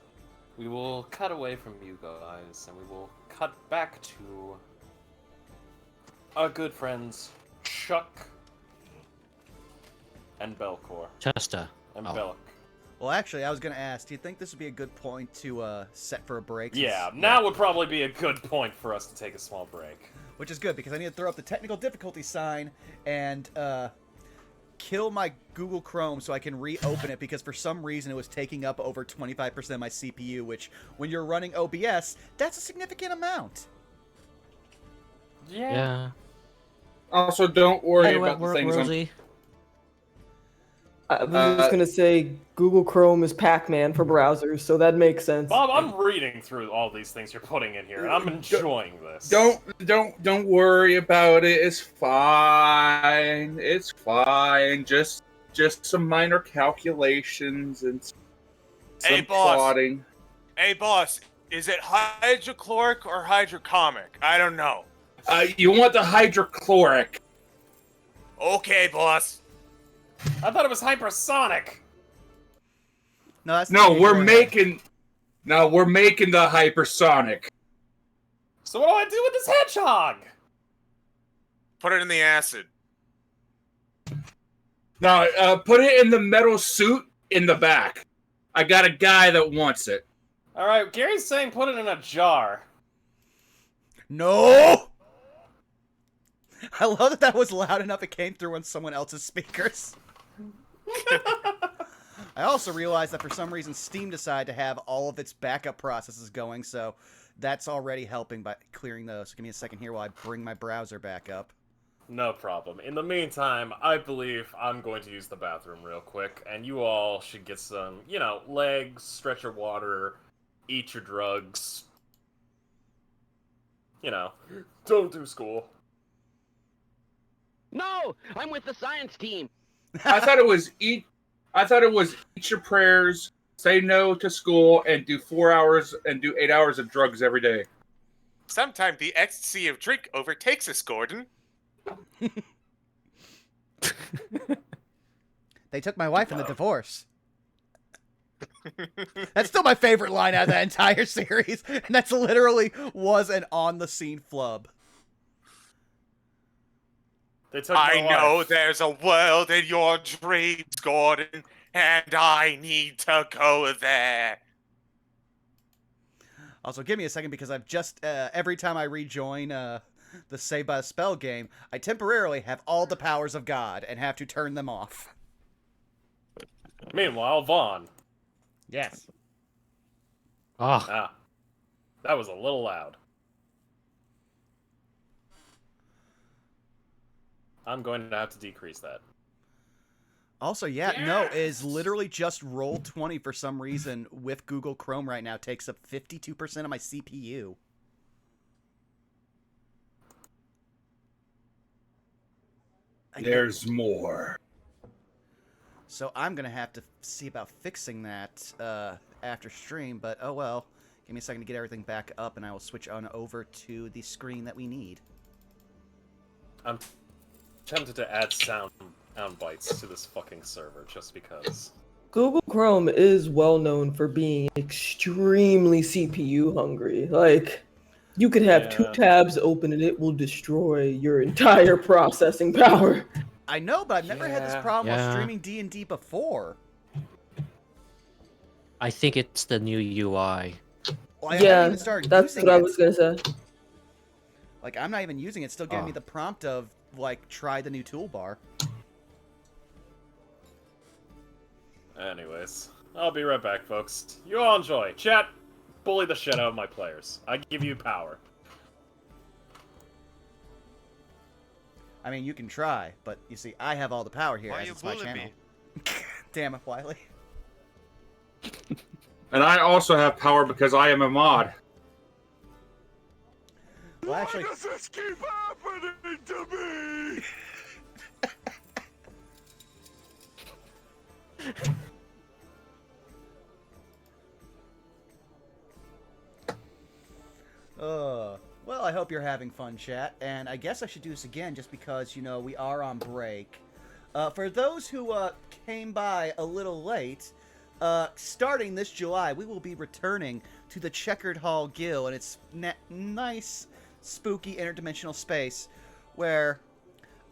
we will cut away from you guys, and we will cut back to our good friends Chuck and Belcor Chesta. and Oh. Belk. Well, actually, I was going to ask, do you think this would be a good point to set for a break? Yeah, now would probably be a good point for us to take a small break. Which is good, because I need to throw up the technical difficulty sign and kill my Google Chrome so I can reopen it, because for some reason it was taking up over 25% of my CPU, which, when you're running OBS, that's a significant amount. Yeah. Also, don't worry Hey, about the things Rosie. I was just gonna say Google Chrome is Pac-Man for browsers, so that makes sense. Bob, I'm reading through all these things you're putting in here, and I'm enjoying this. Don't worry about it. It's fine. It's fine. Just some minor calculations and some Hey, boss. plotting. hey, boss, is it hydrochloric or hydrocomic? I don't know. You want the hydrochloric? Okay, boss. I thought it was hypersonic. No, that's No, the we're Android. making the hypersonic. So what do I do with this hedgehog? Put it in the acid. Now, put it in the metal suit in the back. I got a guy that wants it. All right, Gary's saying put it in a jar. No! I love that that was loud enough it came through on someone else's speakers. I also realized that for some reason Steam decided to have all of its backup processes going, so that's already helping by clearing those. Give me a second here while I bring my browser back up. No problem. In the meantime, I believe I'm going to use the bathroom real quick, and you all should get some, legs, stretch your water, eat your drugs. Don't do school. No, I'm with the science team. I thought it was eat your prayers, say no to school, and do 4 hours and do 8 hours of drugs every day. Sometimes the ecstasy of drink overtakes us, Gordon. They took my wife in the divorce. That's still my favorite line out of that entire series, and that's literally was an on-the-scene flub. They took my I know wife. there's a world in your dreams, Gordon, and I need to go there. Also, give me a second, because I've just, every time I rejoin the Saved by the Spell game, I temporarily have all the powers of God and have to turn them off. Meanwhile, Vaughn. Yes. Oh, Ah, that was a little loud. I'm going to have to decrease that. Also, yeah, no, it is literally just Roll20 for some reason with Google Chrome right now takes up 52% of my CPU. There's more. So I'm going to have to see about fixing that after stream, but oh well. Give me a second to get everything back up, and I will switch on over to the screen that we need. I'm tempted to add sound bites to this fucking server just because. Google Chrome is well known for being extremely CPU hungry. Like, you could have two Yeah. tabs open and it will destroy your entire processing power. I know, but I've never had this Yeah. problem while Yeah. streaming D&D before. I think it's the new UI. Well, I haven't Yeah, even started that's using what I it. was gonna say. Like, I'm not even using it. It's still giving Oh. me the prompt of, like, try the new toolbar. Anyways, I'll be right back, folks. You all enjoy. Chat, bully the shit out of my players. I give you power. I mean, you can try, but you see, I have all the power here Why as you it's my bullying channel. me? Damn it, Wiley. And I also have power because I am a mod. Well, actually, Why does this keep happening to me? well, I hope you're having fun, chat, and I guess I should do this again just because, you know, we are on break. For those who came by a little late, starting this July, we will be returning to the Checkered Hall Guild, and it's nice, spooky, interdimensional space where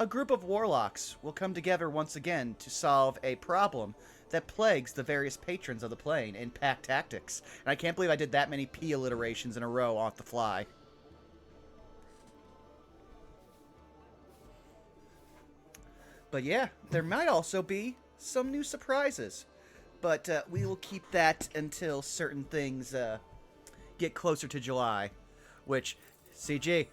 a group of warlocks will come together once again to solve a problem that plagues the various patrons of the plane in pack tactics. And I can't believe I did that many P alliterations in a row off the fly. But yeah, there might also be some new surprises. But we will keep that until certain things get closer to July. Which, CG,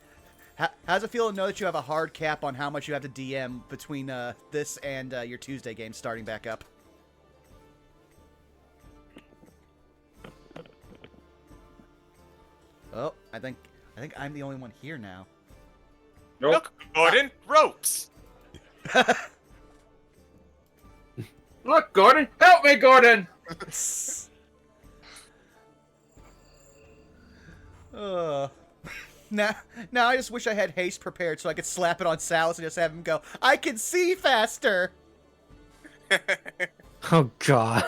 how's it feel to know that you have a hard cap on how much you have to DM between this and your Tuesday game starting back up? Oh, I think I'm the only one here now. Nope. Look, Gordon, ropes. Look, Gordon! Help me, Gordon! Now I just wish I had haste prepared so I could slap it on Salus and just have him go, I can see faster! Oh god.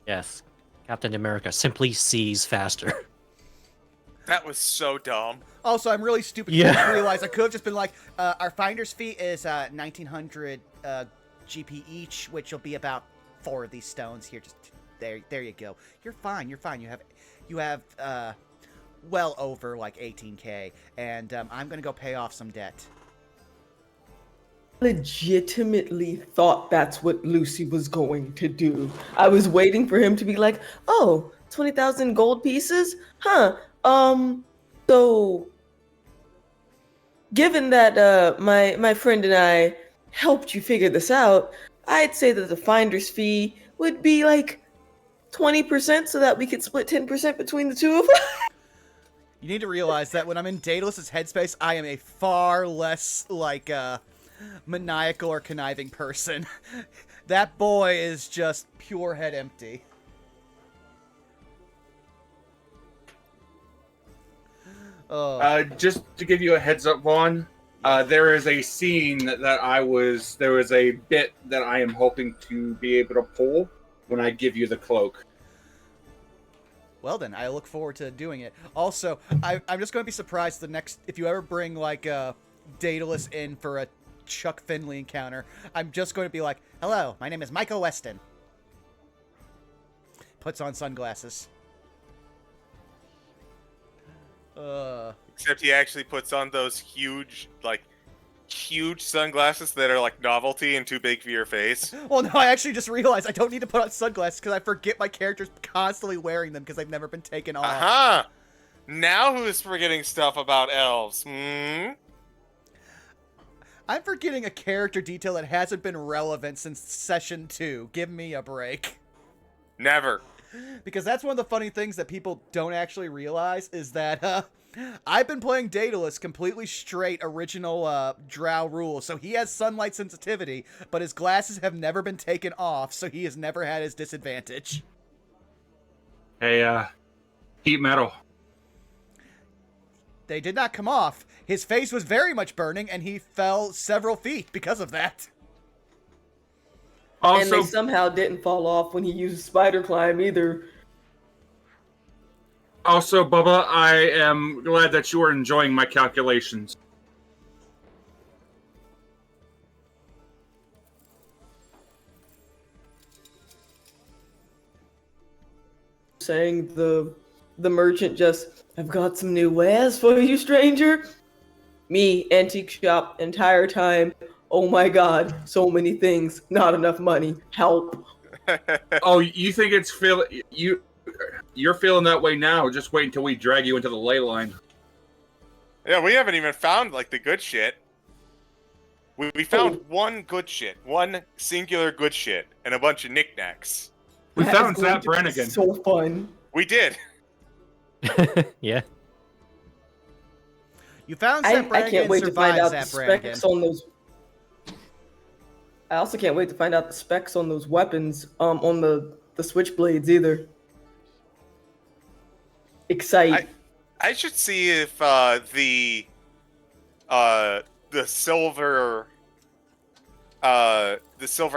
Yes. Captain America simply sees faster. That was so dumb. Also, I'm really stupid Yeah. to realize I could have just been like, our finder's fee is 1,900 GP each, which will be about 4 of these stones here. Just there you go. You're fine. You're fine. You have well over like 18K, and I'm gonna go pay off some debt. Legitimately thought that's what Lucy was going to do. I was waiting for him to be like, "Oh, 20,000 gold pieces? Huh. So given that my friend and I helped you figure this out, I'd say that the finder's fee would be like 20% so that we could split 10% between the two of us." You need to realize that when I'm in Daedalus's headspace, I am a far less, like, maniacal or conniving person. That boy is just pure head empty. Just to give you a heads up, Vaughn, there is a scene there was a bit that I am hoping to be able to pull when I give you the cloak. Well then, I look forward to doing it. Also, I'm just going to be surprised if you ever bring, like, Daedalus in for a Chuck Finley encounter, I'm just going to be like, hello, my name is Michael Weston. Puts on sunglasses. Except he actually puts on those huge sunglasses that are like novelty and too big for your face. Well, no, I actually just realized I don't need to put on sunglasses because I forget my character's constantly wearing them because they've never been taken off. Uh-huh. Now who's forgetting stuff about elves? Hmm? I'm forgetting a character detail that hasn't been relevant since session 2. Give me a break. Never. Because that's one of the funny things that people don't actually realize is that I've been playing Daedalus completely straight original Drow rules, so he has sunlight sensitivity, but his glasses have never been taken off, so he has never had his disadvantage. Hey, heat metal. They did not come off. His face was very much burning, and he fell several feet because of that. And they Also, somehow didn't fall off when he used spider climb either. Bubba, I am glad that you are enjoying my calculations. saying the merchant just, I've got some new wares for you, stranger. Me, antique shop, entire time. Oh my god, so many things, not enough money. Help. Oh, you think it's you're feeling that way now? Just wait until we drag you into the ley line. Yeah, we haven't even found like the good shit. We found one good shit, one singular good shit, and a bunch of knickknacks. We That found is going Zap to be Brannigan. so fun. We did. Yeah. You found I Zap Brannigan can't and wait to find survived out Zap the Brannigan. specs on those. I also can't wait to find out the specs on those weapons, on the switchblades either. Excite. I should see if the silver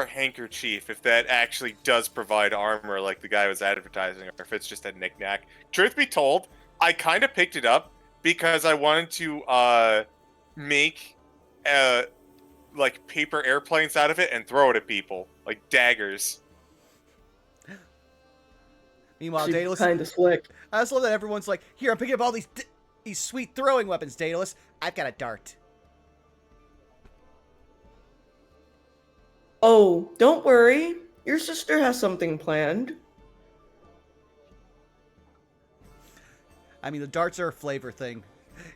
handkerchief, if that actually does provide armor like the guy was advertising, or if it's just a knickknack. Truth be told, I kind of picked it up because I wanted to make like paper airplanes out of it and throw it at people like daggers. Meanwhile, Daedalus, Kind of slick. I just love that everyone's like, here, I'm picking up all these sweet throwing weapons, Daedalus. I've got a dart. Oh, don't worry. Your sister has something planned. I mean, the darts are a flavor thing.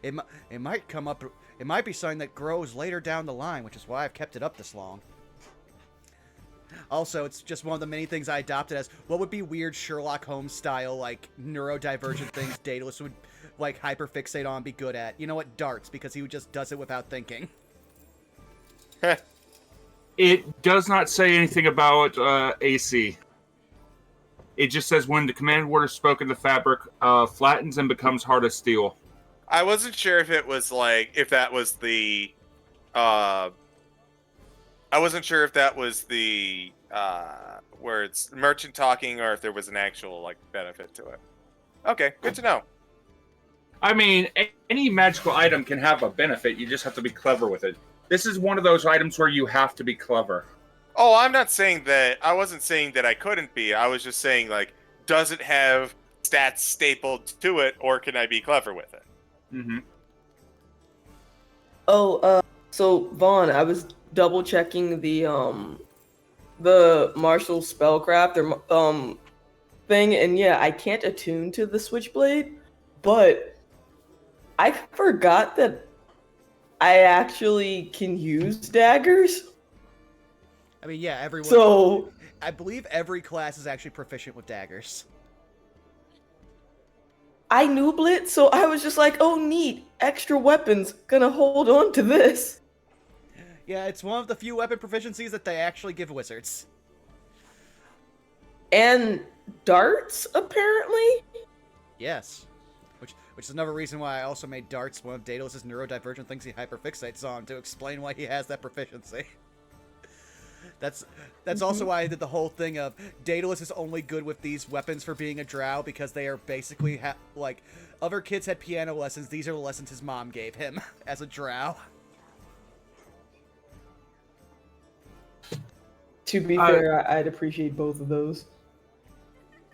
It might come up. It might be something that grows later down the line, which is why I've kept it up this long. Also, it's just one of the many things I adopted as what would be weird Sherlock Holmes style, like neurodivergent things Daedalus would like hyperfixate on, and be good at. You know what? Darts, because he just does it without thinking. It does not say anything about AC. It just says when the command word is spoken, the fabric flattens and becomes hard as steel. I wasn't sure if it was like if that was the I wasn't sure if that was the where it's merchant talking or if there was an actual like benefit to it. Okay, good to know. I mean, any magical item can have a benefit. You just have to be clever with it. This is one of those items where you have to be clever. Oh, I'm not saying that. I wasn't saying that I couldn't be. I was just saying, like, does it have stats stapled to it, or can I be clever with it? Mm-hmm. Oh, so Vaughn, I was double checking the martial spellcraft or thing, and yeah, I can't attune to the switchblade, but I forgot that I actually can use daggers. I mean, yeah, everyone. So I believe every class is actually proficient with daggers. I noobled it, so I was just like, oh neat, extra weapons, gonna hold on to this. Yeah, it's one of the few weapon proficiencies that they actually give wizards. And darts, apparently? Yes. Which is another reason why I also made darts one of Daedalus's neurodivergent things he hyperfixates on, to explain why he has that proficiency. That's also why I did the whole thing of Daedalus is only good with these weapons for being a drow because they are basically like other kids had piano lessons. These are the lessons his mom gave him as a drow. To be fair, I'd appreciate both of those.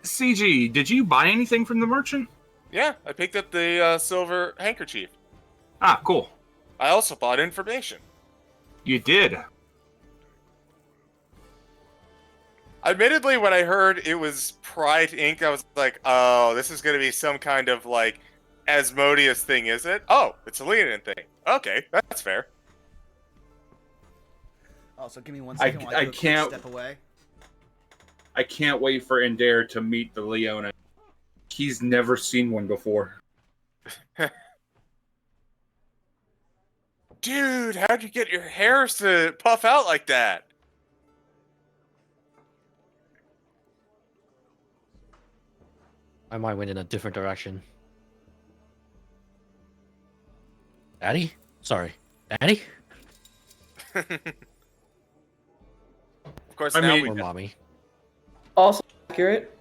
CG, did you buy anything from the merchant? Yeah, I picked up the silver handkerchief. Ah, cool. I also bought information. You did. Admittedly, when I heard it was Pride Inc., I was like, oh, this is going to be some kind of, like, Asmodeus thing, is it? Oh, it's a Leonin thing. Okay, that's fair. Also, give me one second while I go a quick step away. I can't wait for Endair to meet the Leona. He's never seen one before. Dude, how'd you get your hairs to puff out like that? My mind went in a different direction. Daddy? Sorry. Daddy? Of course, I now mean- we Or know. mommy? Also accurate.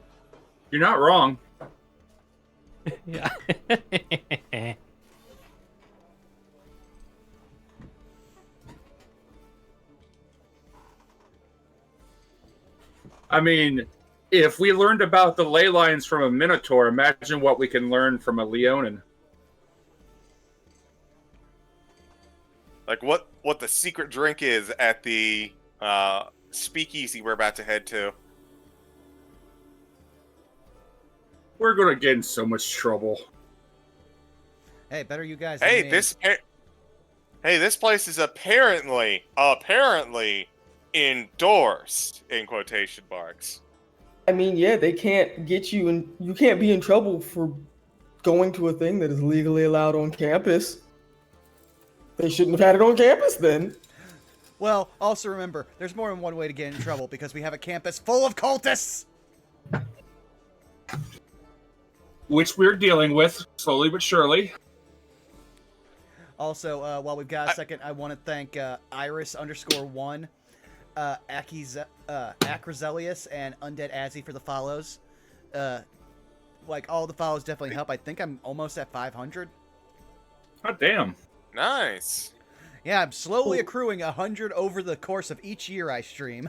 You're not wrong. Yeah. I mean, If we learned about the ley lines from a Minotaur, imagine what we can learn from a Leonin. Like what the secret drink is at the speakeasy we're about to head to. We're gonna get in so much trouble. Hey, better you guys Hey, than me. this place is apparently endorsed in quotation marks. I mean, yeah, they can't get you, and you can't be in trouble for going to a thing that is legally allowed on campus. They shouldn't have had it on campus then. Well, also remember, there's more than one way to get in trouble because we have a campus full of cultists! Which we're dealing with, slowly but surely. Also, while we've got a second, I want to thank Iris_1, Acrozelius, and Undead Azzy for the follows. Like, all the follows definitely help. I think I'm almost at 500. God damn. Nice. Yeah, I'm slowly accruing 100 over the course of each year I stream.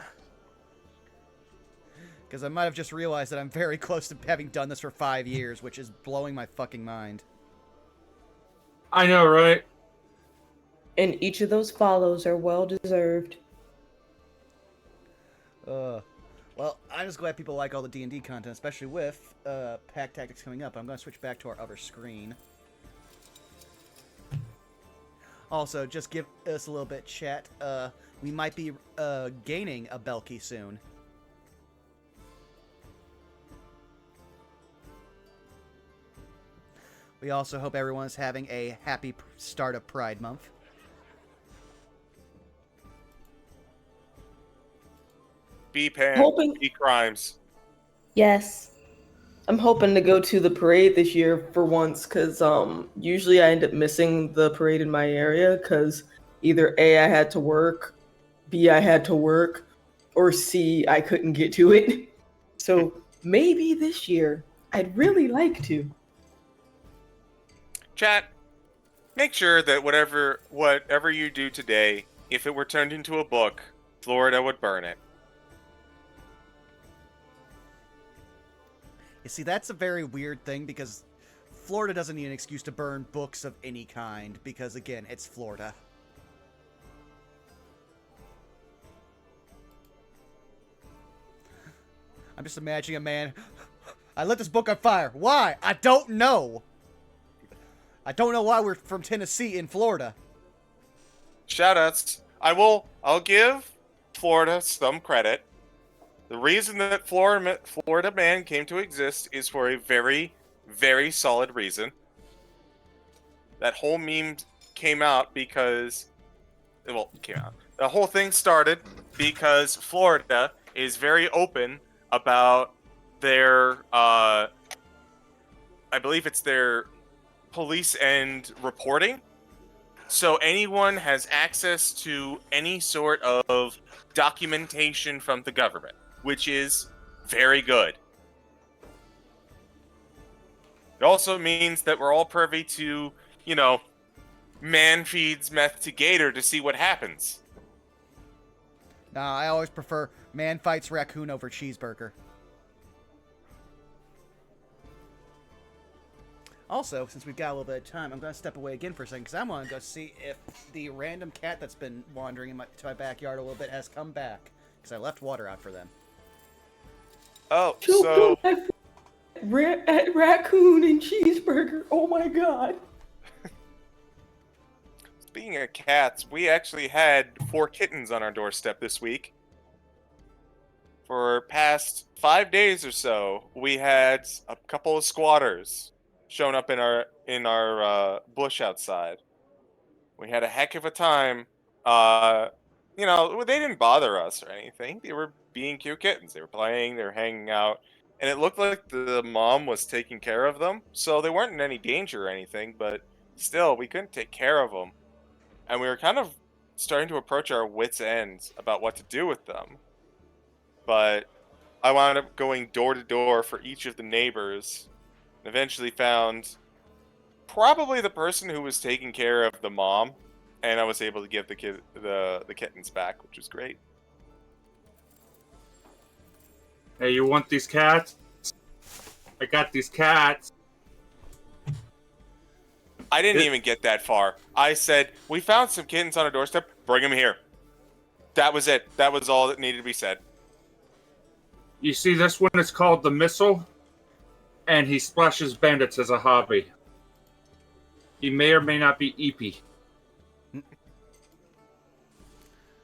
Because I might have just realized that I'm very close to having done this for 5 years, which is blowing my fucking mind. I know, right? And each of those follows are well deserved. Well, I'm just glad people like all the D&D content, especially with Pack Tactics coming up. I'm going to switch back to our other screen. Also, just give us a little bit, chat. We might be gaining a Belky soon. We also hope everyone's having a happy start of Pride Month. Be crimes. Yes. I'm hoping to go to the parade this year for once, because usually I end up missing the parade in my area, because either A, I had to work, B, I had to work, or C, I couldn't get to it. So maybe this year, I'd really like to. Chat, make sure that whatever you do today, if it were turned into a book, Florida would burn it. You see, that's a very weird thing because Florida doesn't need an excuse to burn books of any kind because, again, it's Florida. I'm just imagining a man. I lit this book on fire. Why? I don't know. I don't know why we're from Tennessee in Florida. Shoutouts. I'll give Florida some credit. The reason that Florida Man came to exist is for a very, very solid reason. That whole meme came out because... Well, it came out. The whole thing started because Florida is very open about their... I believe it's their police and reporting. So anyone has access to any sort of documentation from the government, which is very good. It also means that we're all privy to, man feeds meth to gator to see what happens. Nah, I always prefer man fights raccoon over cheeseburger. Also, since we've got a little bit of time, I'm going to step away again for a second because I want to go see if the random cat that's been wandering to my backyard a little bit has come back because I left water out for them. Oh, so... Raccoon and cheeseburger. Oh my god. Speaking of cats, we actually had 4 kittens on our doorstep this week. For past 5 days or so, we had a couple of squatters shown up in our bush outside. We had a heck of a time. They didn't bother us or anything. They were being cute kittens. They were playing, they were hanging out, and it looked like the mom was taking care of them. So they weren't in any danger or anything, but still, we couldn't take care of them. And we were kind of starting to approach our wits' ends about what to do with them. But I wound up going door to door for each of the neighbors and eventually found probably the person who was taking care of the mom, and I was able to give the kittens back, which was great. Hey, you want these cats? I got these cats. I didn't even get that far. I said, we found some kittens on our doorstep. Bring them here. That was it. That was all that needed to be said. You see, this one is called the Missile, and he splashes bandits as a hobby. He may or may not be eepy.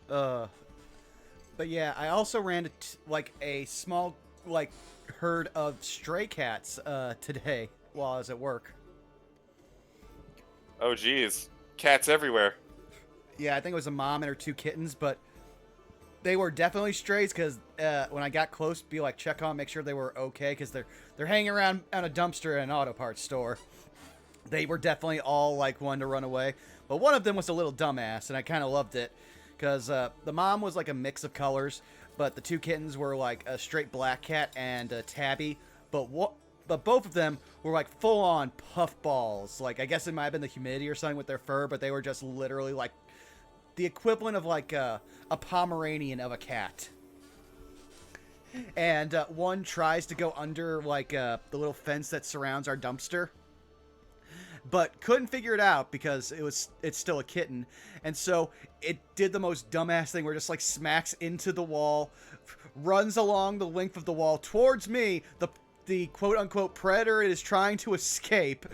But yeah, I also ran like a small like herd of stray cats today while I was at work. Oh, geez. Cats everywhere. Yeah, I think it was a mom and her 2 kittens, but they were definitely strays because when I got close, be like check on, make sure they were okay because they're hanging around on a dumpster at an auto parts store. They were definitely all like wanting to run away, but one of them was a little dumbass, and I kind of loved it because the mom was like a mix of colors, but the 2 kittens were like a straight black cat and a tabby, but both of them were like full on puffballs. Like I guess it might have been the humidity or something with their fur, but they were just literally like the equivalent of like a Pomeranian of a cat. And one tries to go under like the little fence that surrounds our dumpster, but couldn't figure it out because it's still a kitten, and so it did the most dumbass thing where it just like smacks into the wall, runs along the length of the wall towards me. The quote-unquote predator is trying to escape,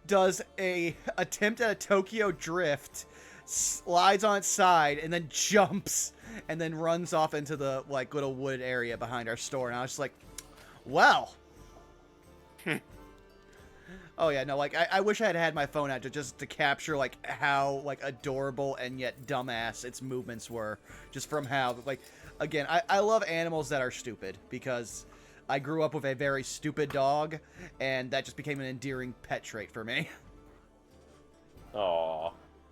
does a attempt at a Tokyo drift, slides on its side, and then jumps, and then runs off into the like little wood area behind our store. And I was just like, well. Oh yeah, no, like I wish I had my phone out to capture like how like adorable and yet dumbass its movements were, just from how like again I love animals that are stupid because I grew up with a very stupid dog, and that just became an endearing pet trait for me. Aw.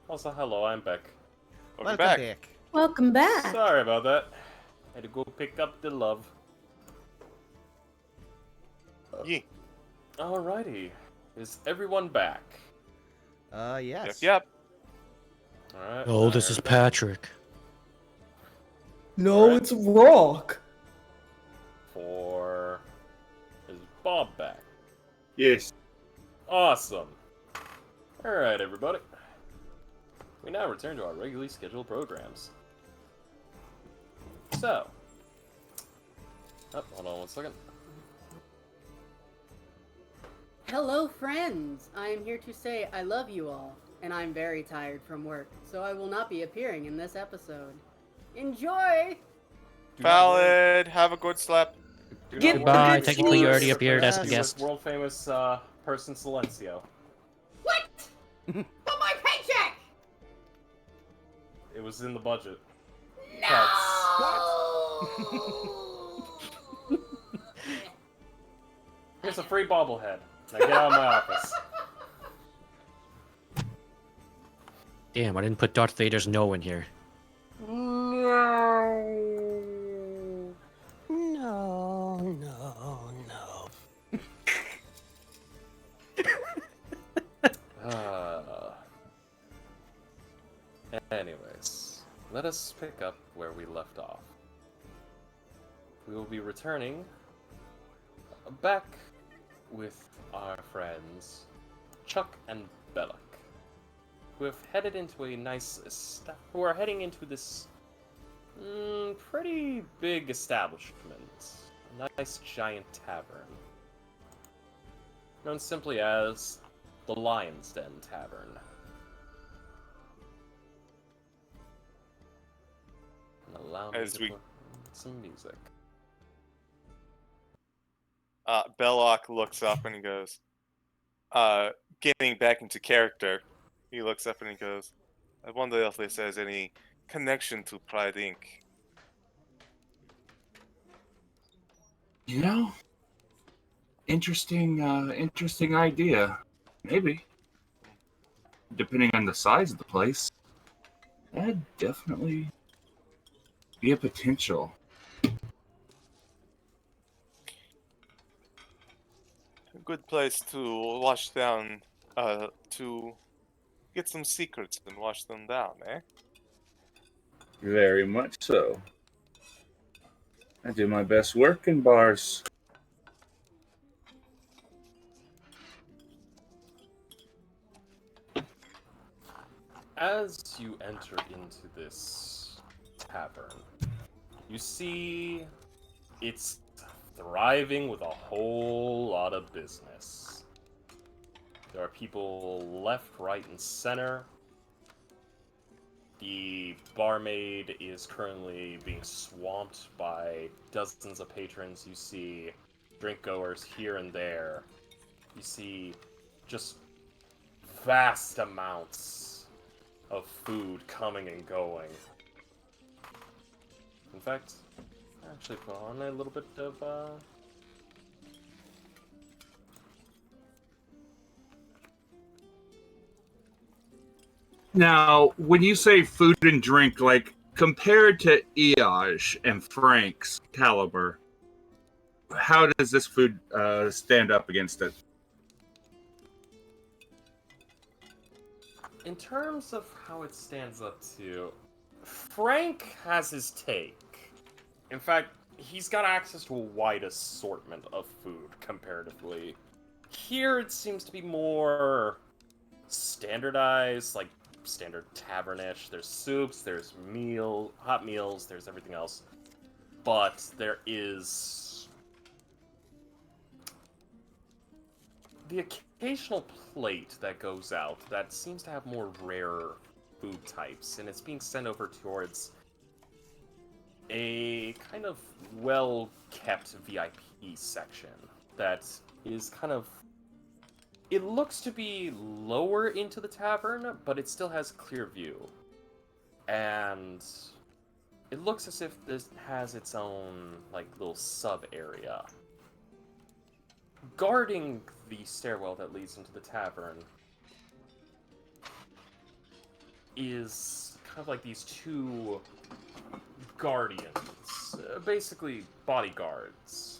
Also, hello, I'm Beck. Welcome back. Welcome back. Sorry about that. Had to go pick up the love. Yeah. Alrighty. Is everyone back? Yes. Yep. Alright. Oh, this is Patrick. No, Alright. it's Rock. Is Bob back? Yes. Awesome. Alright, everybody. We now return to our regularly scheduled programs. So. Oh, hold on one second. Hello, friends. I am here to say I love you all, and I'm very tired from work, so I will not be appearing in this episode. Enjoy! Valid. Have a good sleep. Do Get not the Bye. good Technically, you sleep. already appeared as a with guest. world famous person Silencio. What? But my paycheck! It was in the budget. No! Here's a free bobblehead. Now get out of my office. Damn, I didn't put Darth Vader's no in here. Anyways, let us pick up where we left off. We will be returning back with our friends Chuck and Belloc, who have headed into a who are heading into this pretty big establishment, a nice giant tavern, known simply as the Lion's Den Tavern. And allow me As to we- put some music. Belloc looks up and he goes, getting back into character, he looks up and he goes, I wonder if this has any connection to Pride Inc. You know, interesting idea. Maybe. Depending on the size of the place. That'd definitely be a potential. A good place to wash down, to get some secrets and wash them down, eh? Very much so. I do my best work in bars. As you enter into this tavern, you see it's thriving with a whole lot of business. There are people left, right, and center. The barmaid is currently being swamped by dozens of patrons. You see drink goers here and there. You see just vast amounts of food coming and going. In fact, I actually put on a little bit of Now, when you say food and drink, like compared to Eoj and Frank's caliber, how does this food stand up against it? in terms of how it stands up to, Frank has his take. In fact, he's got access to a wide assortment of food comparatively. Here it seems to be more standardized, like standard tavernish. There's soups, there's hot meals, there's everything else. But there is the occasional plate that goes out that seems to have more rare food types, and it's being sent over towards a kind of well-kept VIP section that is kind of... It looks to be lower into the tavern, but it still has clear view. And it looks as if this has its own, like, little sub-area. Guarding the stairwell that leads into the tavern is kind of like these two guardians, basically bodyguards.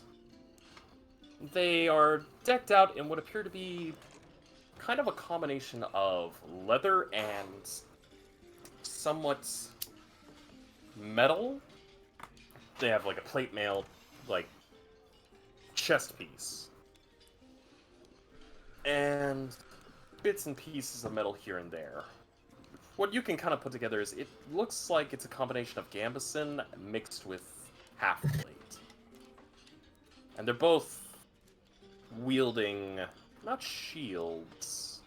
They are decked out in what appear to be kind of a combination of leather and somewhat metal. They have like a plate mail, like, chest piece. And bits and pieces of metal here and there. What you can kind of put together is it looks like it's a combination of gambeson mixed with half-plate. And they're both wielding, not shields,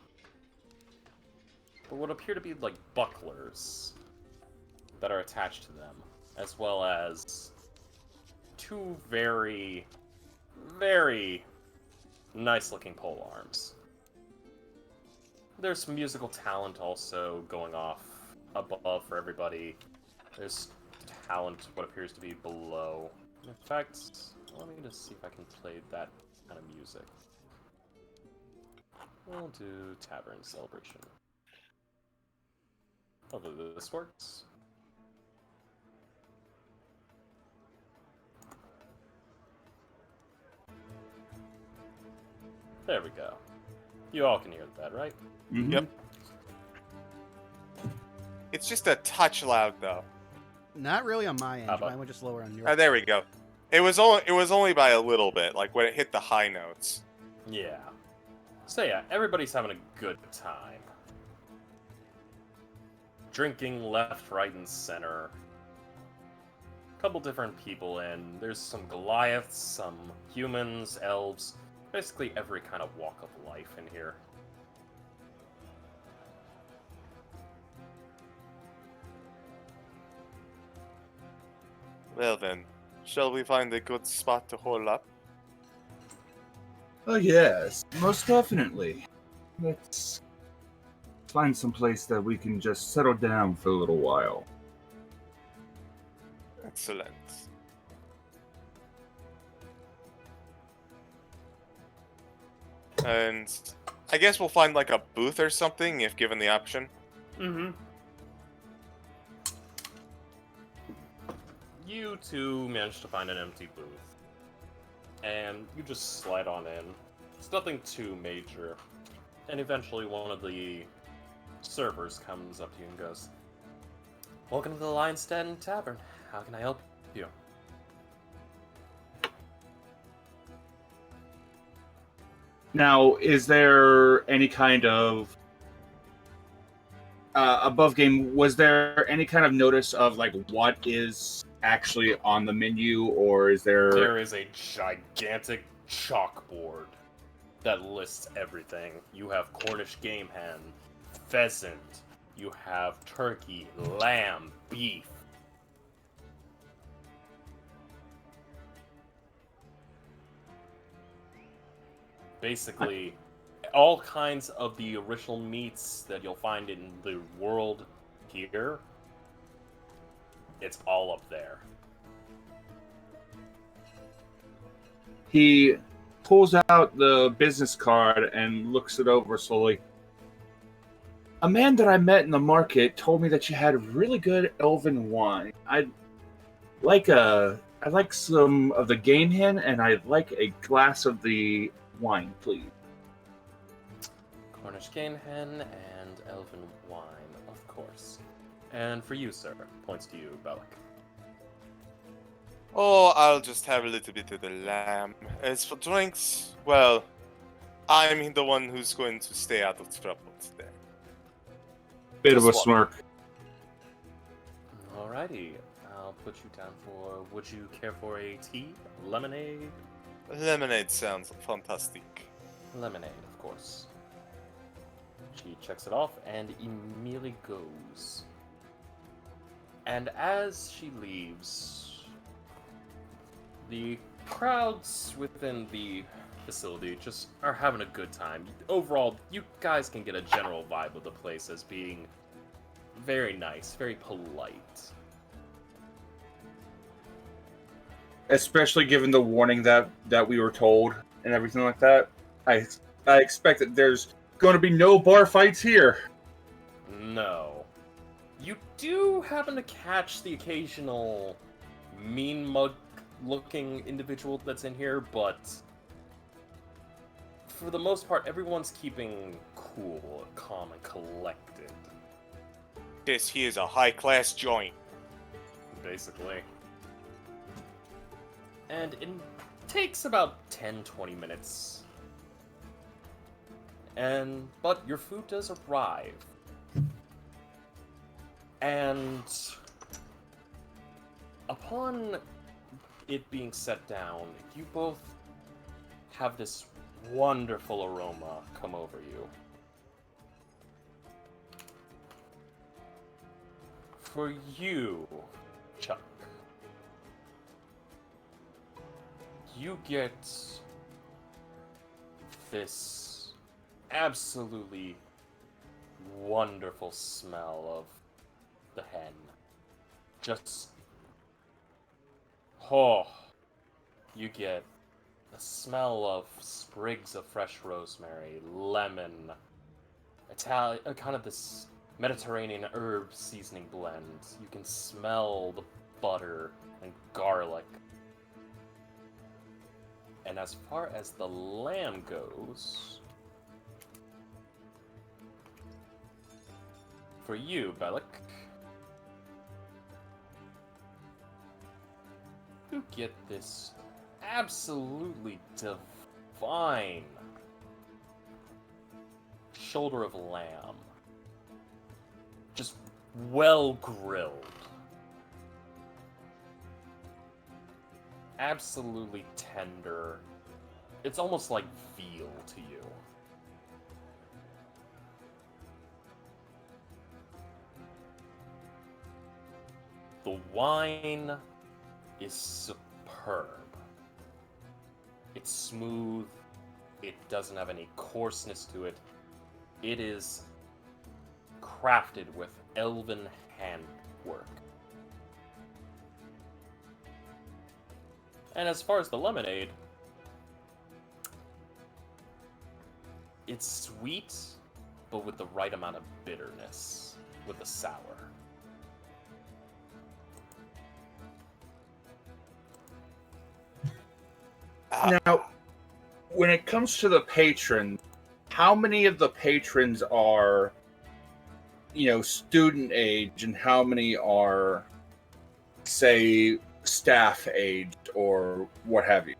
but what appear to be like bucklers that are attached to them, as well as two very, very nice-looking pole arms. There's some musical talent also going off above for everybody. There's talent what appears to be below. In fact, let me just see if I can play that kind of music. We'll do Tavern Celebration. Hopefully this works. There we go. You all can hear that, right? Mm-hmm. Yep. It's just a touch loud, though. Not really on my end. How about- Mine went just lower on yours. Oh, there we go. It was only by a little bit, like when it hit the high notes. Yeah. So yeah, everybody's having a good time. Drinking left, right, and center. Couple different people in. There's some Goliaths, some humans, elves, basically every kind of walk of life in here. Well then, shall we find a good spot to hole up? Oh yes, most definitely. Let's find some place that we can just settle down for a little while. Excellent. And I guess we'll find like a booth or something if given the option. Mm-hmm. You two managed to find an empty booth. And you just slide on in. It's nothing too major. And eventually one of the servers comes up to you and goes, "Welcome to the Lion's Den Tavern. How can I help you?" Now, is there any kind of above game? Was there any kind of notice of like what is actually on the menu, or is there? There is a gigantic chalkboard that lists everything. You have Cornish game hen, pheasant, you have turkey, lamb, beef. Basically, all kinds of the original meats that you'll find in the world here, it's all up there. He pulls out the business card and looks it over slowly. A man that I met in the market told me that you had really good elven wine. I'd like some of the game hen, and I'd like a glass of the wine, please. Cornish game hen and elven wine, of course. And for you, sir, points to you, Bellic. Oh, I'll just have a little bit of the lamb. As for drinks, well, I'm the one who's going to stay out of trouble today. Bit Just of a one. smirk. Alrighty, I'll put you down for. Would you care for a tea, lemonade? Lemonade sounds fantastic. Lemonade, of course. She checks it off and immediately goes. And as she leaves, the crowds within the facility just are having a good time. Overall, you guys can get a general vibe of the place as being very nice, very polite. Especially given the warning that we were told and everything like that. I expect that there's going to be no bar fights here. No. You do happen to catch the occasional mean mug-looking individual that's in here, but for the most part, everyone's keeping cool, calm, and collected. This here is a high-class joint. Basically. And it takes about 10-20 minutes. But your food does arrive. And upon it being set down, you both have this wonderful aroma come over you. For you, Chuck, you get this absolutely wonderful smell of the hen. Just, you get the smell of sprigs of fresh rosemary, lemon, Italian, kind of this Mediterranean herb seasoning blend. You can smell the butter and garlic. And as far as the lamb goes, for you, Bellic, you get this absolutely divine shoulder of lamb. Just well grilled. Absolutely tender. It's almost like veal to you. The wine is superb. It's smooth. It doesn't have any coarseness to it. It is crafted with elven handwork. And as far as the lemonade, it's sweet, but with the right amount of bitterness, with the sour. Now, when it comes to the patrons, how many of the patrons are, student age, and how many are, say, staff aged or what have you?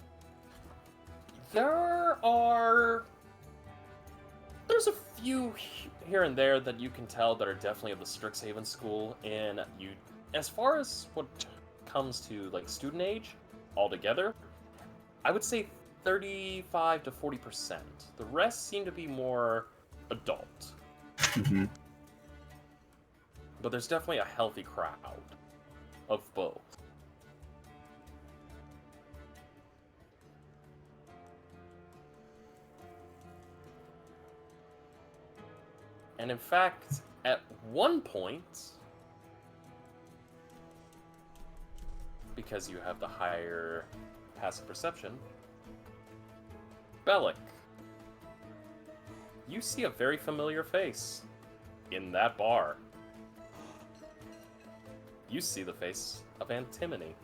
There are there's a few here and there that you can tell that are definitely of the Strixhaven school. And as far as what comes to like student age altogether, I would say 35 to 40%. The rest seem to be more adult. Mm-hmm. But there's definitely a healthy crowd of both. And in fact, at one point, because you have the higher passive perception, Bellic, you see a very familiar face in that bar. You see the face of Antimony,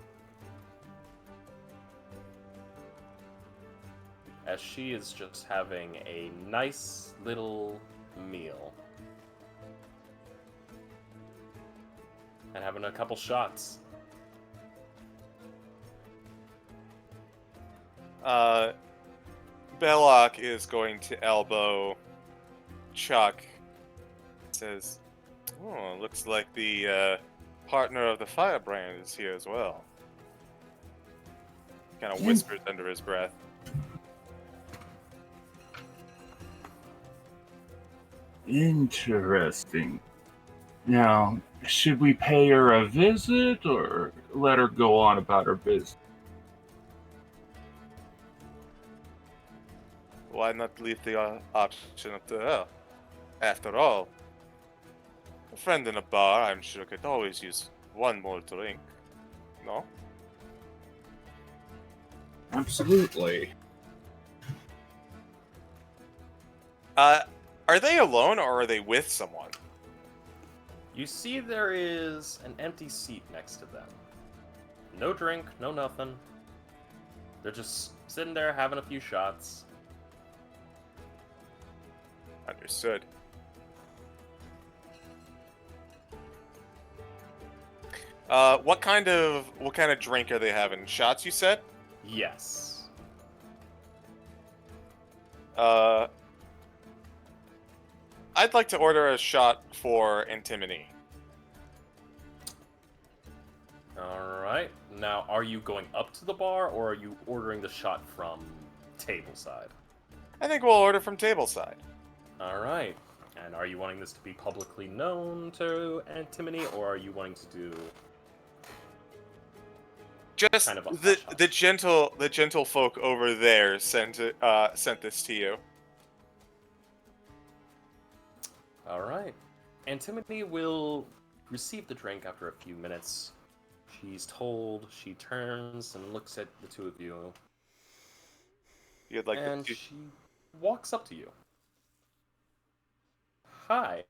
as she is just having a nice little meal and having a couple shots. Belloc is going to elbow Chuck. Says, "Oh, looks like the partner of the firebrand is here as well." Kind of whispers under his breath. Interesting. Now, should we pay her a visit or let her go on about her business? Why not leave the option up to her? After all, a friend in a bar, I'm sure, could always use one more drink. No? Absolutely. Are they alone or are they with someone? You see there is an empty seat next to them. No drink, no nothing. They're just sitting there having a few shots. Understood. What kind of drink are they having? Shots, you said? Yes. I'd like to order a shot for Antimony. Alright. Now, are you going up to the bar, or are you ordering the shot from tableside? I think we'll order from tableside. Alright. And are you wanting this to be publicly known to Antimony, or are you wanting to do just kind of the gentle folk over there sent this to you. Alright. Antimony will receive the drink after a few minutes. She's told, she turns and looks at the two of you. You'd like and to... she walks up to you. Hi.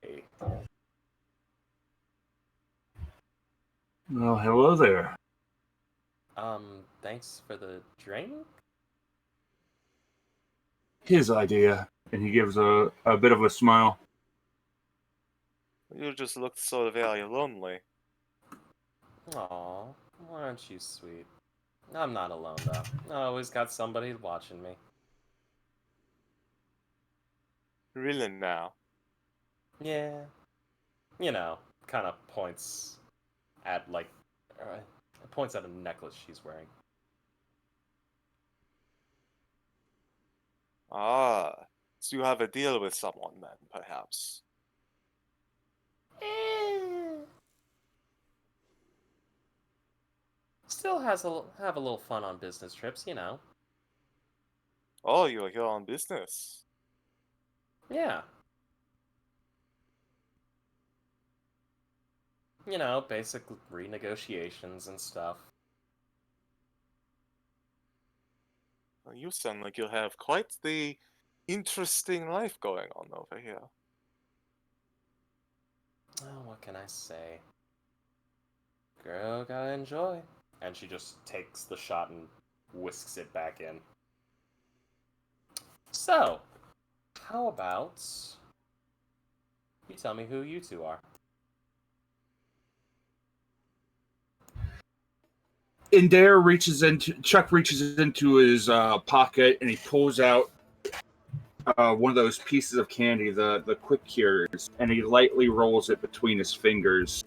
Well, hello there. Thanks for the drink? His idea. And he gives a bit of a smile. You just look so very lonely. Aw, aren't you sweet? I'm not alone, though. I always got somebody watching me. Really now? Yeah. You know, kind of points at, points at a necklace she's wearing. Ah, so you have a deal with someone then, perhaps? Still have a little fun on business trips, you know. Oh, you're here on business. Yeah. You know, basic renegotiations and stuff. Well, you sound like you have quite the interesting life going on over here. Oh, what can I say? Girl, gotta enjoy. And she just takes the shot and whisks it back in. So, how about you tell me who you two are? Chuck reaches into his pocket and he pulls out one of those pieces of candy, the quick cures, and he lightly rolls it between his fingers.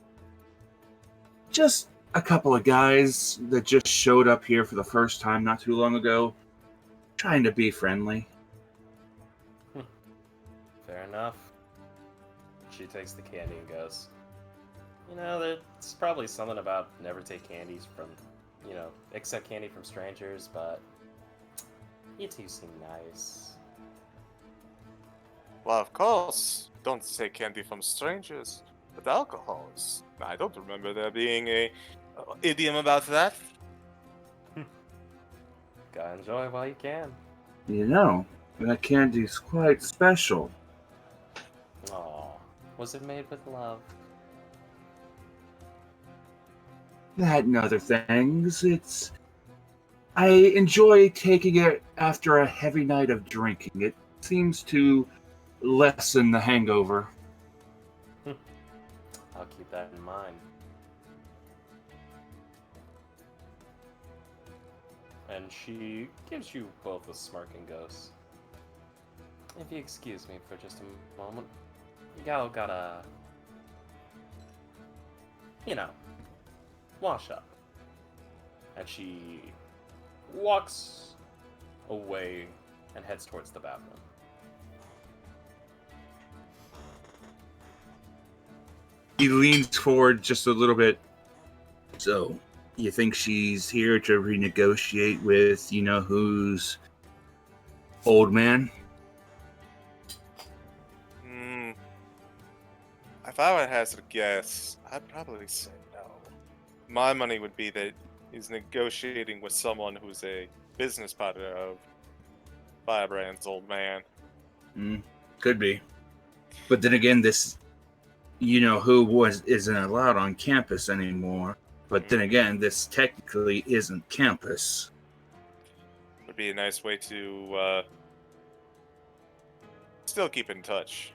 Just a couple of guys that just showed up here for the first time not too long ago, trying to be friendly. Fair enough. She takes the candy and goes, you know, there's probably something about never take candies from, accept candy from strangers, but you two seem nice. Well, of course, don't take candy from strangers, but alcohols. I don't remember there being a idiom about that. Gotta enjoy while you can. You know, that candy's quite special. Aw, was it made with love? That and other things. I enjoy taking it after a heavy night of drinking. It seems to lessen the hangover. I'll keep that in mind. And she gives you both a smirk and goes, if you excuse me for just a moment, y'all gotta, wash up. And she walks away and heads towards the bathroom. He leans forward just a little bit. So, you think she's here to renegotiate with, who's old man? If I would hazard a guess, I'd probably say no. My money would be that he's negotiating with someone who's a business partner of Firebrand's old man. Could be. But then again, this, who isn't allowed on campus anymore. But then again, this technically isn't campus. Would be a nice way to still keep in touch.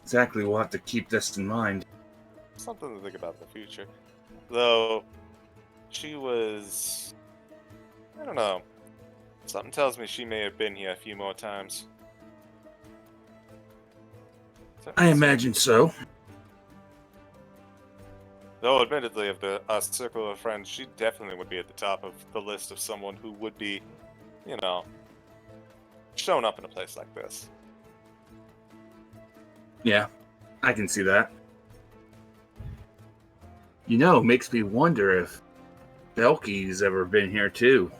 Exactly, we'll have to keep this in mind. Something to think about in the future. Though, she was... I don't know. Something tells me she may have been here a few more times. I imagine so. Though, admittedly, of our circle of friends, she definitely would be at the top of the list of someone who would be, showing up in a place like this. Yeah, I can see that. Makes me wonder if Belky's ever been here too.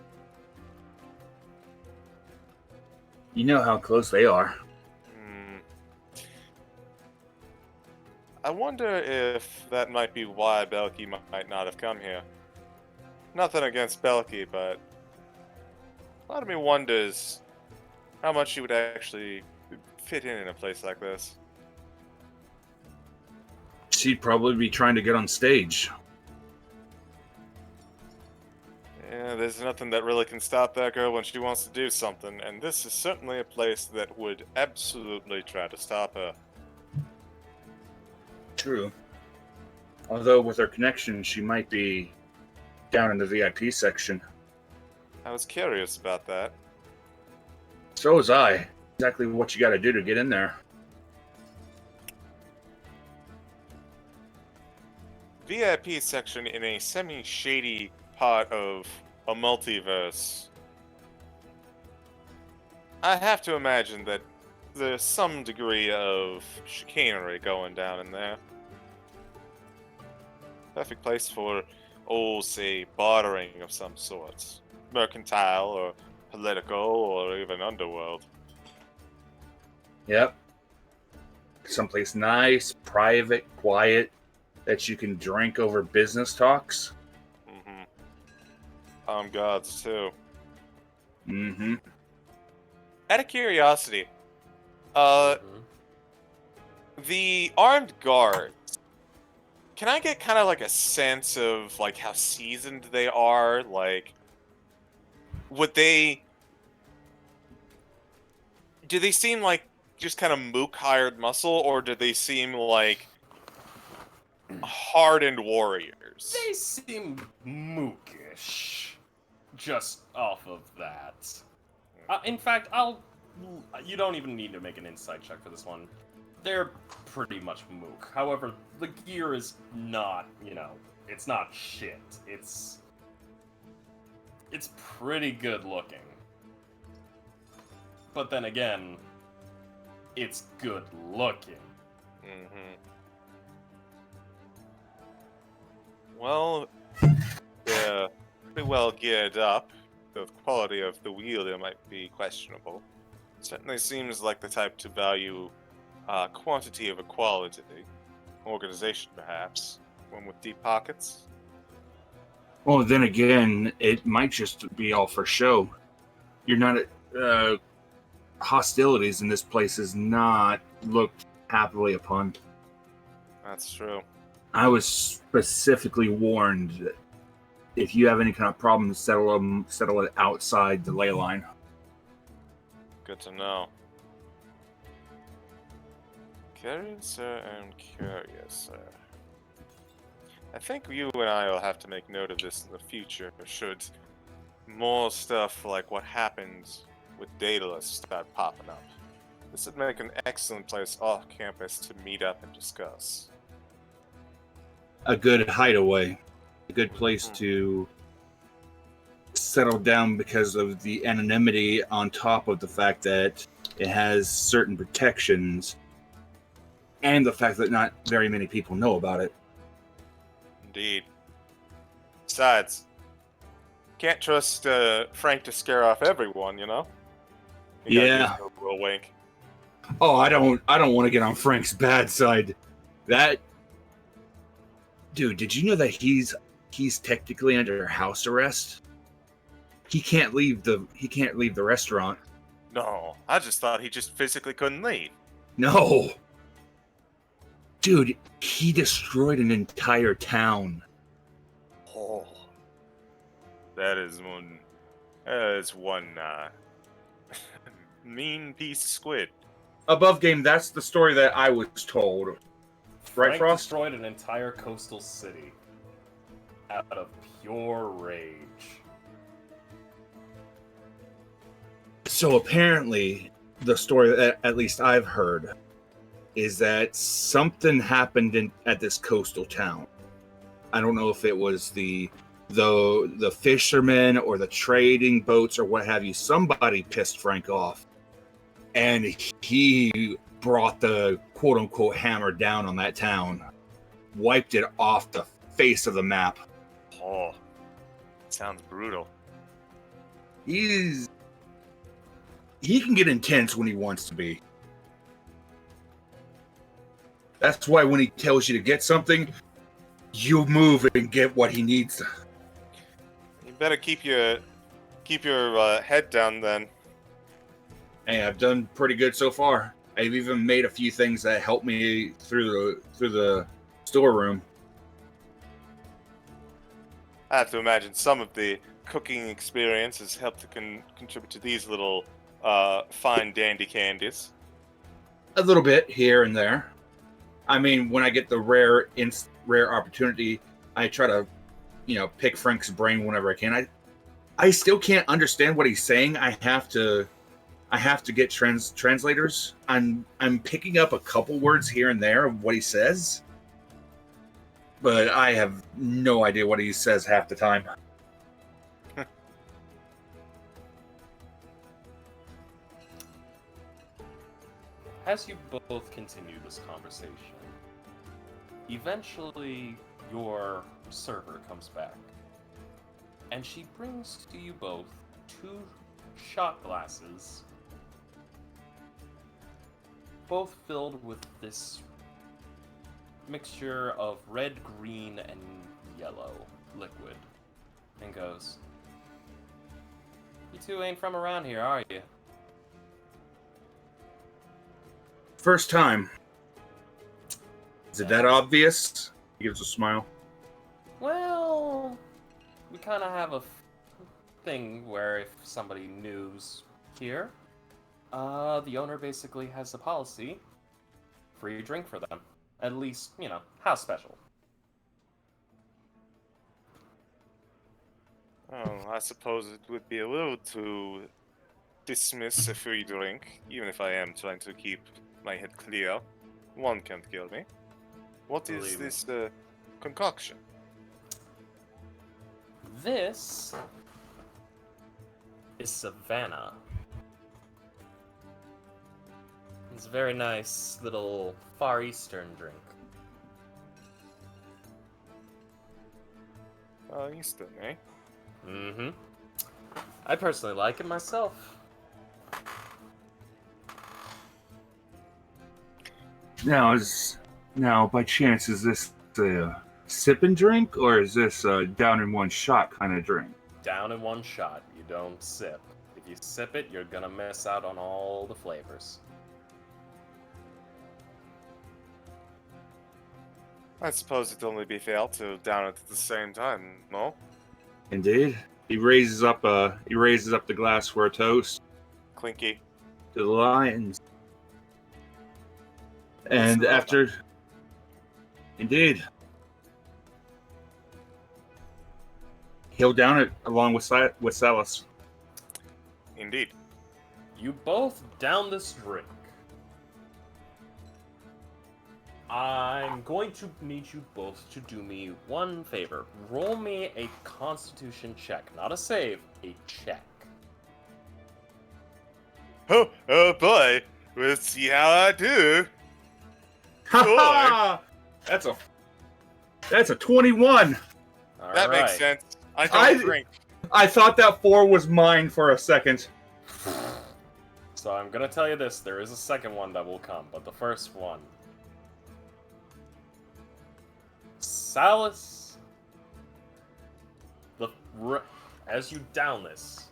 You know how close they are. I wonder if that might be why Belky might not have come here. Nothing against Belky, but part of me wonders how much she would actually fit in a place like this. She'd probably be trying to get on stage. Yeah, there's nothing that really can stop that girl when she wants to do something, and this is certainly a place that would absolutely try to stop her. True. Although with her connection, she might be down in the VIP section. I was curious about that. So was I. Exactly what you gotta do to get in there. VIP section in a semi-shady part of a multiverse. I have to imagine that there's some degree of chicanery going down in there. Perfect place for, say, bartering of some sorts. Mercantile, or political, or even underworld. Yep. Someplace nice, private, quiet, that you can drink over business talks. Gods, too. Out of curiosity, the armed guards, can I get kind of like a sense of like how seasoned they are? Like, do they seem like just kind of mook hired muscle, or do they seem like hardened warriors? They seem mookish. just off of that. In fact, you don't even need to make an insight check for this one. They're pretty much mook. However, the gear is not, it's not shit. It's pretty good looking. But then again, it's good looking. Mm-hmm. Well, they're pretty well geared up. The quality of the wielder might be questionable. Certainly seems like the type to value quantity over quality. Organization, perhaps. One with deep pockets. Well, then again, it might just be all for show. You're not hostilities in this place is not looked happily upon. That's true. I was specifically warned that if you have any kind of problem, settle it outside the ley line. Good to know. Curious, sir, and curious, sir. I think you and I will have to make note of this in the future, should more stuff like what happened with Daedalus start popping up. This would make an excellent place off campus to meet up and discuss. A good hideaway, a good place to settle down because of the anonymity on top of the fact that it has certain protections and the fact that not very many people know about it. Indeed. Besides, can't trust Frank to scare off everyone, you know? You gotta Yeah. give him a real wink. Oh, I don't want to get on Frank's bad side. That dude, did you know that he's technically under house arrest? He can't leave the restaurant. No, I just thought he just physically couldn't leave. No. Dude, he destroyed an entire town. Oh. That is one mean piece of squid. Above game, that's the story that I was told. Right, Frank Frost? destroyed an entire coastal city out of pure rage. So apparently, the story that at least I've heard is that something happened at this coastal town. I don't know if it was the fishermen or the trading boats or what have you. Somebody pissed Frank off, and he brought the quote-unquote hammer down on that town, wiped it off the face of the map. Oh, sounds brutal. He can get intense when he wants to be. That's why when he tells you to get something, you move and get what he needs. You better keep your head down then. Hey, I've done pretty good so far. I've even made a few things that help me through the storeroom. I have to imagine some of the cooking experience has helped to contribute to these little fine dandy candies. A little bit here and there. I mean, when I get the rare opportunity, I try to, pick Frank's brain whenever I can. I still can't understand what he's saying. I have to get translators. I'm picking up a couple words here and there of what he says, but I have no idea what he says half the time. As you both continue this conversation, eventually your server comes back, and she brings to you both 2 shot glasses, both filled with this mixture of red, green, and yellow liquid, and goes, "You two ain't from around here, are you?" First time. Is it that obvious? He gives a smile. Well, we kind of have a thing where if somebody new's here, the owner basically has a policy, free drink for them. At least, house special. Oh, I suppose it would be a little to dismiss a free drink, even if I am trying to keep my head clear. One can't kill me. What is Believe me. this concoction? This is Savannah. It's a very nice little Far Eastern drink. Eastern, eh? Mm-hmm. I personally like it myself. Now, by chance, is this a sip and drink, or is this a down in one shot kind of drink? Down in one shot, you don't sip. If you sip it, you're gonna miss out on all the flavors. I suppose it'd only be fair to down it at the same time, no? Indeed. He raises up the glass for a toast Clinky. to the Lions. And Yes, after, indeed, he'll down it along with Salas. Indeed. You both down this drink. I'm going to need you both to do me one favor. Roll me a Constitution check. Not a save, a check. Oh boy. We'll see how I do. Ha! That's a 21. That makes sense. I don't drink. I thought that 4 was mine for a second. So I'm gonna tell you this, there is a second one that will come, but the first one. Salas, as you down this,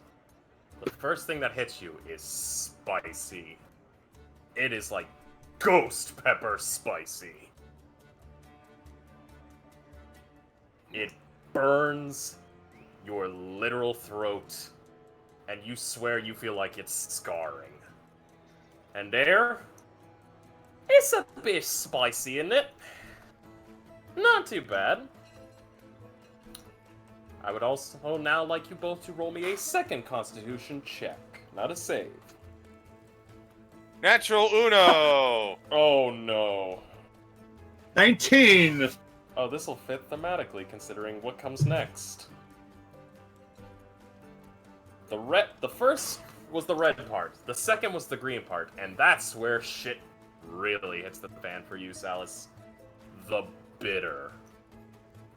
the first thing that hits you is spicy. It is like ghost pepper spicy. It burns your literal throat, and you swear you feel like it's scarring. And there, it's a bit spicy, isn't it? Not too bad. I would also now like you both to roll me a second Constitution check, not a save. Natural Uno! Oh no. 19! Oh, this'll fit thematically considering what comes next. The first was the red part, the second was the green part, and that's where shit really hits the fan for you, Salas. The bitter.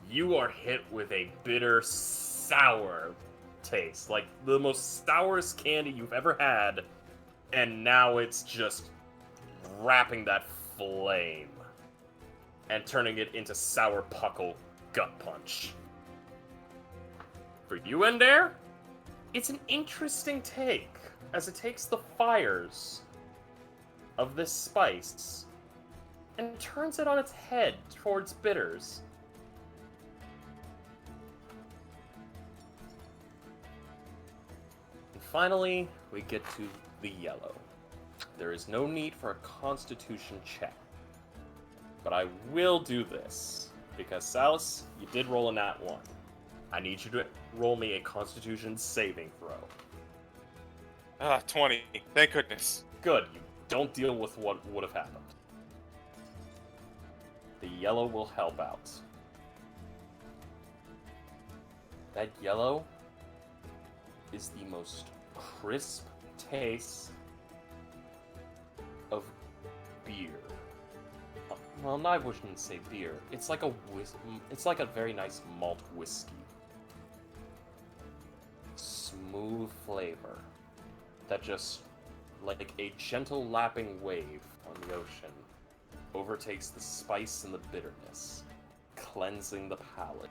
You are hit with a bitter, sour taste. Like the most sourest candy you've ever had, and now it's just wrapping that flame and turning it into sour puckle gut punch. For you, Ender, it's an interesting take, as it takes the fires of this spice and turns it on its head towards bitters. And finally, we get to the yellow. There is no need for a Constitution check. But I will do this, because Salas, you did roll a nat 1. I need you to roll me a Constitution saving throw. 20. Thank goodness. Good, you don't deal with what would have happened. The yellow will help out. That yellow is the most crisp taste of beer. Well, I wouldn't say beer. It's like a very nice malt whiskey. Smooth flavor that just, like a gentle lapping wave on the ocean, overtakes the spice and the bitterness, cleansing the palate,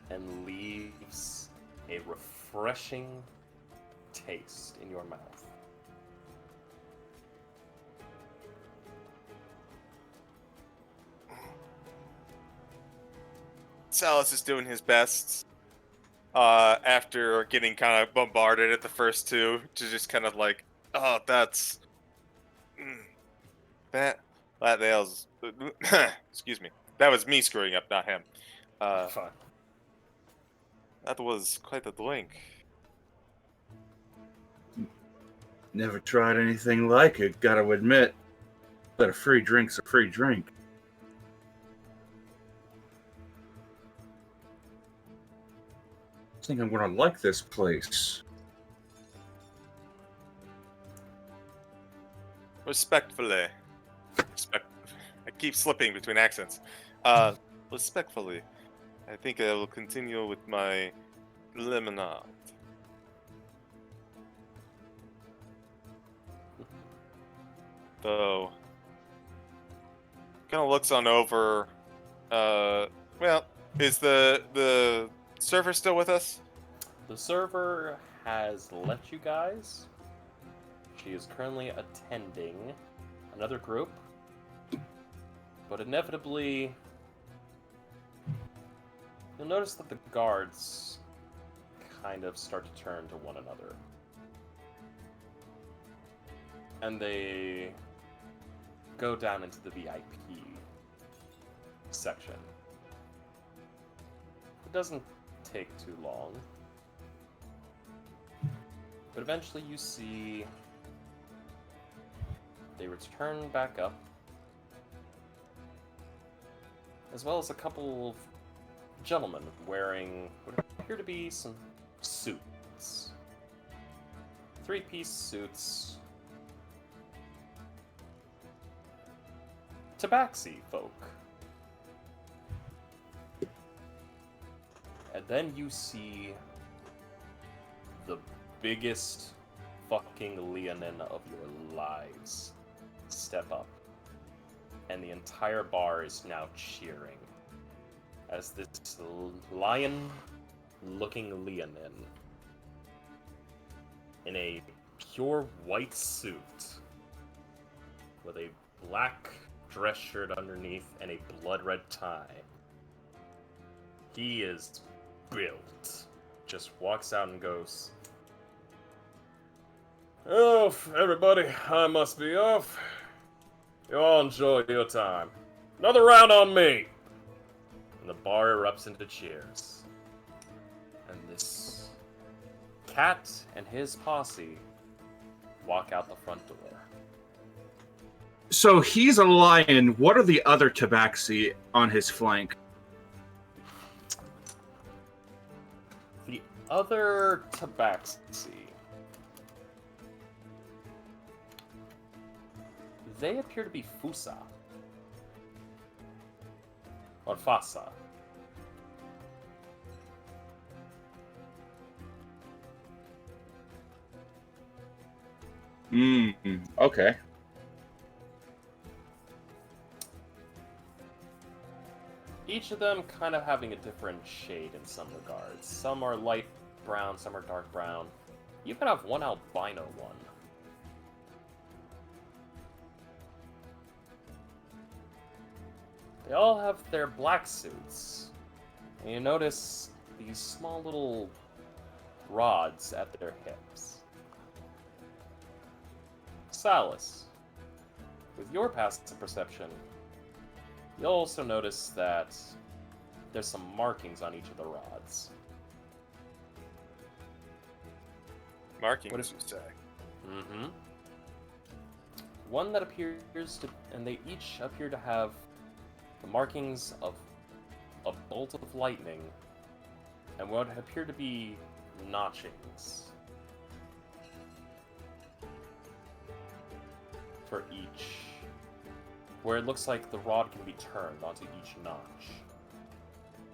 and leaves a refreshing taste in your mouth. Salas is doing his best after getting kind of bombarded at the first two to just kind of like, oh, that was excuse me, that was me screwing up, not him. Fine. That was quite a drink. Never tried anything like it, gotta admit. But a free drink's a free drink. I think I'm gonna like this place. Respectfully. I keep slipping between accents. Respectfully. I think I will continue with my lemonade. Though, kind of looks on over. Well, is the server still with us? The server has left you guys. She is currently attending another group, but inevitably, you'll notice that the guards kind of start to turn to one another. And they go down into the VIP section. It doesn't take too long. But eventually you see they return back up, as well as a couple of gentlemen wearing what appear to be some suits. 3-piece suits. Tabaxi folk. And then you see the biggest fucking Leonin of your lives step up. And the entire bar is now cheering as this lion-looking Leonin in a pure white suit with a black dress shirt underneath and a blood-red tie. He is built. Just walks out and goes, "Oh, everybody, I must be off. You all enjoy your time. Another round on me!" And the bar erupts into cheers. And this cat and his posse walk out the front door. So he's a lion. What are the other tabaxi on his flank? The other tabaxi, they appear to be Fusa. Or Fasa. Okay. Each of them kind of having a different shade in some regards. Some are light brown, some are dark brown. You can have one albino one. They all have their black suits. And you notice these small little rods at their hips. Salus, with your passive perception, you'll also notice that there's some markings on each of the rods. Markings, What is- you say? Mm-hmm. One that appears to, and they each appear to have the markings of a bolt of lightning and what appear to be notchings for each, where it looks like the rod can be turned onto each notch.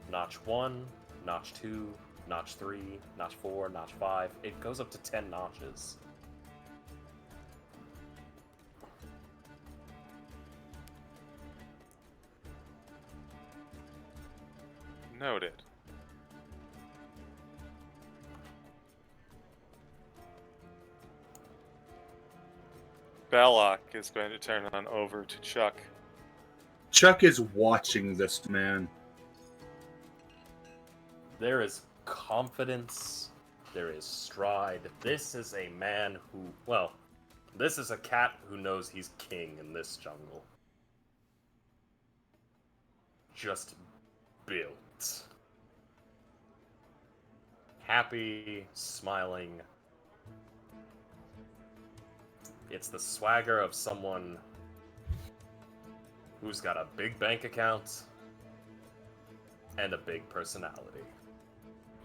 Notch 1, notch 2, notch 3, notch 4, notch 5. It goes up to 10 notches. Noted. Belloc is going to turn on over to Chuck. Chuck is watching this man. There is confidence. There is stride. This is a man who, well, this is a cat who knows he's king in this jungle. Just built. happy, smiling. It's the swagger of someone who's got a big bank account and a big personality.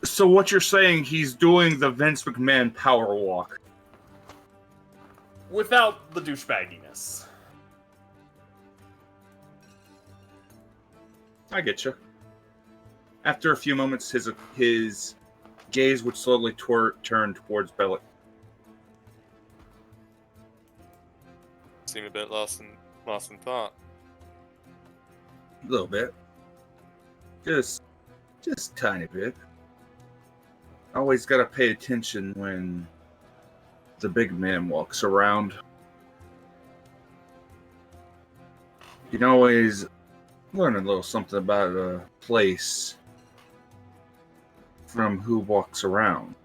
So what you're saying, he's doing the Vince McMahon power walk. Without the douchebagginess. I get you. After a few moments, his gaze would slowly turn towards Bellic. Seem a bit lost in thought. A little bit. Just tiny bit. Always gotta pay attention when the big man walks around. You can always learn a little something about a place from who walks around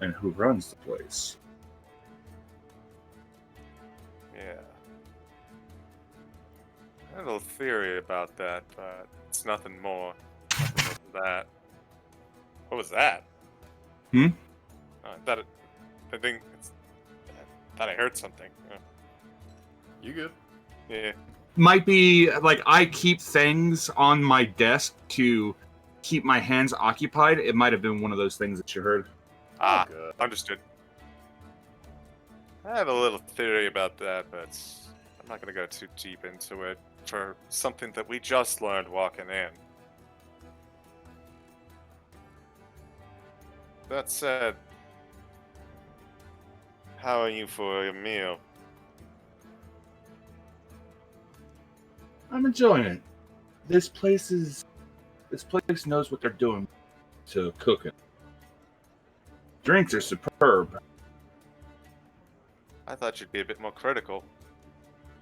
and who runs the place. Yeah. I have a little theory about that, but it's nothing more. Nothing more than that. What was that? Hmm? I thought I heard something. You good? Yeah. Might be like I keep things on my desk to keep my hands occupied. It might have been one of those things that you heard. Ah, good. understood. I have a little theory about that, but I'm not going to go too deep into it for something that we just learned walking in. That said, how are you for your meal? I'm enjoying it. This place knows what they're doing to cooking. Drinks are superb. I thought you'd be a bit more critical.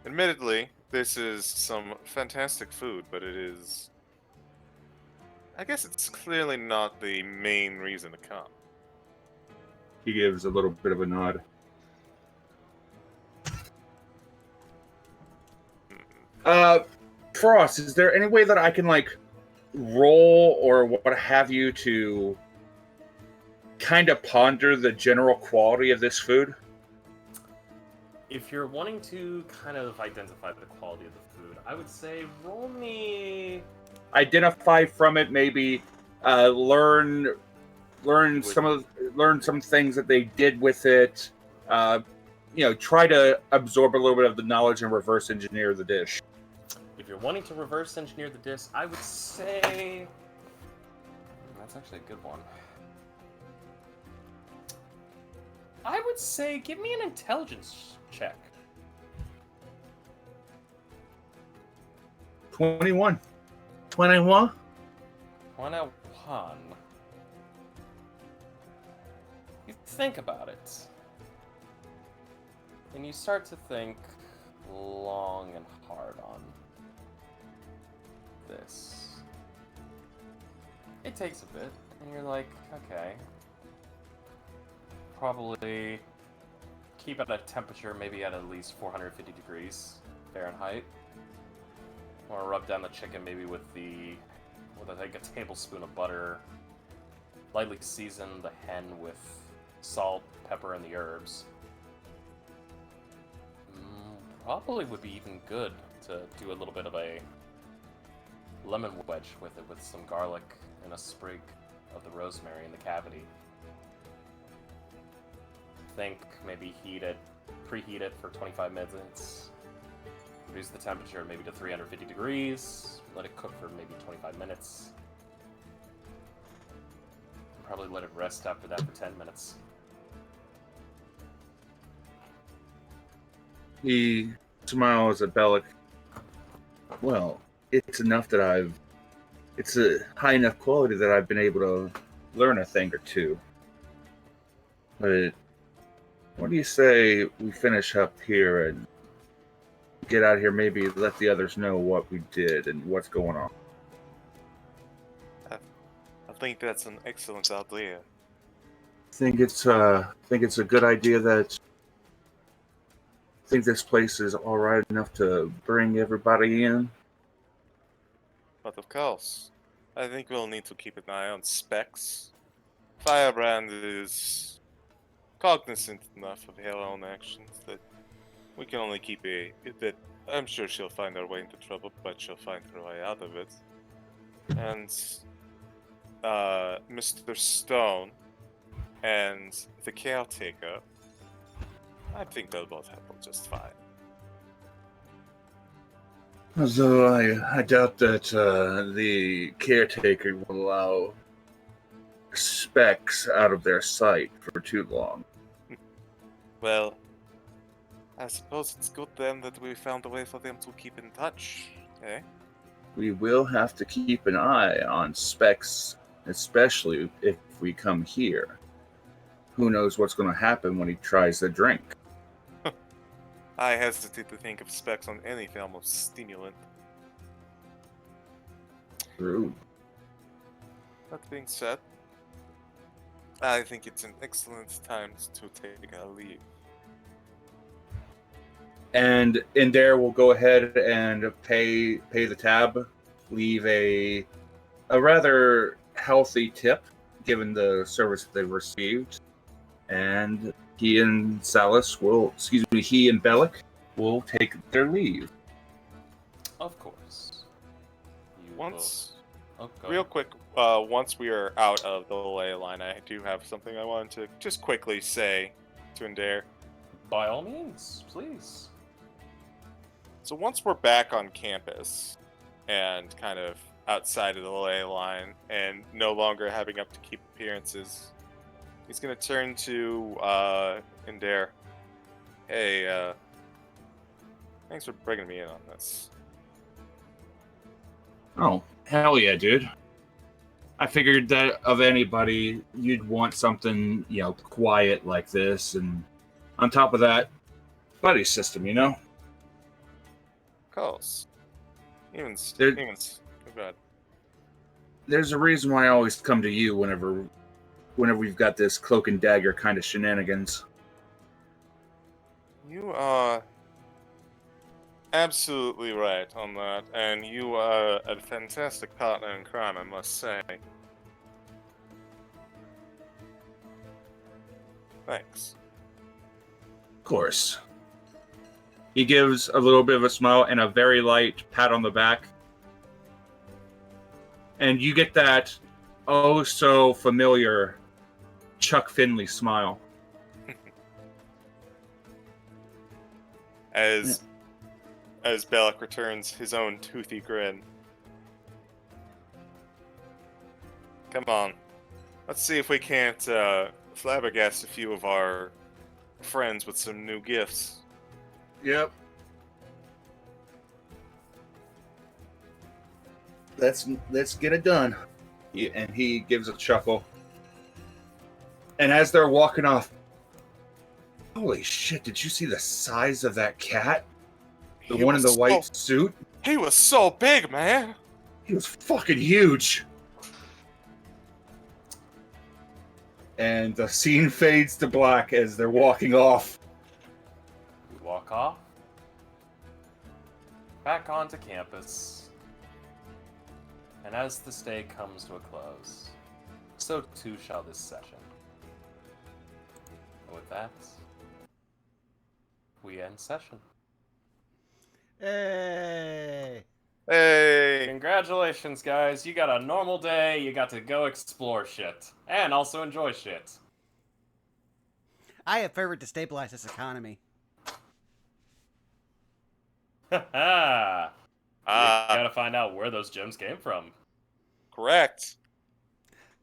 Admittedly, this is some fantastic food, but it is... I guess it's clearly not the main reason to come. He gives a little bit of a nod. Frost, is there any way that I can roll or what have you to kind of ponder the general quality of this food? If you're wanting to kind of identify the quality of the food, I would say roll me... Identify from it, maybe learn some things that they did with it. Try to absorb a little bit of the knowledge and reverse engineer the dish. If you're wanting to reverse engineer the dish, I would say... That's actually a good one. I would say give me an intelligence check. 21. 21? 21. You think about it. And you start to think long and hard on this. It takes a bit, and you're like, okay. Probably keep it at temperature maybe at least 450 degrees Fahrenheit. Want to rub down the chicken maybe with like a tablespoon of butter. Lightly season the hen with salt, pepper, and the herbs. Probably would be even good to do a little bit of a lemon wedge with it, with some garlic and a sprig of the rosemary in the cavity. Think maybe preheat it for 25 minutes. Reduce the temperature maybe to 350 degrees. Let it cook for maybe 25 minutes. Probably let it rest after that for 10 minutes. He smiles at Bellic. Well, it's enough that it's a high enough quality that I've been able to learn a thing or two. But what do you say we finish up here and get out of here, maybe let the others know what we did and what's going on? I think that's an excellent idea. Think it's a good idea that think this place is all right enough to bring everybody in? But of course, I think we'll need to keep an eye on specs. Firebrand is cognizant enough of her own actions that we can only keep that I'm sure she'll find her way into trouble, but she'll find her way out of it. And Mr. Stone and the caretaker, I think they'll both handle just fine. Although I doubt that the caretaker will allow Specs out of their sight for too long. Well, I suppose it's good then that we found a way for them to keep in touch, eh? We will have to keep an eye on Specs, especially if we come here. Who knows what's going to happen when he tries the drink? I hesitate to think of Specs on any form of stimulant. True. That being said, I think it's an excellent time to take a leave. And in there, we'll go ahead and pay the tab, leave a rather healthy tip, given the service that they've received, and he and Bellic will take their leave. Of course. Real quick, once we are out of the ley line, I do have something I wanted to just quickly say to Ender. By all means, please. So once we're back on campus and kind of outside of the ley line and no longer having up to keep appearances, he's going to turn to Ender. Hey, thanks for bringing me in on this. Oh, hell yeah, dude. I figured that of anybody, you'd want something, quiet like this, and on top of that, buddy system, Of course. Oh, God. There's a reason why I always come to you whenever we've got this cloak and dagger kind of shenanigans. You are absolutely right on that, and you are a fantastic partner in crime, I must say. Thanks. Of course. He gives a little bit of a smile and a very light pat on the back. And you get that oh so familiar Chuck Finley smile. As Bellic returns his own toothy grin. Come on. Let's see if we can't flabbergast a few of our friends with some new gifts. Yep. Let's get it done. And he gives a chuckle. And as they're walking off, holy shit, did you see the size of that cat? The one in the white suit? He was so big, man! He was fucking huge. And the scene fades to black as they're walking off. We walk off. Back onto campus. And as the day comes to a close, so too shall this session. And with that, we end session. Hey! Hey! Congratulations, guys. You got a normal day. You got to go explore shit. And also enjoy shit. I have favored to stabilize this economy. Haha! Gotta find out where those gems came from. Correct.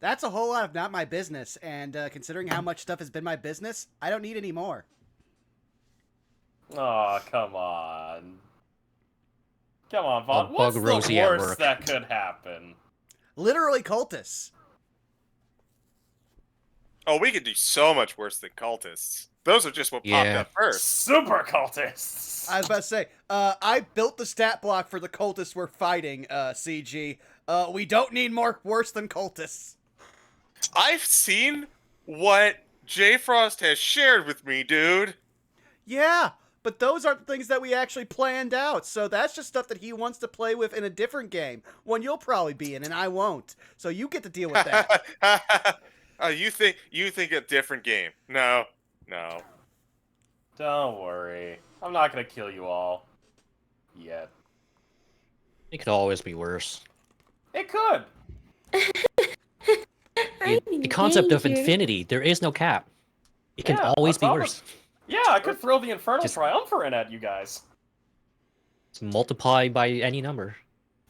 That's a whole lot of not my business, and considering how much stuff has been my business, I don't need any more. Aw, come on. Come on, Vaughn. I'll What's bug the Rosie at worst work. that could happen? Literally cultists. Oh, we could do so much worse than cultists. Those are just what popped Yeah. up first. Super cultists! I was about to say, I built the stat block for the cultists we're fighting, CG. We don't need more worse than cultists. I've seen what J Frost has shared with me, dude. Yeah, but those aren't the things that we actually planned out, so that's just stuff that he wants to play with in a different game, one you'll probably be in, and I won't. So you get to deal with that. You think a different game? No. Don't worry. I'm not gonna kill you all. Yet. It could always be worse. It could. The concept of infinity, there is no cap. It can always be worse. Yeah, I could throw the Infernal Just- Triumvirate at you guys. It's multiply by any number.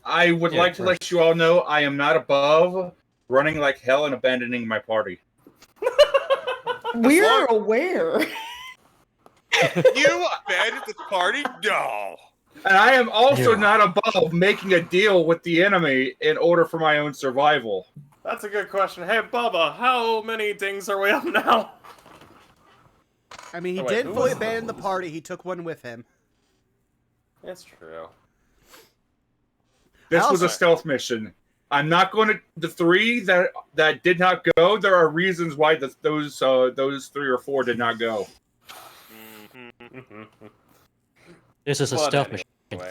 I would like to let you all know I am not above running like hell and abandoning my party. We're aware. You abandoned the party? No. And I am also not above making a deal with the enemy in order for my own survival. That's a good question. Hey, Bubba, how many dings are we up now? I mean, he did fully abandon the party. He took one with him. It's true. This was a stealth mission. I'm not going to the 3 that did not go. There are reasons why those 3 or 4 did not go. This is a stealth mission.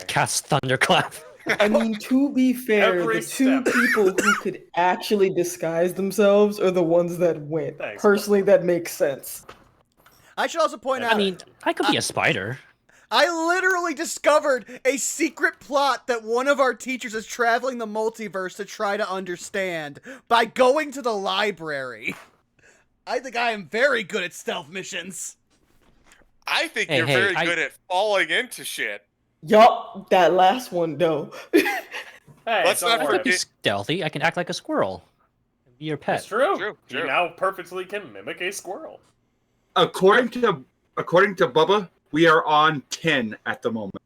Cast Thunderclap. I mean, to be fair, the 2 people who could actually disguise themselves are the ones that went. Personally, that makes sense. I should also point out. I mean, I could be a spider. I literally discovered a secret plot that one of our teachers is traveling the multiverse to try to understand by going to the library. I think I am very good at stealth missions. I think you're very good at falling into shit. Yup, that last one though. Hey, let's not I could be forget. stealthy. I can act like a squirrel. Be your pet. It's true. You now perfectly can mimic a squirrel. According to Bubba, we are on 10 at the moment.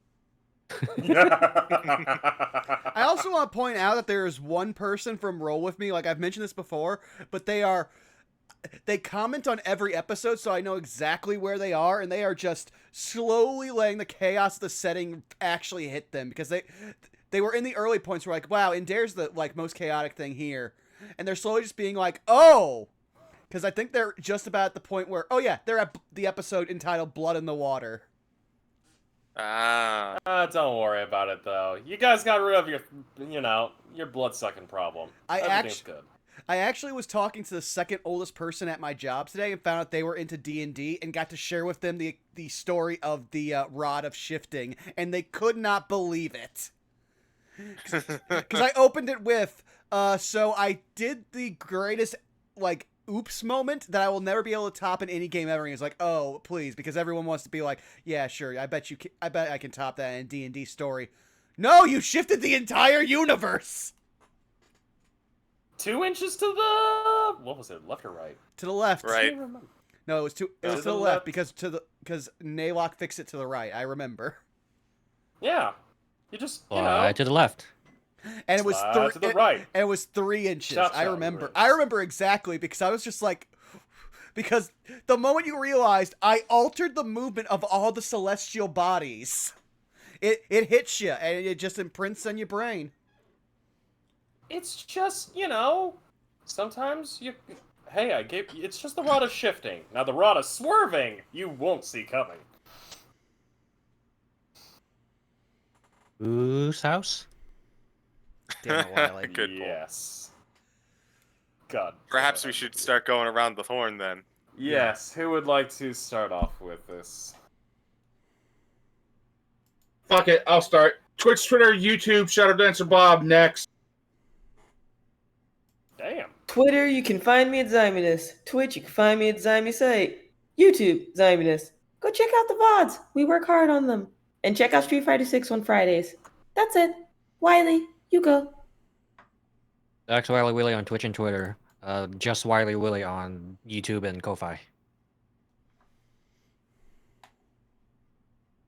I also want to point out that there is one person from Roll With Me, like I've mentioned this before, but they comment on every episode, so I know exactly where they are, and they are just slowly letting the chaos of the setting actually hit them, because they were in the early points where like, wow, Indare's the most chaotic thing here, and they're slowly just being like, oh, because I think they're just about at the point where, oh yeah, they're at the episode entitled Blood in the Water. Don't worry about it though. You guys got rid of your blood-sucking problem. Everything's good. I actually was talking to the second oldest person at my job today and found out they were into D&D and got to share with them the story of the Rod of Shifting, and they could not believe it. Because I opened it with, so I did the greatest, oops moment that I will never be able to top in any game ever. And it's like, oh, please, because everyone wants to be like, yeah, sure, I bet I can top that in a D&D story. No, you shifted the entire universe! 2 inches to the... What was it, left or right? To the left. Right. No, it was to the left because Naylock fixed it to the right. I remember. Yeah. You just, to the left. And it was to the right. And it was 3 inches. Shut I up, remember. Rose. I remember exactly because I was just like, because the moment you realized I altered the movement of all the celestial bodies, it hits you and it just imprints on your brain. It's just, sometimes you... Hey, it's just the rod of shifting. Now the rod of swerving, you won't see coming. Whose house? Damn, Wiley. Good pull. Yes. God. Perhaps we should start going around the horn then. Yes, who would like to start off with this? Fuck it, I'll start. Twitch, Twitter, YouTube, Shadow Dancer Bob, next. Damn. Twitter, you can find me at Zyminus. Twitch, you can find me at Zymusite. YouTube, Zyminus. Go check out the VODs. We work hard on them. And check out Street Fighter 6 on Fridays. That's it. Wiley, you go. That's Wiley Willy on Twitch and Twitter. Just Wiley Willy on YouTube and Ko-Fi.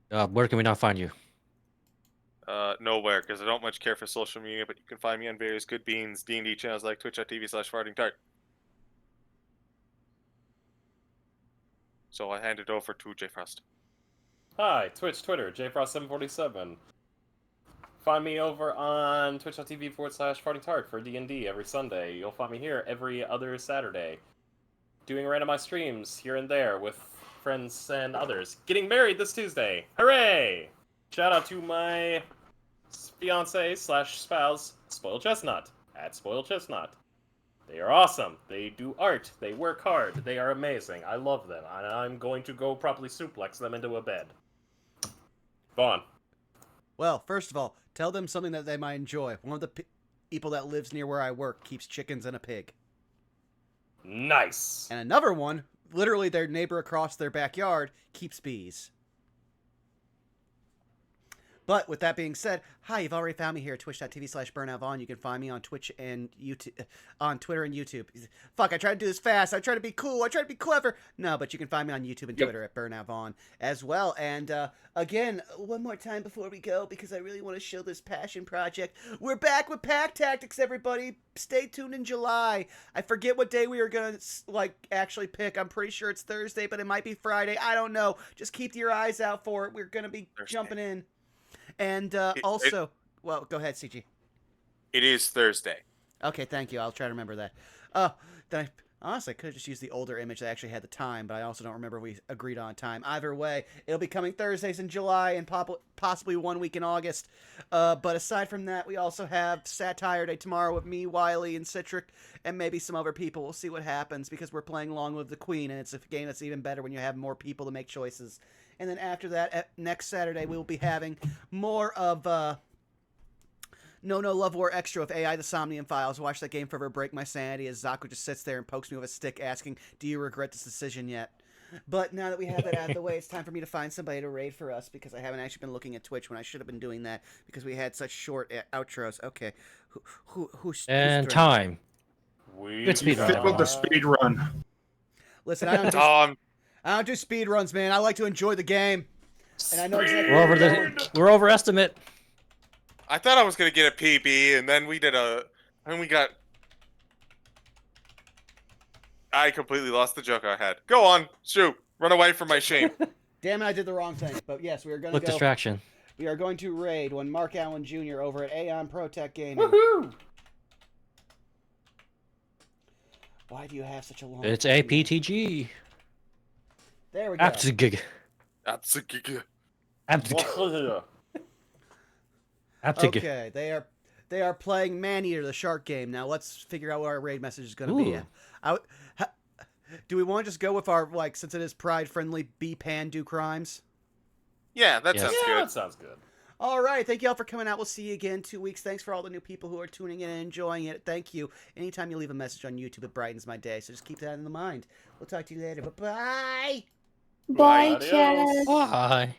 Where can we not find you? Nowhere, because I don't much care for social media, but you can find me on various good beans D&D channels like twitch.tv/fartingtart. So I hand it over to J Frost. Hi, Twitch, Twitter, JFrost747. Find me over on twitch.tv/fartingtart for D&D every Sunday. You'll find me here every other Saturday, doing randomized streams here and there with friends and others. Getting married this Tuesday. Hooray! Shout out to my fiance/spouse, Spoiled Chestnut, at Spoiled Chestnut. They are awesome. They do art. They work hard. They are amazing. I love them. And I'm going to go probably suplex them into a bed. Vaughn. Well, first of all, tell them something that they might enjoy. One of the people that lives near where I work keeps chickens and a pig. Nice. And another one, literally their neighbor across their backyard, keeps bees. But with that being said, hi, you've already found me here at twitch.tv/BurnoutVaughn. You can find me on Twitch and YouTube, on Twitter and YouTube. Fuck, I tried to do this fast. I tried to be cool. I tried to be clever. No, but you can find me on YouTube and Twitter at BurnoutVaughn as well. And again, one more time before we go, because I really want to show this passion project. We're back with Pack Tactics, everybody. Stay tuned in July. I forget what day we are going to actually pick. I'm pretty sure it's Thursday, but it might be Friday. I don't know. Just keep your eyes out for it. We're going to be jumping in. And also, well, go ahead, CG. It is Thursday. Okay, thank you. I'll try to remember that. Then honestly, I could have just used the older image that actually had the time, but I also don't remember if we agreed on time. Either way, it'll be coming Thursdays in July and possibly 1 week in August. But aside from that, we also have Satire Day tomorrow with me, Wiley, and Citric, and maybe some other people. We'll see what happens, because we're playing Long Live the Queen, and it's a game that's even better when you have more people to make choices. And then after that, next Saturday, we will be having more of No Love War Extra with AI the Somnium Files. Watch that game forever break my sanity as Zaku just sits there and pokes me with a stick asking, do you regret this decision yet? But now that we have that out of the way, it's time for me to find somebody to raid for us, because I haven't actually been looking at Twitch when I should have been doing that, because we had such short outros. Okay. Who's time. Good speed run. Fit with the speed run. Listen, I don't do speed runs, man. I like to enjoy the game. And I know exactly we're overestimate. I thought I was gonna get a PB, and then we got. I completely lost the joke I had. Go on, shoot, run away from my shame. Damn it, I did the wrong thing. But yes, we are going to go. Distraction. We are going to raid one Mark Allen Jr. over at Aeon ProTech Gaming. Woohoo! Why do you have such a long? It's APTG. There we go. Aptgig. Okay, they are playing Maneater, the shark game. Now let's figure out what our raid message is going to be. Do we want to just go with our, since it is pride friendly, be pan do crimes? Yeah, that sounds good. That sounds good. All right, thank you all for coming out. We'll see you again in 2 weeks. Thanks for all the new people who are tuning in and enjoying it. Thank you. Anytime you leave a message on YouTube, it brightens my day. So just keep that in the mind. We'll talk to you later. Bye-bye. Bye, chat. Bye.